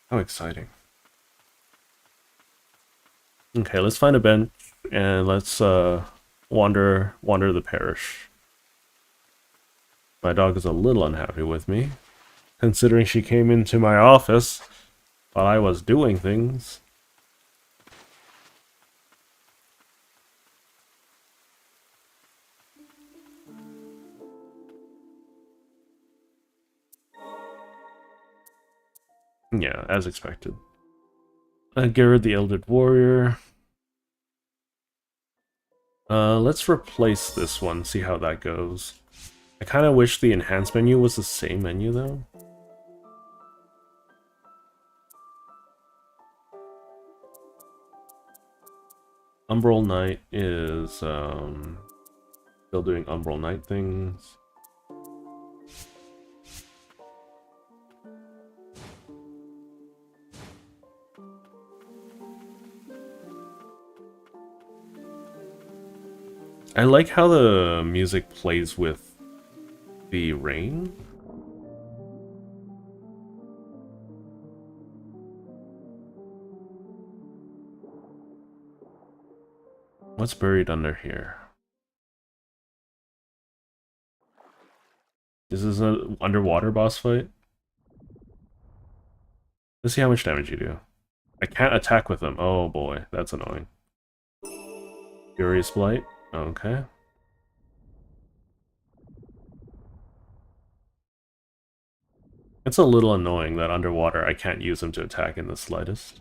A: How exciting. Okay, let's find a bench and let's wander the parish. My dog is a little unhappy with me, considering she came into my office while I was doing things. Yeah, as expected. Garrett the Elder Warrior. Let's replace this one, see how that goes. I kind of wish the enhanced menu was the same menu, though. Umbral Knight is, still doing Umbral Knight things. I like how the music plays with the rain. What's buried under here? This is an underwater boss fight. Let's see how much damage you do. I can't attack with them. Oh boy, that's annoying. Furious Blight. Okay. It's a little annoying that underwater I can't use them to attack in the slightest.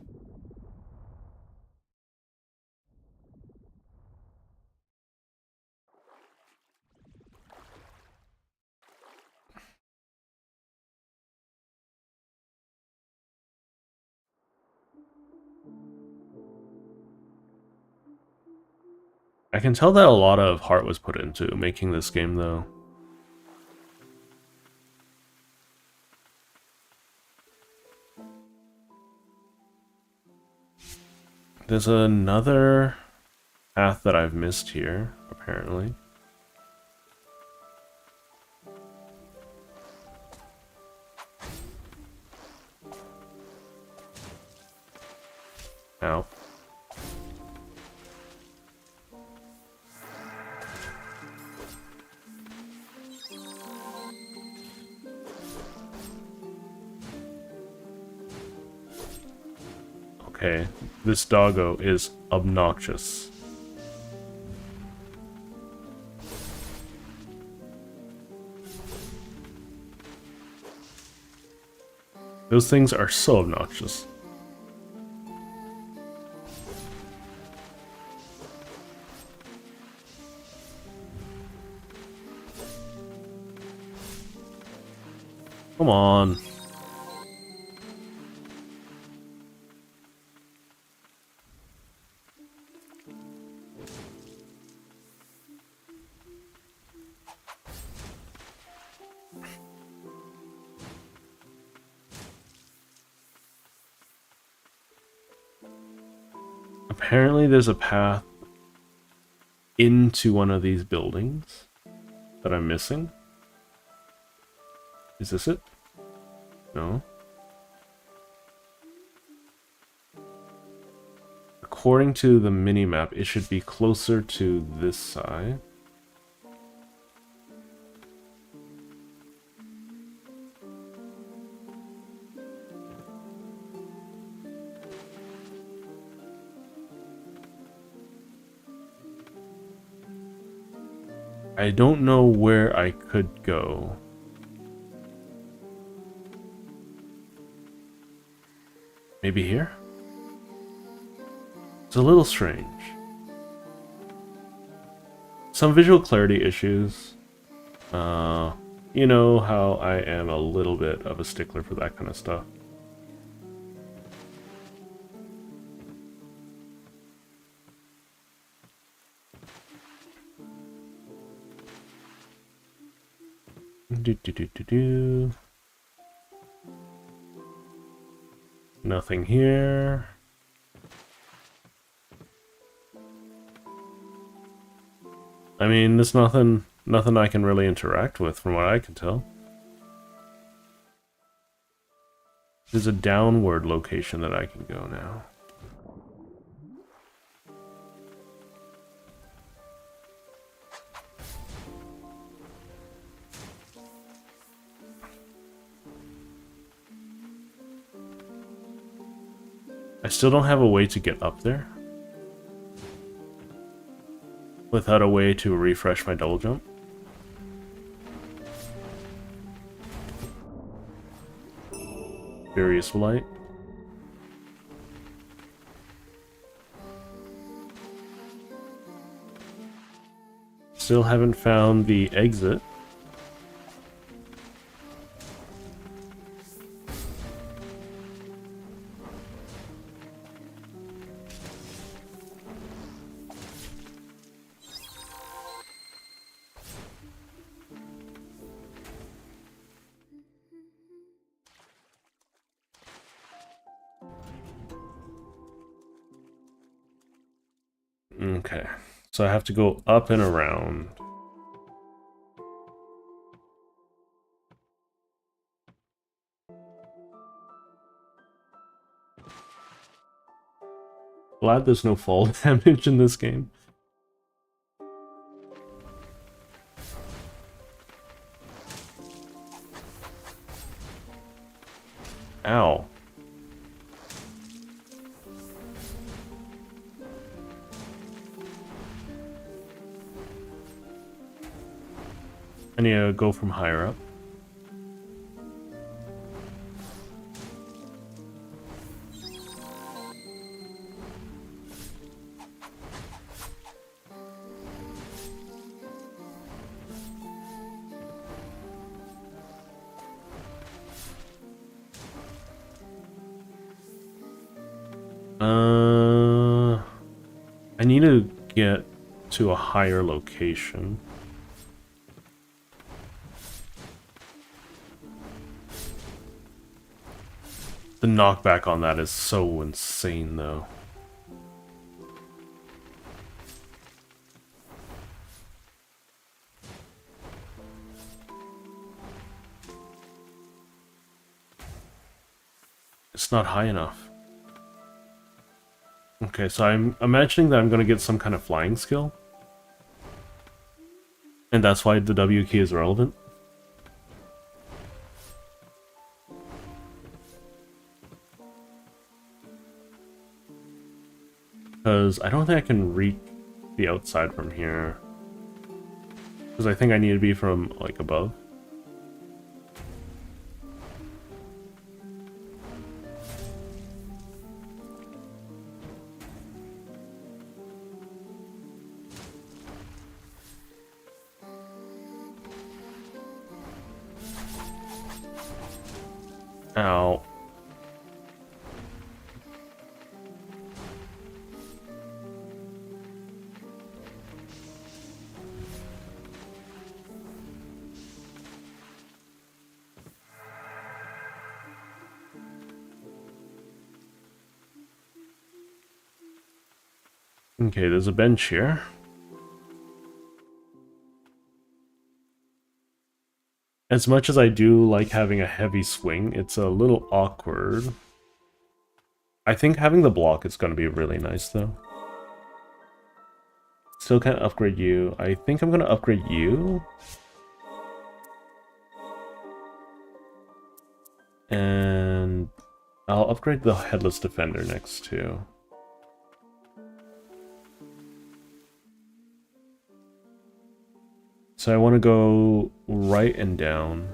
A: I can tell that a lot of heart was put into making this game, though. There's another path that I've missed here, apparently. Ow. Okay, this doggo is obnoxious. Those things are so obnoxious. Come on. Apparently there's a path into one of these buildings that I'm missing. Is this it? No. According to the minimap, it should be closer to this side. I don't know where I could go. Maybe here? It's a little strange. Some visual clarity issues. You know how I am a little bit of a stickler for that kind of stuff. Nothing here. I mean, there's nothing I can really interact with from what I can tell. There's a downward location that I can go now. I still don't have a way to get up there without a way to refresh my double jump. Furious Light. Still haven't found the exit. Okay, So I have to go up and around. Glad there's no fall damage in this game. Ow. I need to go from higher up. I need to get to a higher location. The knockback on that is so insane, though. It's not high enough. Okay, so I'm imagining that I'm going to get some kind of flying skill. And that's why the W key is relevant. Because I don't think I can reach the outside from here. Because I think I need to be from, like, above. Ow. Okay, there's a bench here. As much as I do like having a heavy swing, it's a little awkward. I think having the block is going to be really nice, though. Still can't upgrade you. I think I'm going to upgrade you. And I'll upgrade the Headless Defender next, too. So I want to go right and down.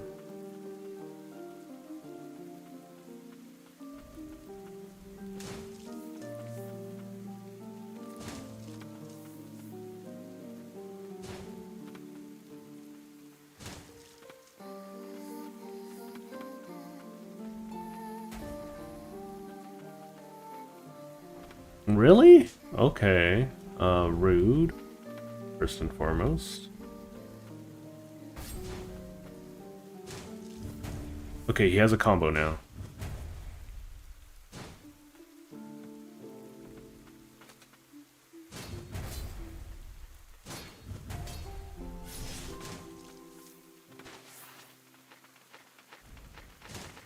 A: Really? Okay. Rude. First and foremost. Okay, he has a combo now.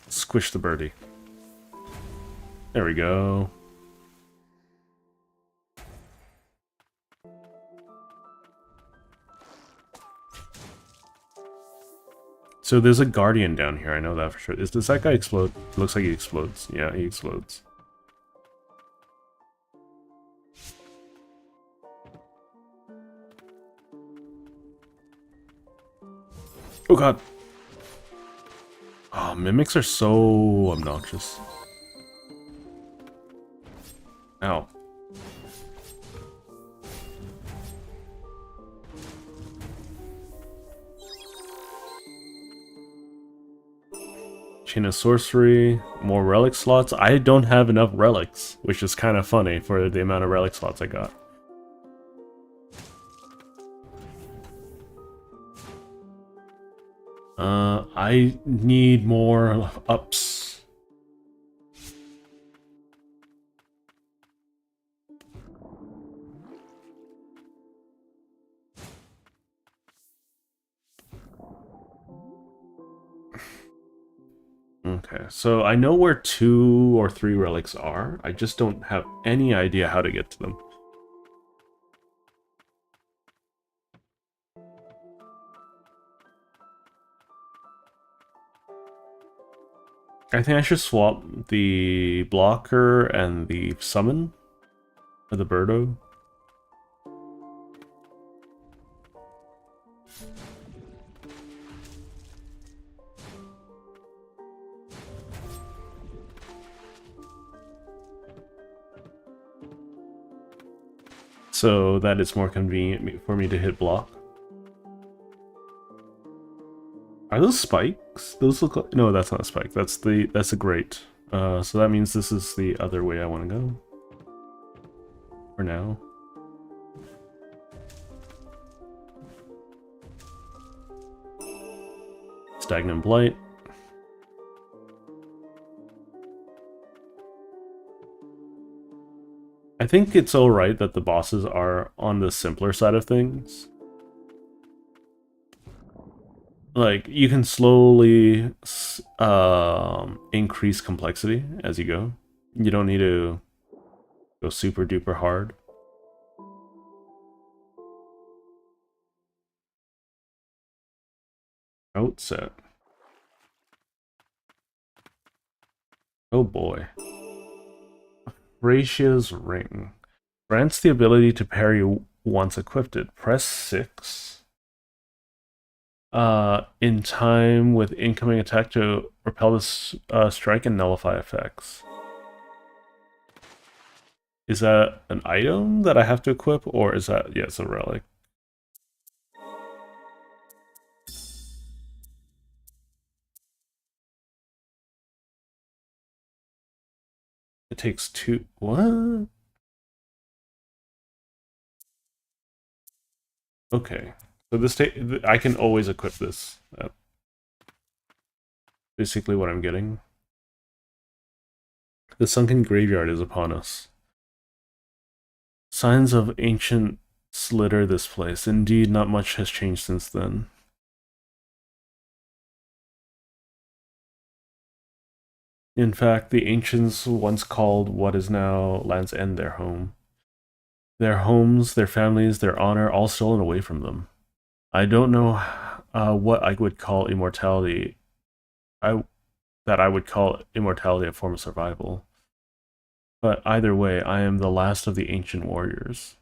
A: Squish the birdie. There we go. So there's a guardian down here, I know that for sure. Does that guy explode? Looks like he explodes. Yeah, he explodes. Oh god. Oh, mimics are so obnoxious. Ow. Chain of Sorcery, more relic slots. I don't have enough relics, which is kind of funny for the amount of relic slots I got. I need more ups. Okay, so I know where 2 or 3 relics are. I just don't have any idea how to get to them. I think I should swap the blocker and the summon for the Birdo. So that it's more convenient for me to hit block. Are those spikes? Those look like... No, that's not a spike. That's a grate. So that means this is the other way I want to go. For now. Stagnant Blight. I think it's alright that the bosses are on the simpler side of things. Like, you can slowly increase complexity as you go. You don't need to go super duper hard. Outset. Oh boy. Ratio's Ring. Grants the ability to parry once equipped. Press 6. In time with incoming attack to repel this strike and nullify effects. Is that an item that I have to equip, or is that... Yeah, it's a relic. It takes 2... What? Okay. So this I can always equip this. That's basically what I'm getting. The sunken graveyard is upon us. Signs of ancient litter this place. Indeed, not much has changed since then. In fact, the ancients once called what is now Land's End their home. Their homes, their families, their honor, all stolen away from them. I don't know what I would call immortality. That I would call immortality a form of survival. But either way, I am the last of the ancient warriors.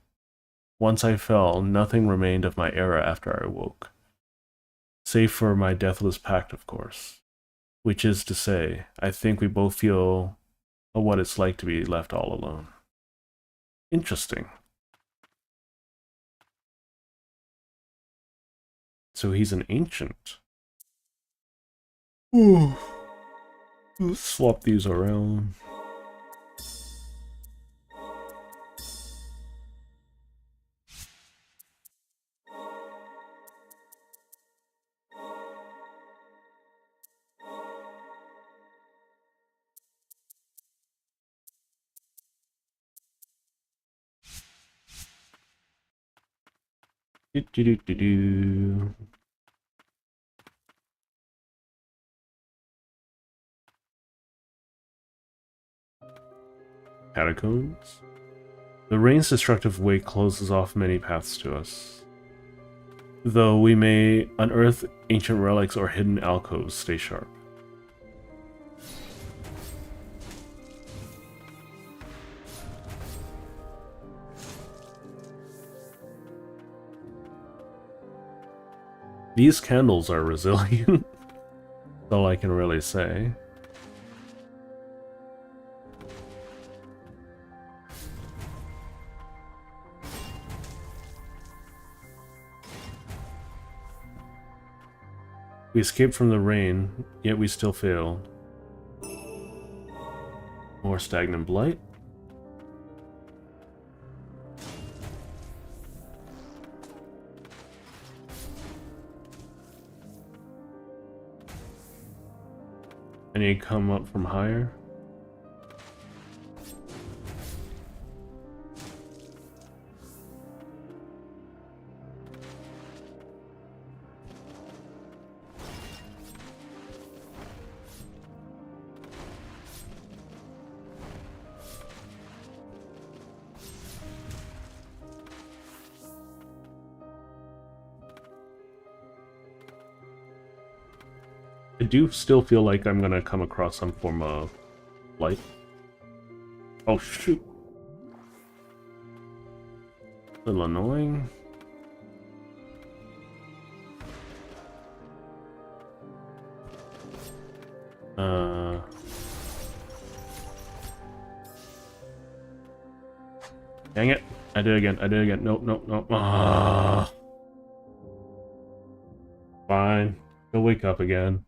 A: Once I fell, nothing remained of my era after I awoke. Save for my deathless pact, of course. Which is to say, I think we both feel what it's like to be left all alone. Interesting. So he's an ancient. Ooh. Let's swap these around. Do. Catacombs. The rain's destructive weight closes off many paths to us. Though we may unearth ancient relics or hidden alcoves, stay sharp. These candles are resilient. That's all I can really say. We escaped from the rain, yet we still fail. More stagnant blight. I need to come up from higher. I do still feel like I'm gonna come across some form of light. Oh shoot. A little annoying. Dang it. I did it again. I did it again. Nope, nope, nope. Ah. Fine. He'll wake up again.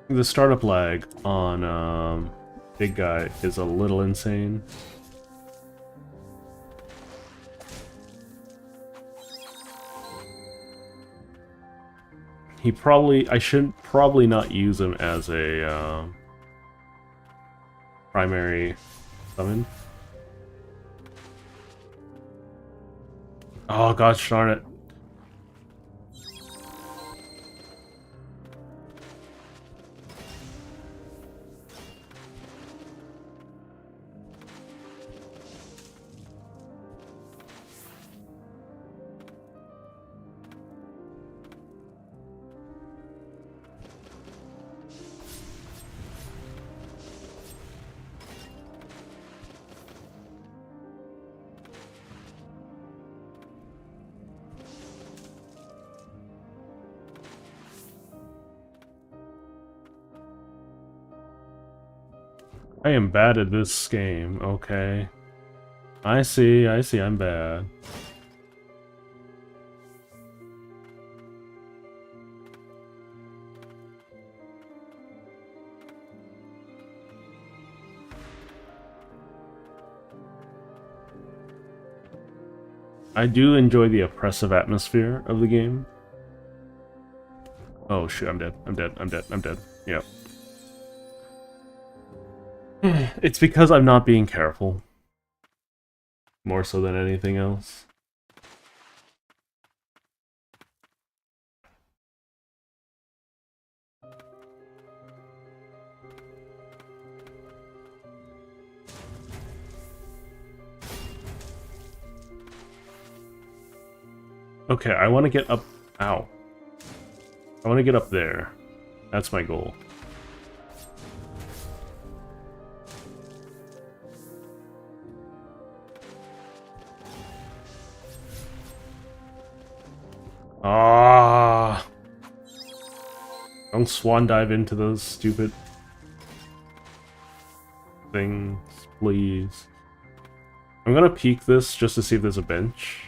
A: The startup lag on Big Guy is a little insane. I should probably not use him as a primary summon. Oh gosh darn it. I am bad at this game, okay. I see, I'm bad. I do enjoy the oppressive atmosphere of the game. Oh shoot, I'm dead, I'm dead, I'm dead, I'm dead. Yep. It's because I'm not being careful. More so than anything else. Okay, I want to get up... Ow. I want to get up there. That's my goal. Ah! Don't swan dive into those stupid things, please. I'm gonna peek this just to see if there's a bench.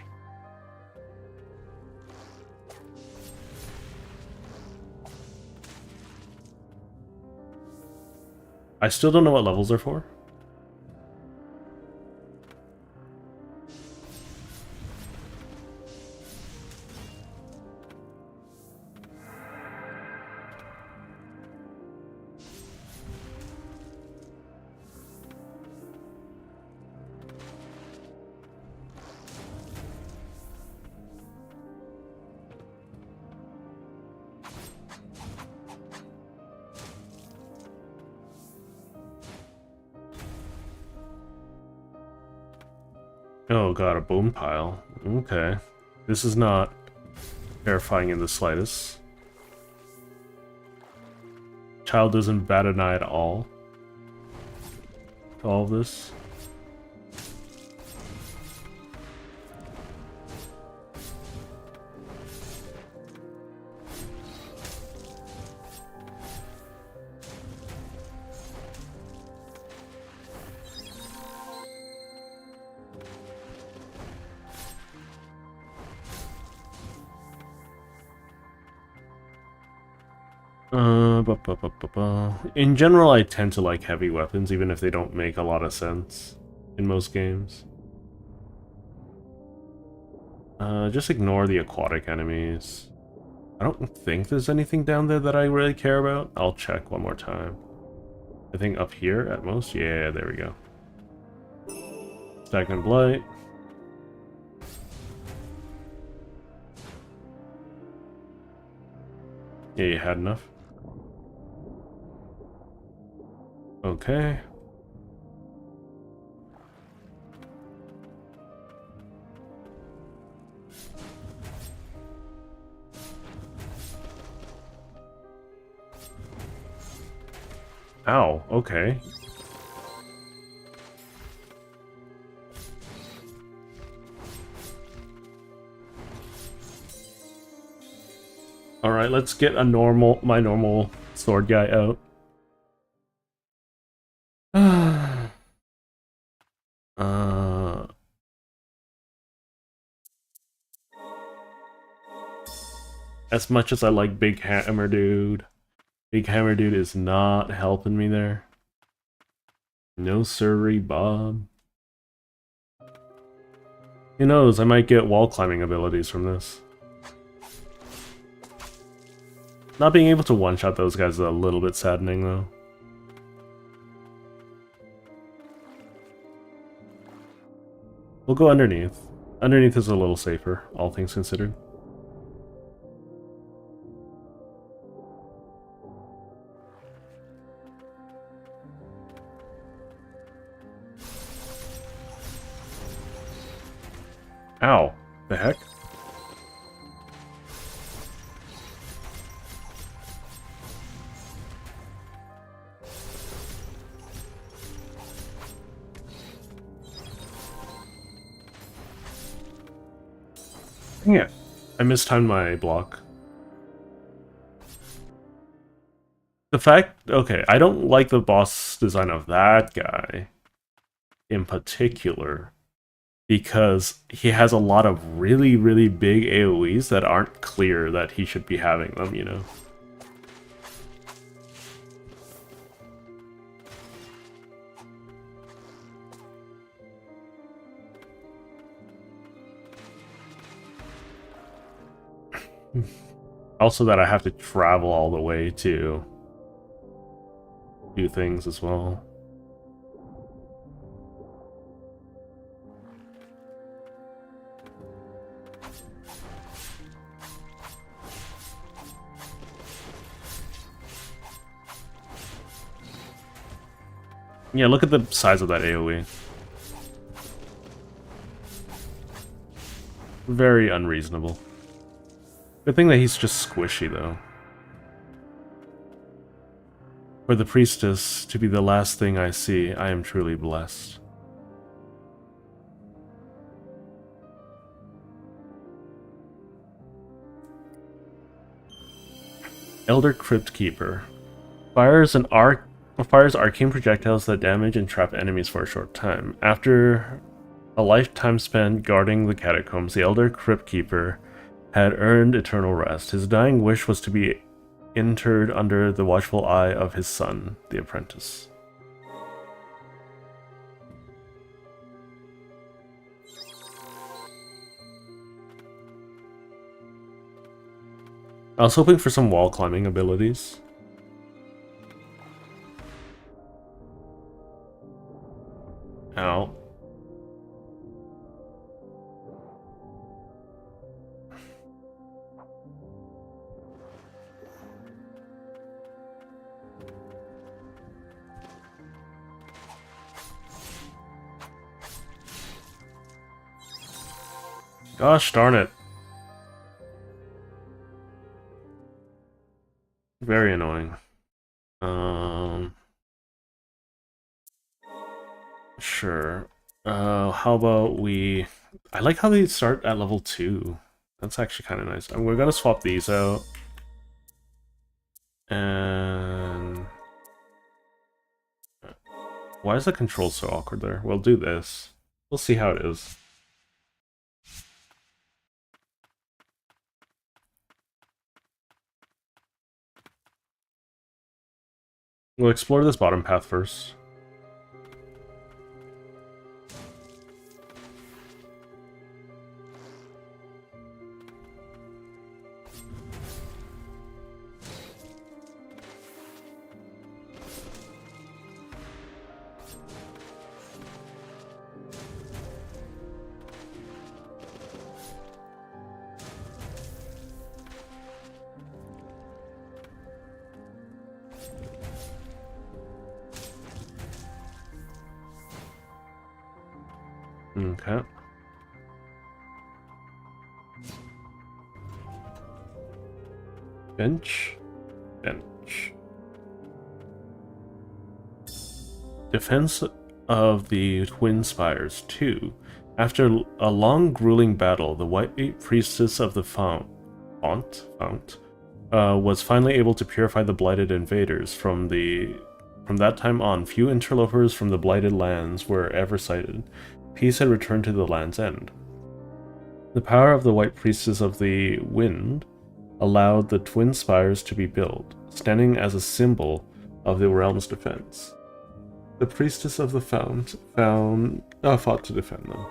A: I still don't know what levels they're for. Oh god, a bone pile. Okay. This is not terrifying in the slightest. Child doesn't bat an eye at all to all of this. In general, I tend to like heavy weapons, even if they don't make a lot of sense in most games. Just ignore the aquatic enemies. I don't think there's anything down there that I really care about. I'll check one more time. I think up here at most. Yeah, there we go. Stagnant Blight. Yeah, you had enough. Okay. Ow, okay. Alright, let's get my normal sword guy out. uh, as much as I like Big Hammer Dude, Big Hammer Dude is not helping me there. No siree, Bob. Who knows, I might get wall climbing abilities from this. Not being able to one-shot those guys is a little bit saddening, though. We'll go underneath. Underneath is a little safer, all things considered. Ow. The heck? Yeah. I mistimed my block. The fact... Okay, I don't like the boss design of that guy in particular, because he has a lot of really, really big AoEs that aren't clear that he should be having them, you know? Also that I have to travel all the way to do things as well. Yeah, look at the size of that AoE. Very unreasonable. Good thing that he's just squishy, though. For the priestess to be the last thing I see, I am truly blessed. Elder Crypt Keeper. Fires arcane projectiles that damage and trap enemies for a short time. After a lifetime spent guarding the catacombs, the Elder Crypt Keeper had earned eternal rest. His dying wish was to be interred under the watchful eye of his son, the apprentice. I was hoping for some wall climbing abilities. Ow. Gosh darn it. Very annoying. Sure. How about we... I like how they start at level 2. That's actually kind of nice. And we're gonna swap these out. And... Why is the control so awkward there? We'll do this. We'll see how it is. We'll explore this bottom path first. Okay. Bench. Bench. Defense of the Twin Spires 2. After a long, grueling battle, the White Priestess of the Fount was finally able to purify the Blighted invaders. From that time on, few interlopers from the Blighted lands were ever sighted. Peace had returned to the land's end. The power of the White Priestess of the Wind allowed the Twin Spires to be built, standing as a symbol of the realm's defense. The Priestess of the Fount fought to defend them.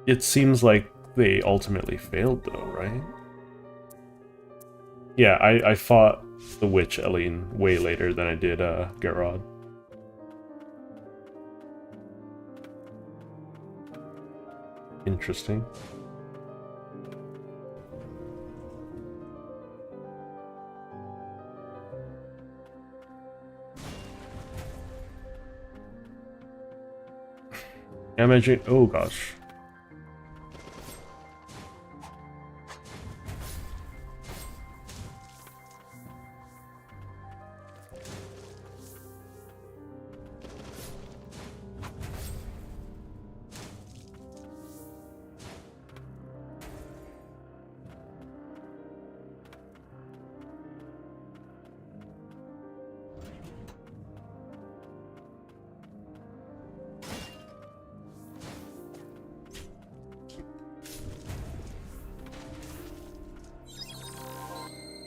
A: It seems like they ultimately failed, though, right? Yeah, I fought the witch Eileen way later than I did Gerard. Interesting. Imagine. Oh gosh.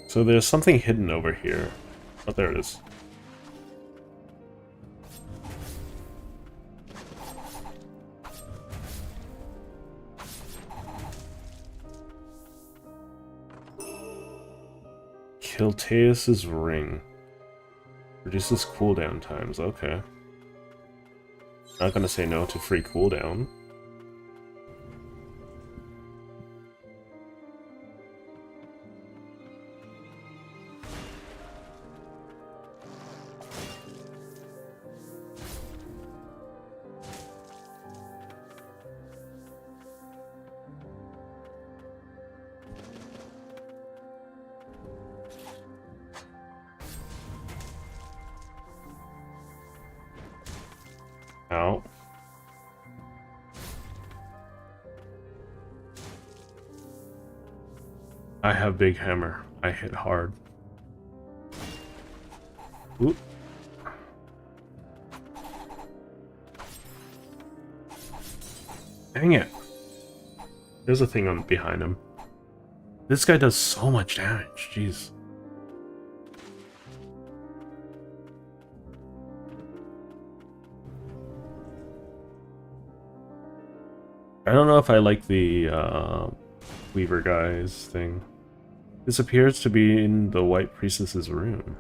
A: So there's something hidden over here. Oh, there it is. Kiltaeus' ring. Reduces cooldown times, okay. Not gonna say no to free cooldown. Ow. I have big hammer. I hit hard. Oop. Dang it. There's a thing on behind him. This guy does so much damage, jeez. I don't know if I like the Weaver guy's thing. This appears to be in the White Priestess's room.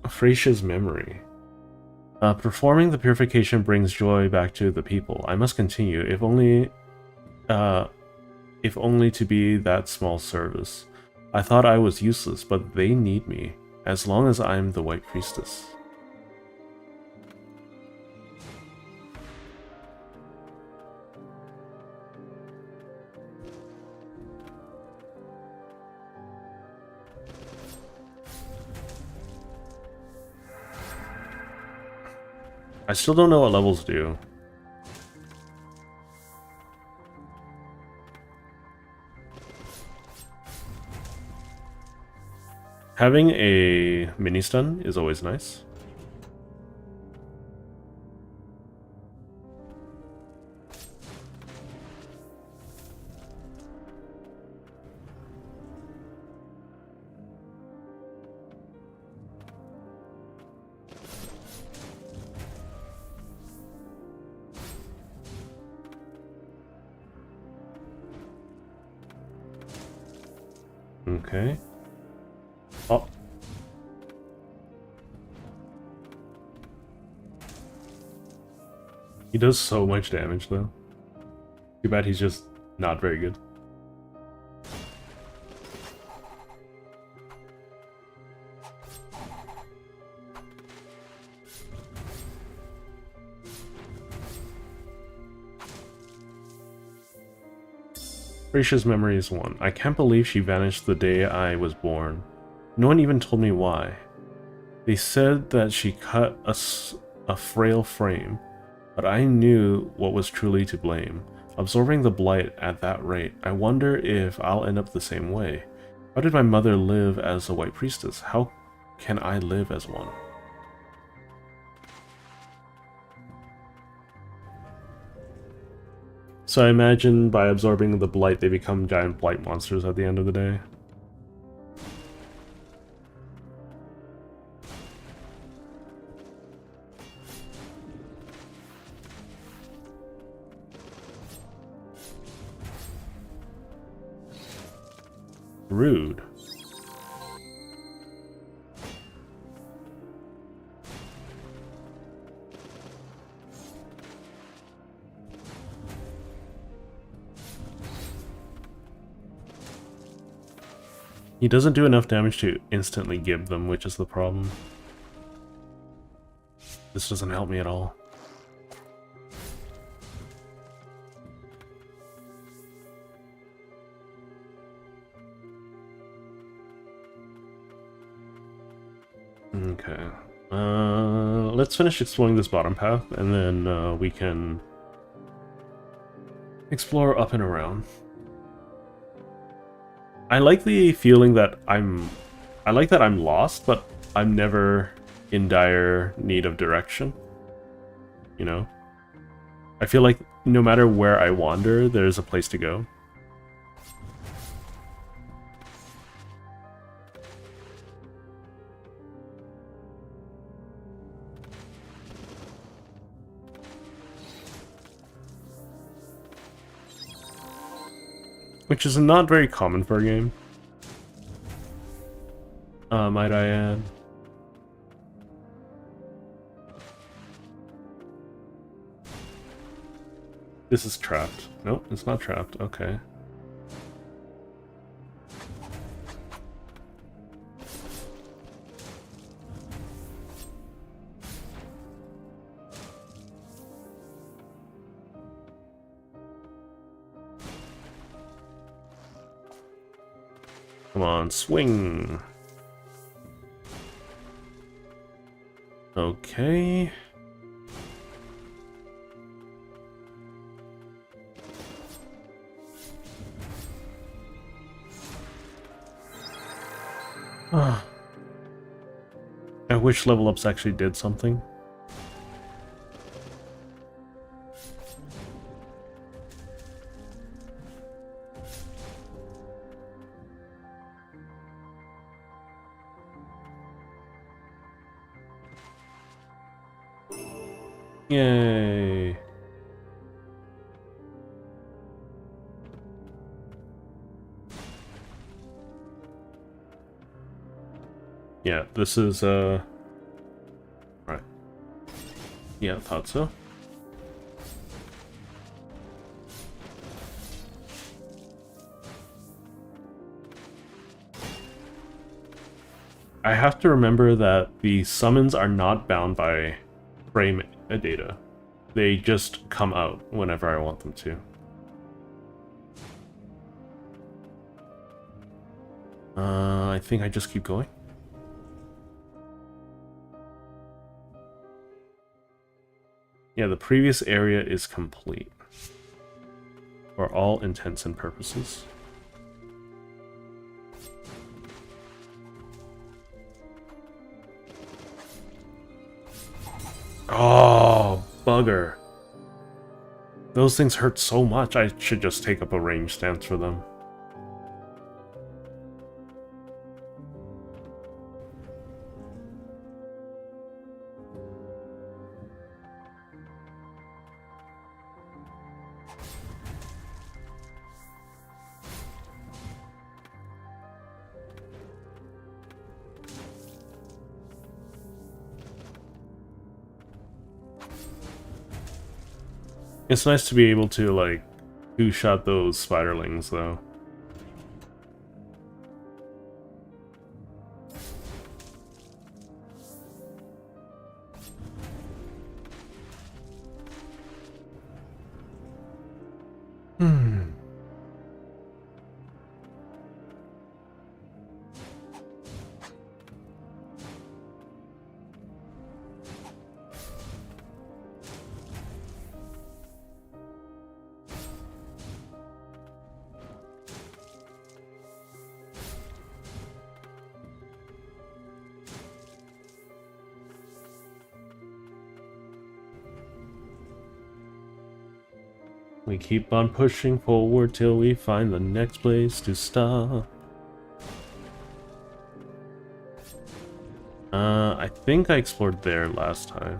A: Frasia's memory. Performing the purification brings joy back to the people. I must continue, if only to be that small service. I thought I was useless, but they need me, as long as I'm the White Priestess. I still don't know what levels do. Having a mini stun is always nice. Okay. Oh. He does so much damage, though. Too bad he's just not very good. Gracious memory is one. I can't believe she vanished the day I was born. No one even told me why. They said that she cut a frail frame, but I knew what was truly to blame. Absorbing the blight at that rate, I wonder if I'll end up the same way. How did my mother live as a white priestess? How can I live as one? So I imagine by absorbing the blight, they become giant blight monsters at the end of the day. Rude. He doesn't do enough damage to instantly give them, which is the problem. This doesn't help me at all. Okay. Let's finish exploring this bottom path, and then we can explore up and around. I like the feeling that I like that I'm lost, but I'm never in dire need of direction. You know? I feel like no matter where I wander, there's a place to go. Which is not very common for a game. Might I add. This is trapped. Nope, it's not trapped. Okay. Come on, swing. Okay. I wish level ups actually did something. Yay. Yeah, this is, right. Yeah, thought so. I have to remember that the summons are not bound by frame data. They just come out whenever I want them to. I think I just keep going. Yeah, the previous area is complete. For all intents and purposes. Oh, bugger. Those things hurt so much, I should just take up a range stance for them. It's nice to be able to, like, two-shot those spiderlings, though. We keep on pushing forward till we find the next place to stop. I think I explored there last time.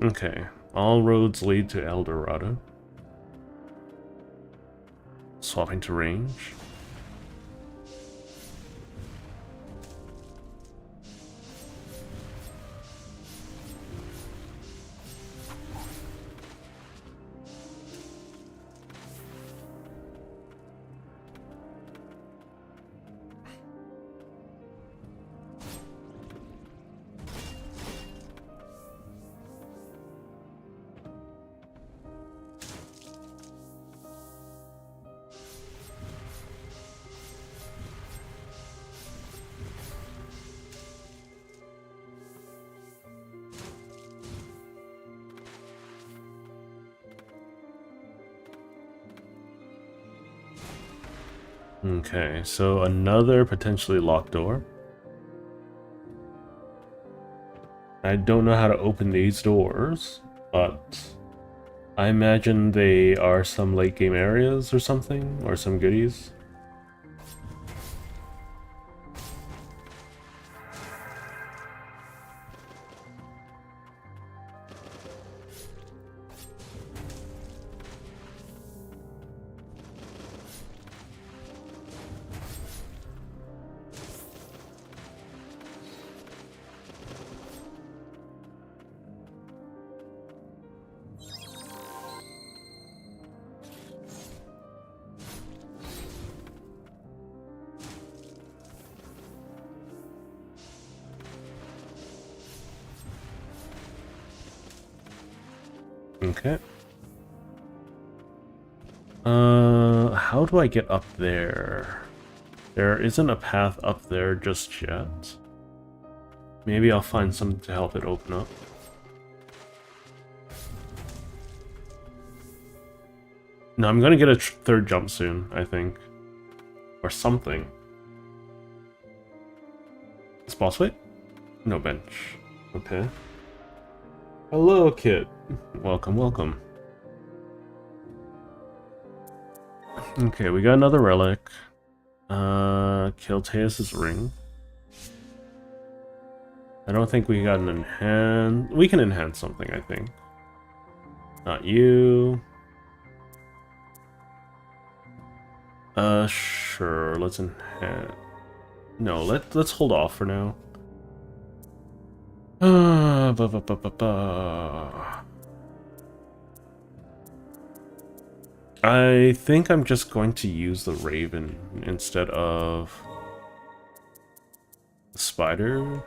A: Okay, all roads lead to El Dorado. Swapping to range. Okay, so another potentially locked door. I don't know how to open these doors, but I imagine they are some late game areas or something, or some goodies. Okay. How do I get up there? There isn't a path up there just yet. Maybe I'll find something to help it open up. No, I'm gonna get a third jump soon, I think. Or something. Is boss wait? No bench. Okay. Hello, kid. Welcome, welcome. Okay, we got another relic. Kiltaeus' ring. I don't think we got an enhance. We can enhance something, I think. Not you. Sure. Let's enhance. No, let's hold off for now. Ba, ba, ba, ba, ba. I think I'm just going to use the Raven instead of the Spider.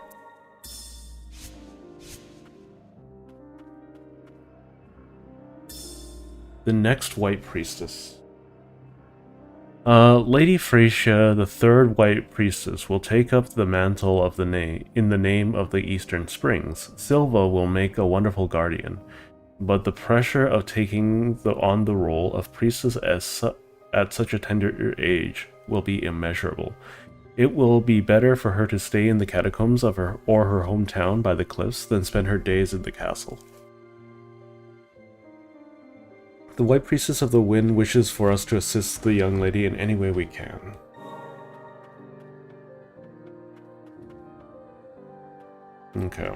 A: The next White Priestess. Lady Freysia, the third White Priestess, will take up the mantle of in the name of the Eastern Springs. Silva will make a wonderful guardian, but the pressure of taking on the role of priestess at such a tender age will be immeasurable. It will be better for her to stay in the catacombs of her hometown by the cliffs than spend her days in the castle. The White Priestess of the Wind wishes for us to assist the young lady in any way we can. Okay.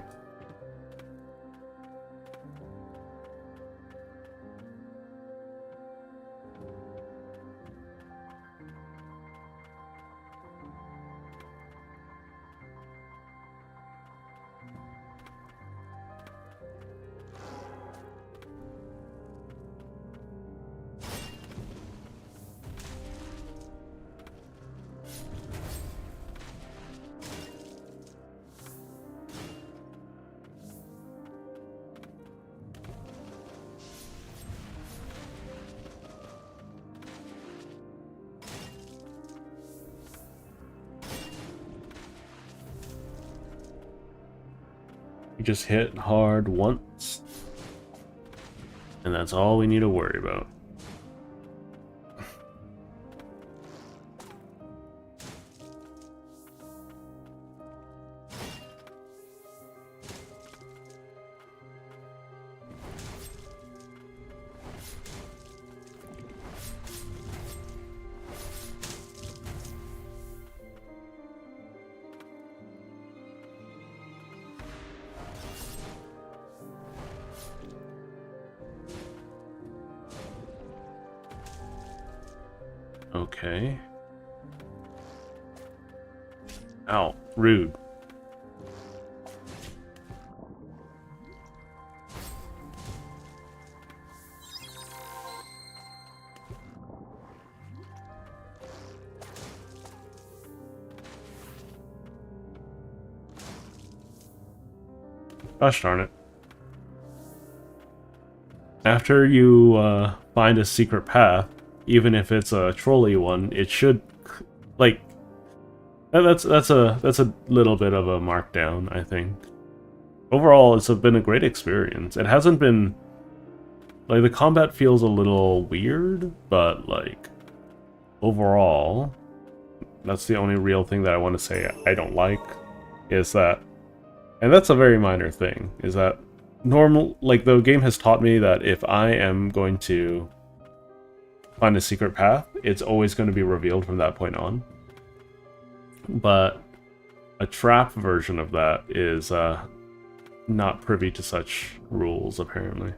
A: You just hit hard once, and that's all we need to worry about. Okay. Ow, rude. Gosh darn it. After you find a secret path, even if it's a trolley one, it should, like, that's a little bit of a markdown, I think. Overall, it's been a great experience. It hasn't been, like, the combat feels a little weird, but, like, overall, that's the only real thing that I want to say I don't like, is that, and that's a very minor thing, is that the game has taught me that if I am going to find a secret path, it's always going to be revealed from that point on. But a trap version of that is not privy to such rules, apparently.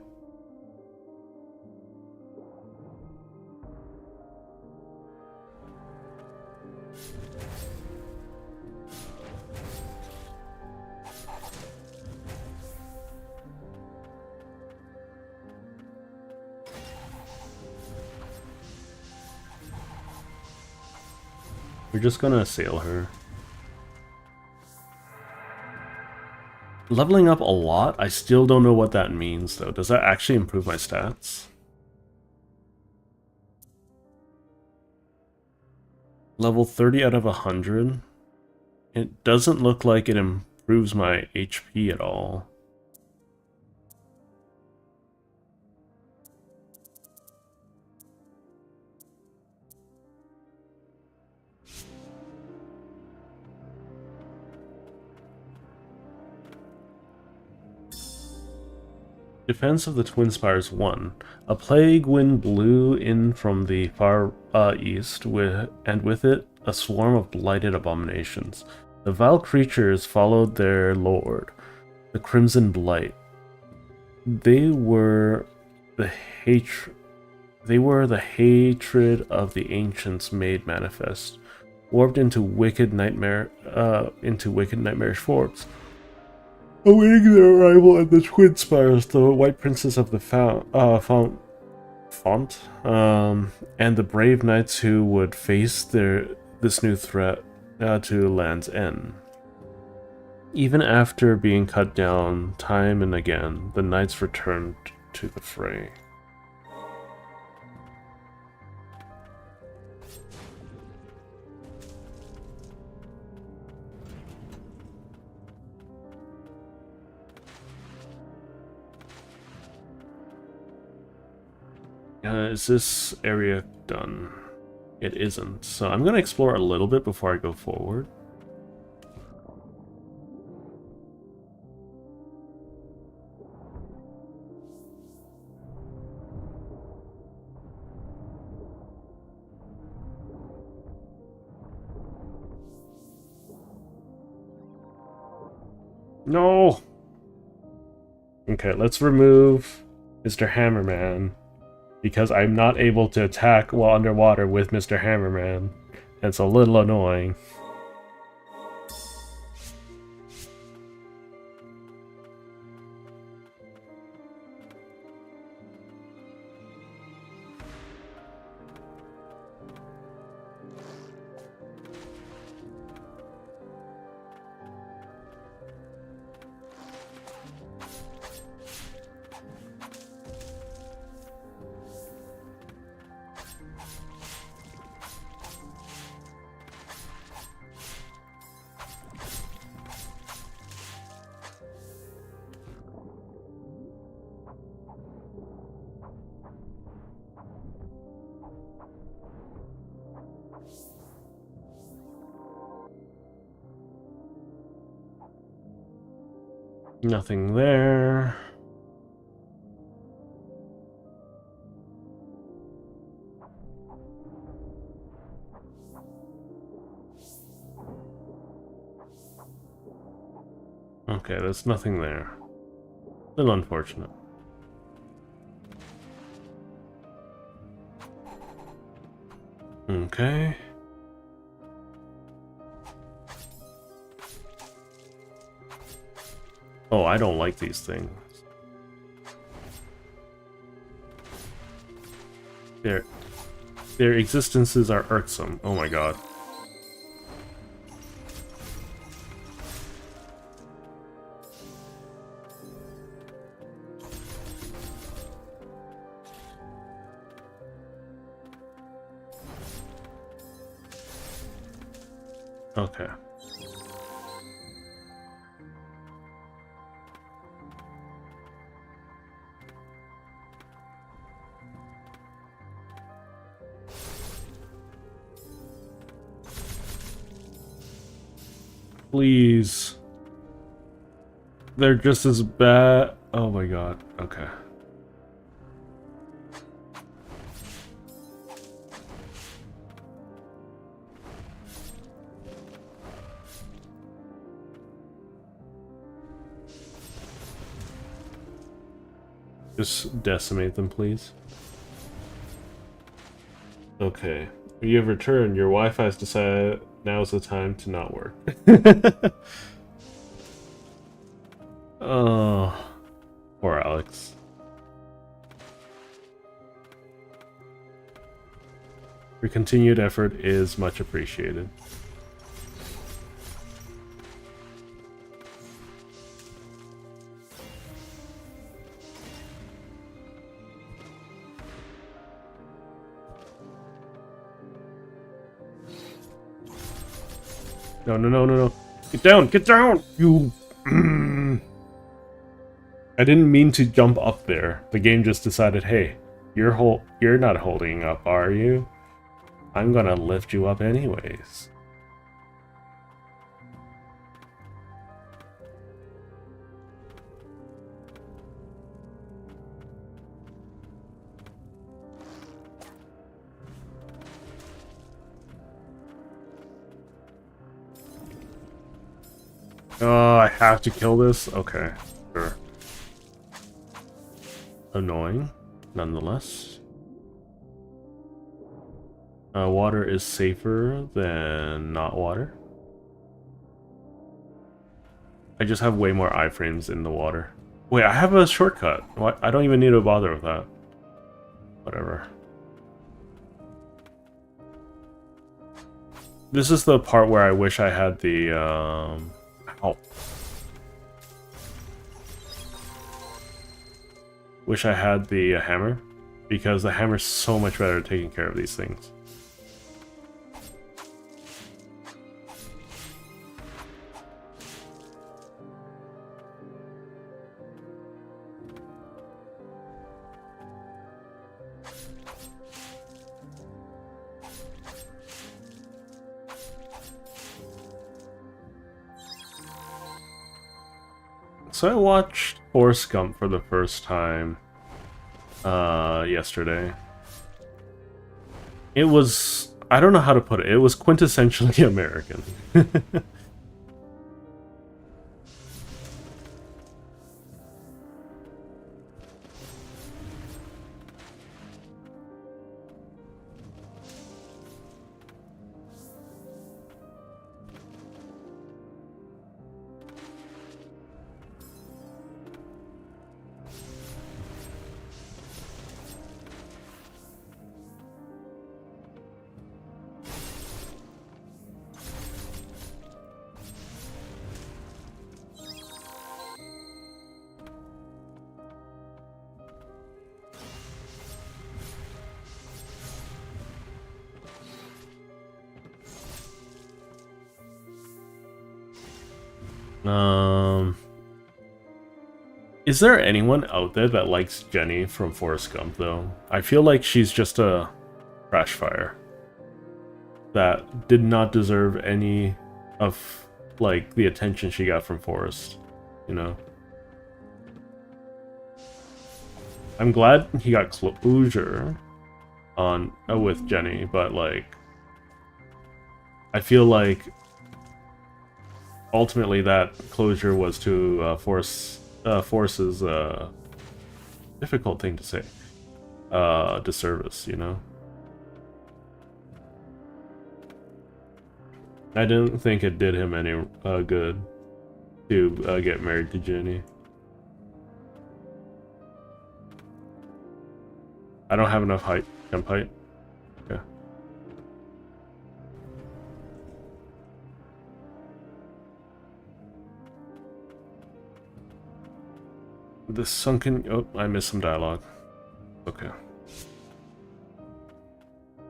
A: We're just gonna assail her. Leveling up a lot? I still don't know what that means, though. Does that actually improve my stats? Level 30 out of 100? It doesn't look like it improves my HP at all. Defense of the Twin Spires 1. A plague wind blew in from the far east, and with it a swarm of blighted abominations. The vile creatures followed their lord, the Crimson Blight. They were the hatred of the ancients made manifest, warped into wicked nightmarish forms. Awaiting their arrival at the Twin Spires, the White Princess of the Font, and the brave knights who would face this new threat to Land's End. Even after being cut down time and again, the knights returned to the fray. Is this area done? It isn't. So I'm going to explore a little bit before I go forward. No! Okay, let's remove Mr. Hammerman, because I'm not able to attack while underwater with Mr. Hammerman. It's a little annoying. Nothing there. Okay, there's nothing there. A little unfortunate. Okay. Oh, I don't like these things. Their existences are irksome. Oh my god. Okay. Please. They're just as bad. Oh my god. Okay. Just decimate them, please. Okay. You have returned. Your Wi-Fi has decided now's the time to not work. Oh, poor Alex. Your continued effort is much appreciated. No, no, no, no, no. Get down! Get down! You... I didn't mean to jump up there. The game just decided, hey, you're not holding up, are you? I'm gonna lift you up anyways. Oh, I have to kill this? Okay, sure. Annoying, nonetheless. Water is safer than not water. I just have way more iframes in the water. Wait, I have a shortcut. What? I don't even need to bother with that. Whatever. This is the part where I wish I had the, Ow. Wish I had the hammer, because the hammer's so much better at taking care of these things. So I watched Forrest Gump for the first time yesterday. It was, I don't know how to put it, it was quintessentially American. Is there anyone out there that likes Jenny from Forrest Gump, though? I feel like she's just a trash fire that did not deserve any of, like, the attention she got from Forrest, you know? I'm glad he got closure on with Jenny, but like, I feel like ultimately that closure was to force his difficult thing to say disservice, you know. I didn't think it did him any good to get married to Jenny. I don't have enough jump height. Okay. The sunken... Oh, I missed some dialogue. Okay.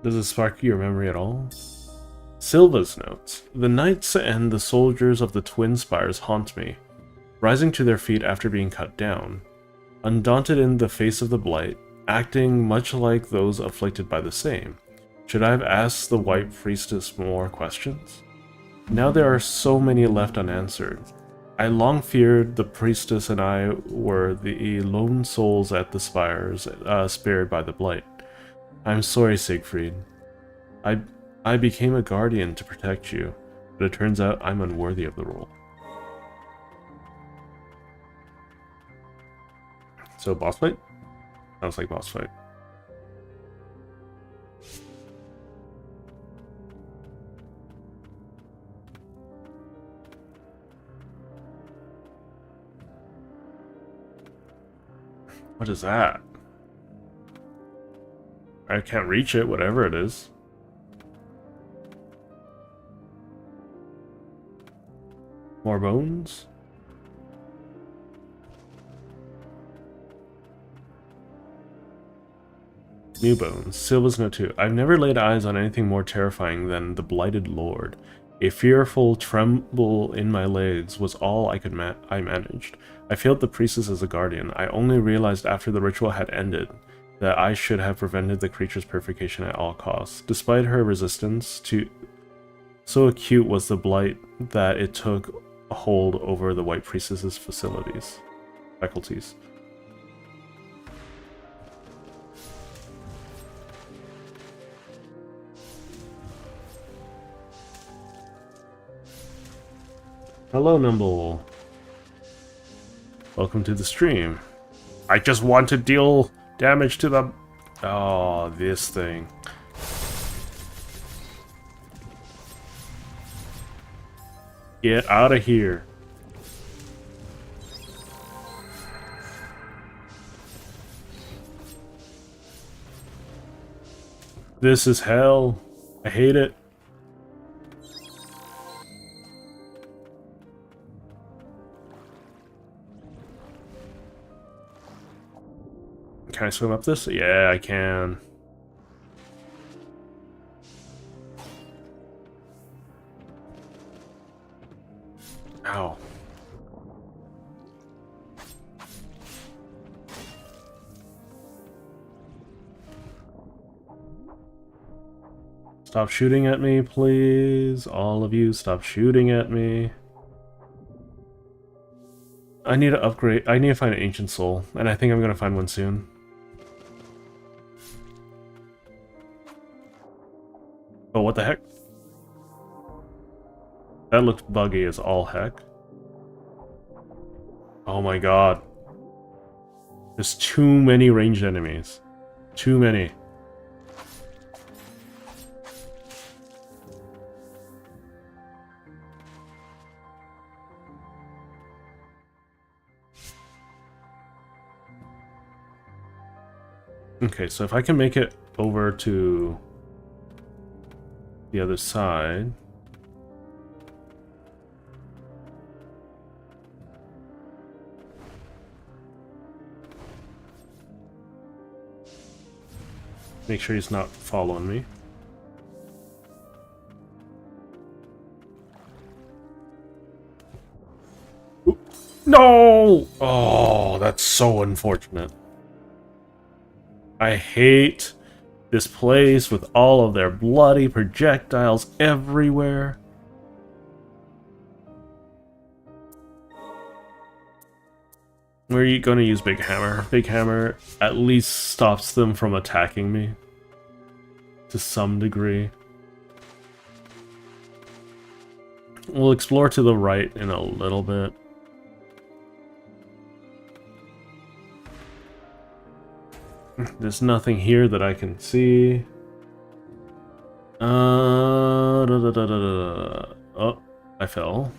A: Does it spark your memory at all? Silva's notes. The knights and the soldiers of the twin spires haunt me, rising to their feet after being cut down, undaunted in the face of the blight, acting much like those afflicted by the same. Should I have asked the White Priestess more questions? Now there are so many left unanswered. I long feared the priestess and I were the lone souls at the spires, spared by the blight. I'm sorry, Siegfried. I became a guardian to protect you, but it turns out I'm unworthy of the role. So, boss fight? Sounds like boss fight. What is that? I can't reach it, whatever it is. More bones? New bones. Silva's note 2. I've never laid eyes on anything more terrifying than the Blighted Lord. A fearful tremble in my legs was all I managed. I failed the priestess as a guardian. I only realized after the ritual had ended that I should have prevented the creature's purification at all costs. Despite her resistance, so acute was the blight that it took a hold over the White Priestess's faculties. Hello, Nimble. Welcome to the stream. I just want to deal damage to the... Oh, this thing. Get out of here. This is hell. I hate it. Can I swim up this? Yeah, I can. Ow. Stop shooting at me, please. All of you, stop shooting at me. I need to upgrade. I need to find an Ancient Soul, and I think I'm gonna find one soon. Oh, what the heck? That looks buggy as all heck. Oh my god. There's too many ranged enemies. Too many. Okay, so if I can make it over to the other side. Make sure he's not following me. Oop. No! Oh, that's so unfortunate. I hate this place with all of their bloody projectiles everywhere. We're going to use Big Hammer. Big Hammer at least stops them from attacking me. To some degree. We'll explore to the right in a little bit. There's nothing here that I can see. Oh, I fell.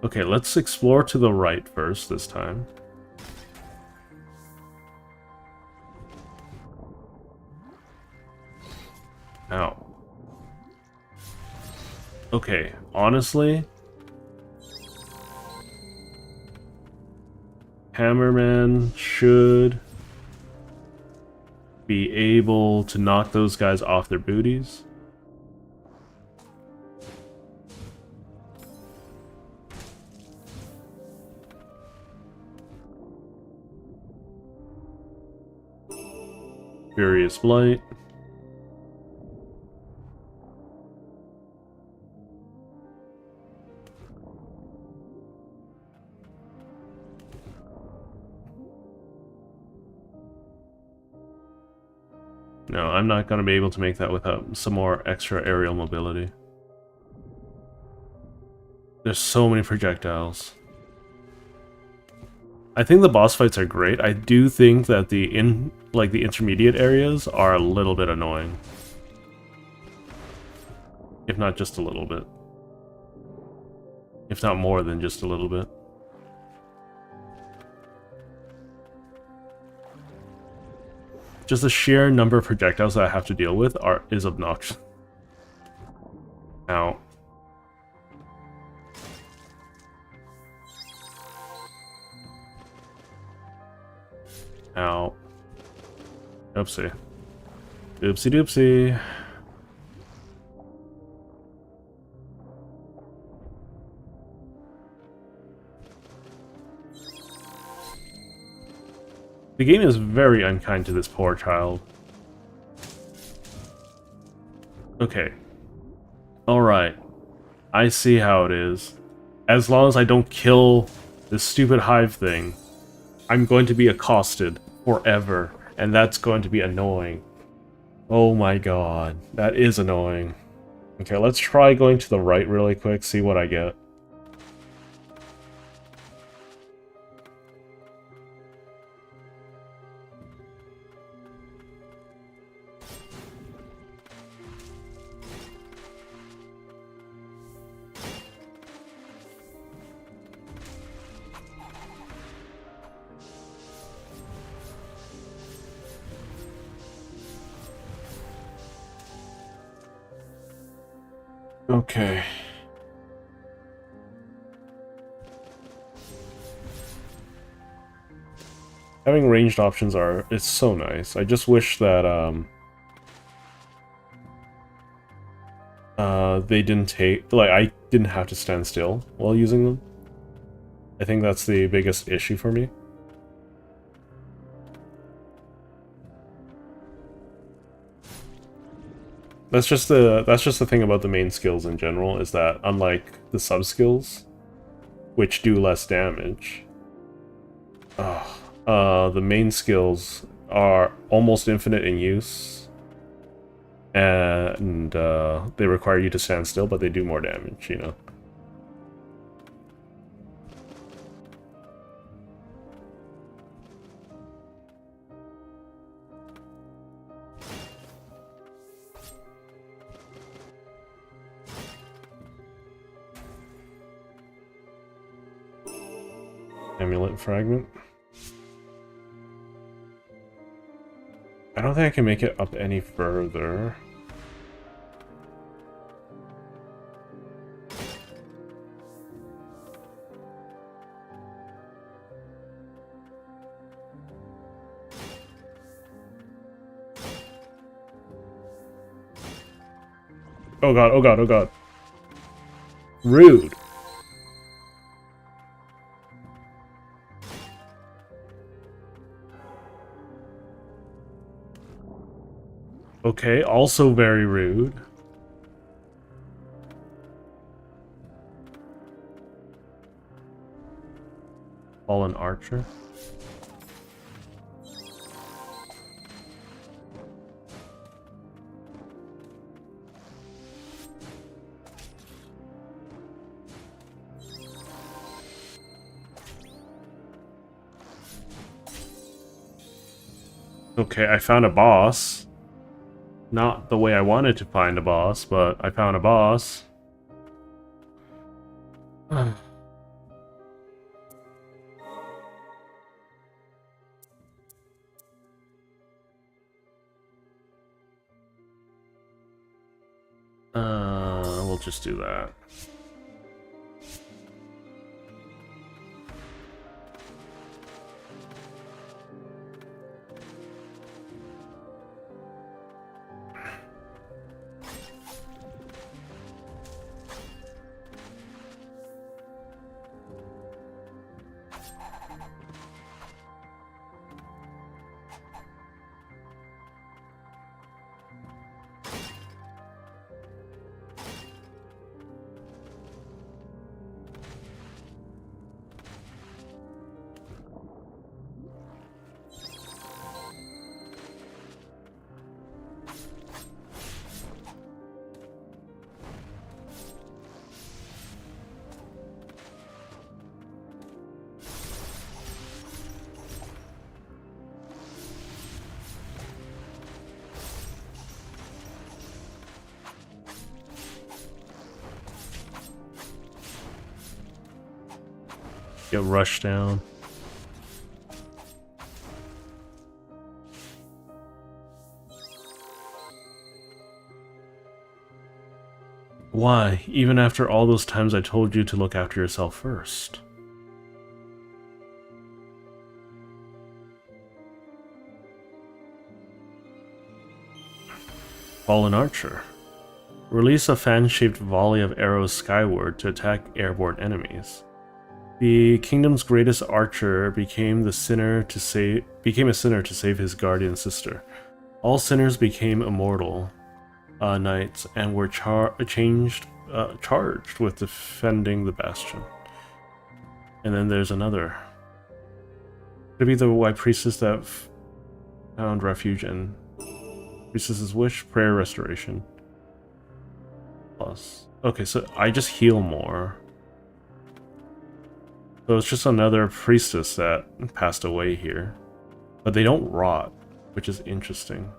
A: Okay, let's explore to the right first this time. Ow. Okay, honestly, Hammerman should be able to knock those guys off their booties. Furious Blight. No, I'm not going to be able to make that without some more extra aerial mobility. There's so many projectiles. I think the boss fights are great. I do think that the intermediate areas are a little bit annoying. If not just a little bit. If not more than just a little bit. Just the sheer number of projectiles that I have to deal with is obnoxious. Ow. Ow. Oopsie. Oopsie doopsie. The game is very unkind to this poor child. Okay. Alright. I see how it is. As long as I don't kill this stupid hive thing, I'm going to be accosted forever, and that's going to be annoying. Oh my god. That is annoying. Okay, let's try going to the right really quick, see what I get. Okay. Having ranged options it's so nice. I just wish that they didn't I didn't have to stand still while using them. I think that's the biggest issue for me. That's just the thing about the main skills in general, is that unlike the sub-skills, which do less damage, the main skills are almost infinite in use, and they require you to stand still, but they do more damage, you know? Amulet fragment. I don't think I can make it up any further. Oh god, oh god, oh god. Rude. Okay, also very rude. Fallen Archer. Okay, I found a boss. Not the way I wanted to find a boss, but I found a boss. We'll just do that. Get rushed down. Why? Even after all those times I told you to look after yourself first. Fallen Archer. Release a fan-shaped volley of arrows skyward to attack airborne enemies. The kingdom's greatest archer became a sinner to save his guardian sister. All sinners became immortal knights and were charged with defending the bastion. And then there's another. Could it be the white priestess that found refuge in priestess's wish? Prayer restoration. Plus. Okay, so I just heal more. So it's just another priestess that passed away here. But they don't rot, which is interesting.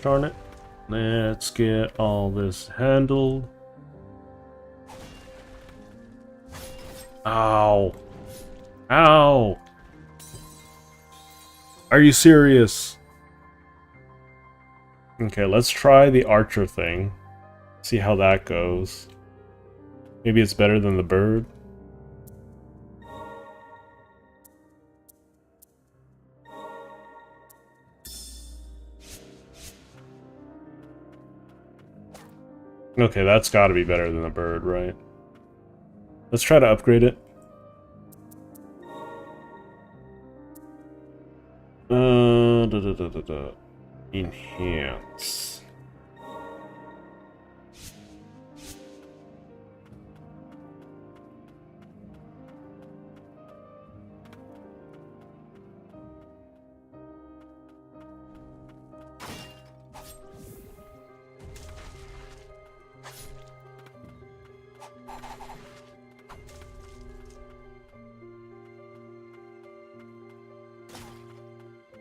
A: Darn it. Let's get all this handled. Ow. Ow. Are you serious? Okay, let's try the archer thing. See how that goes. Maybe it's better than the bird. Okay, that's gotta be better than the bird, right? Let's try to upgrade it. Enhance.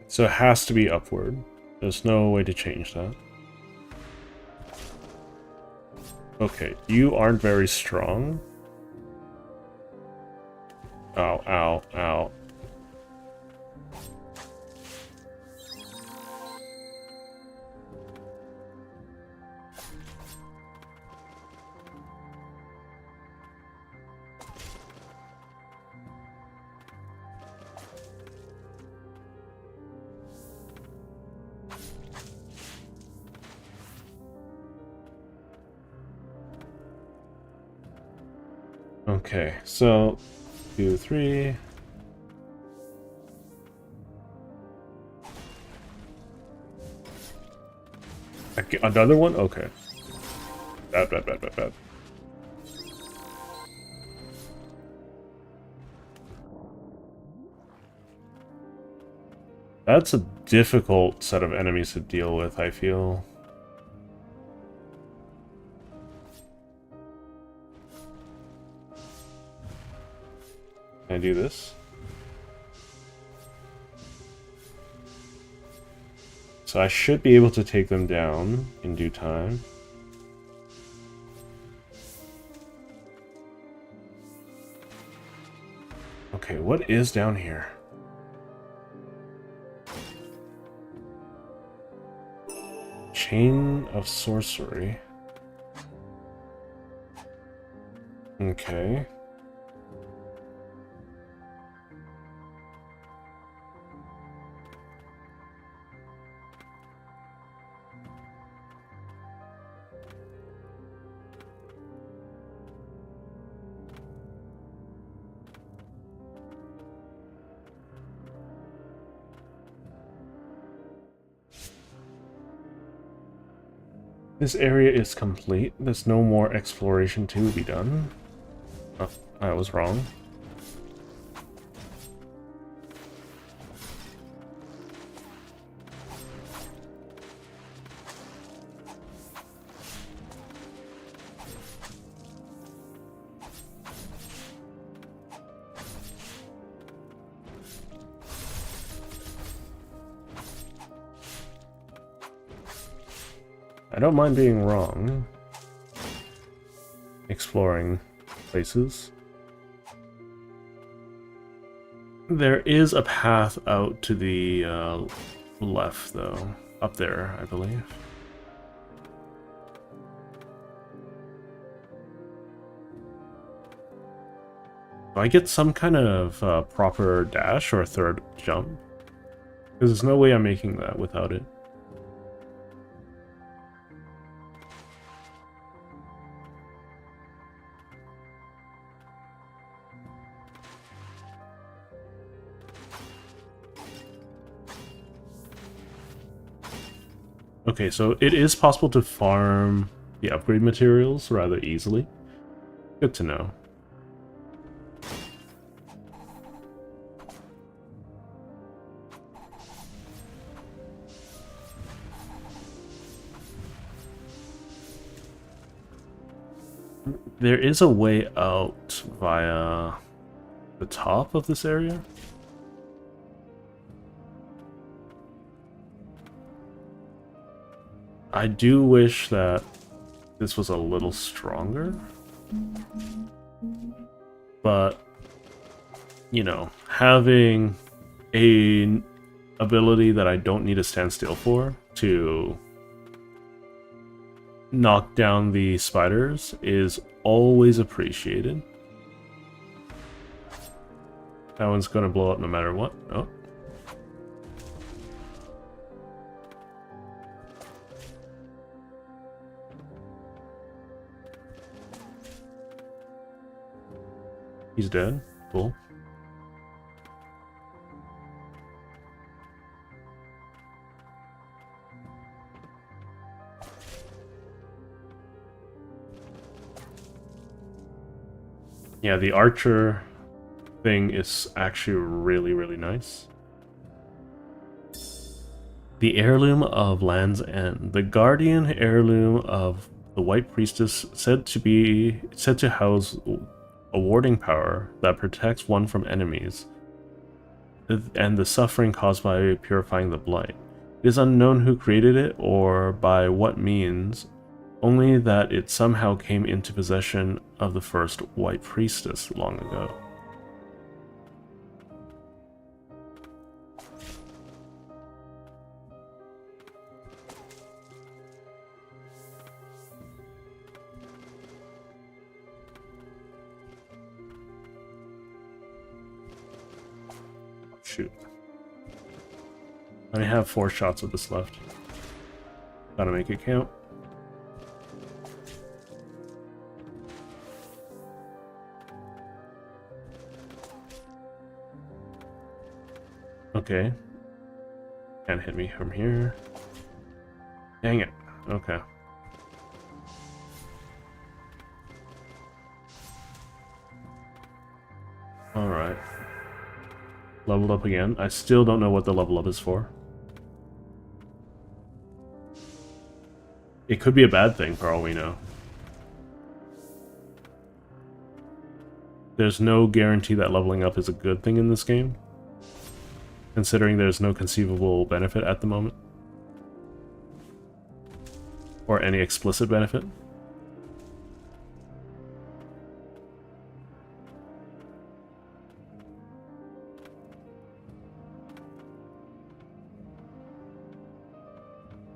A: So it has to be upward. There's no way to change that. Okay, you aren't very strong. Ow, ow, ow. Okay, so 2, 3. Another one? Okay. Bad. That's a difficult set of enemies to deal with, I feel. Can I do this? So I should be able to take them down in due time. Okay, what is down here? Chain of Sorcery. Okay. This area is complete. There's no more exploration to be done. Oh, I was wrong. I don't mind being wrong. Exploring places. There is a path out to the left, though. Up there, I believe. Do I get some kind of proper dash or a third jump? Because there's no way I'm making that without it. Okay, so it is possible to farm the upgrade materials rather easily. Good to know. There is a way out via the top of this area. I do wish that this was a little stronger. But, you know, having a ability that I don't need to stand still for to knock down the spiders is always appreciated. That one's gonna blow up no matter what. Oh. He's dead. Cool. Yeah, the archer thing is actually really, really nice. The Heirloom of Land's End. The guardian heirloom of the White Priestess said to house a warding power that protects one from enemies and the suffering caused by purifying the blight. It is unknown who created it or by what means, only that it somehow came into possession of the first White Priestess long ago. Shoot. I only have 4 shots of this left. Gotta make it count. Okay. Can't hit me from here. Dang it. Okay. Alright. Leveled up again. I still don't know what the level up is for. It could be a bad thing for all we know. There's no guarantee that leveling up is a good thing in this game, considering there's no conceivable benefit at the moment. Or any explicit benefit.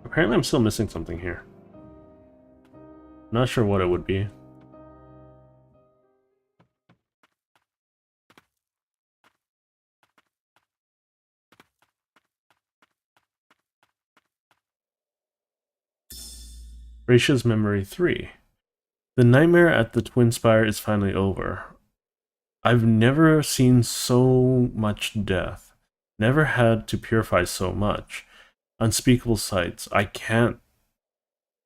A: Apparently I'm still missing something here. Not sure what it would be. Raisha's Memory 3. The nightmare at the Twin Spire is finally over. I've never seen so much death. Never had to purify so much. Unspeakable sights. I can't.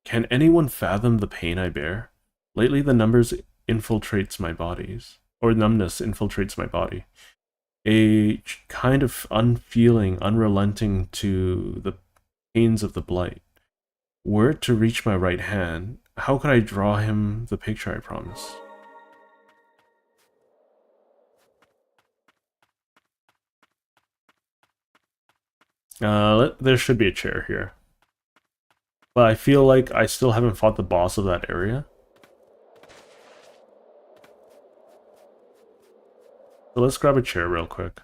A: Can anyone fathom the pain I bear? Lately the numbers infiltrates my bodies. Or numbness infiltrates my body. A kind of unfeeling, unrelenting to the pains of the blight. Were it to reach my right hand, how could I draw him the picture I promised? There should be a chair here. But I feel like I still haven't fought the boss of that area. So let's grab a chair real quick.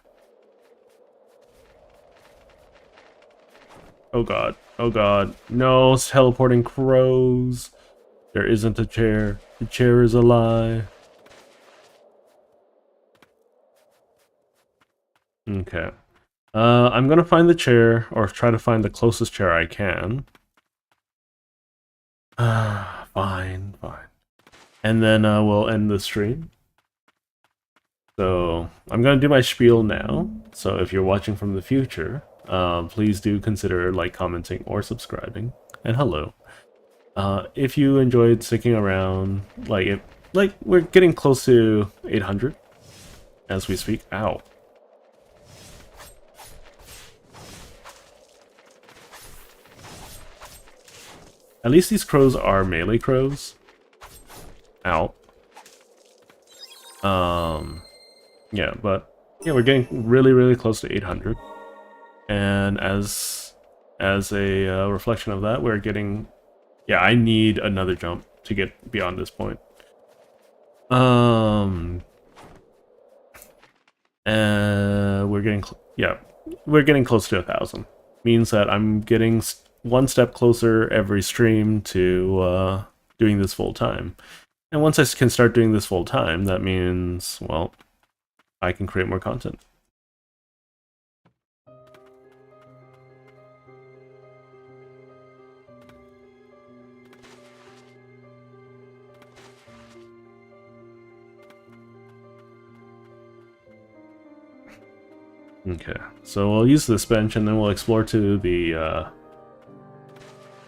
A: Oh god. Oh god. No, teleporting crows. There isn't a chair. The chair is a lie. Okay. I'm gonna find the chair, or try to find the closest chair I can. Fine, fine. And then we'll end the stream. So, I'm gonna do my spiel now. So if you're watching from the future, please do consider like, commenting, or subscribing. And hello. If you enjoyed sticking around, we're getting close to 800 as we speak. Ow. At least these crows are melee crows. Ow. Yeah, but yeah, we're getting really, really close to 800. And as a reflection of that, we're getting... Yeah, I need another jump to get beyond this point. We're getting... Yeah, we're getting close to 1,000. Means that I'm getting one step closer every stream to doing this full time. And once I can start doing this full time, that means, well, I can create more content. Okay, so we'll use this bench and then we'll explore to the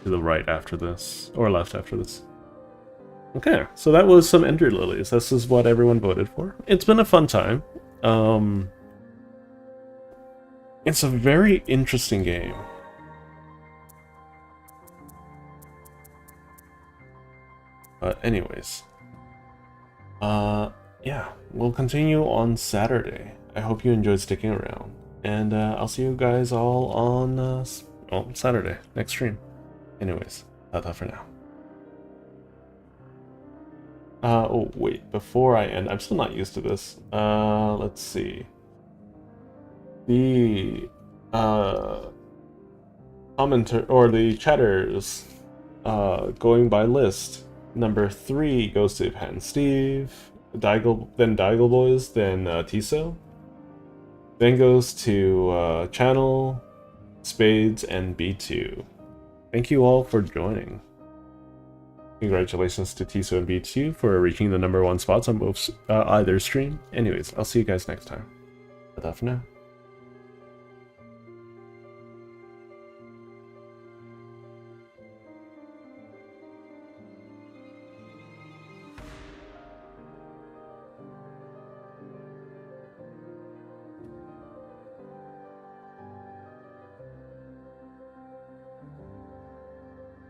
A: right after this, or left after this. Okay, so that was some Ender Lilies. This is what everyone voted for. It's been a fun time. It's a very interesting game. But anyways, yeah, we'll continue on Saturday. I hope you enjoyed sticking around, and I'll see you guys all on Saturday, next stream. Anyways, that's all for now. Oh wait, before I end, I'm still not used to this. Let's see. The commenter or the chatters going by list. Number 3 goes to Pan Steve, then Daigle Boys, then Tiso. Then goes to Channel, Spades, and B2. Thank you all for joining. Congratulations to Tiso and B2 for reaching the #1 spots on both either stream. Anyways, I'll see you guys next time. That's all for now.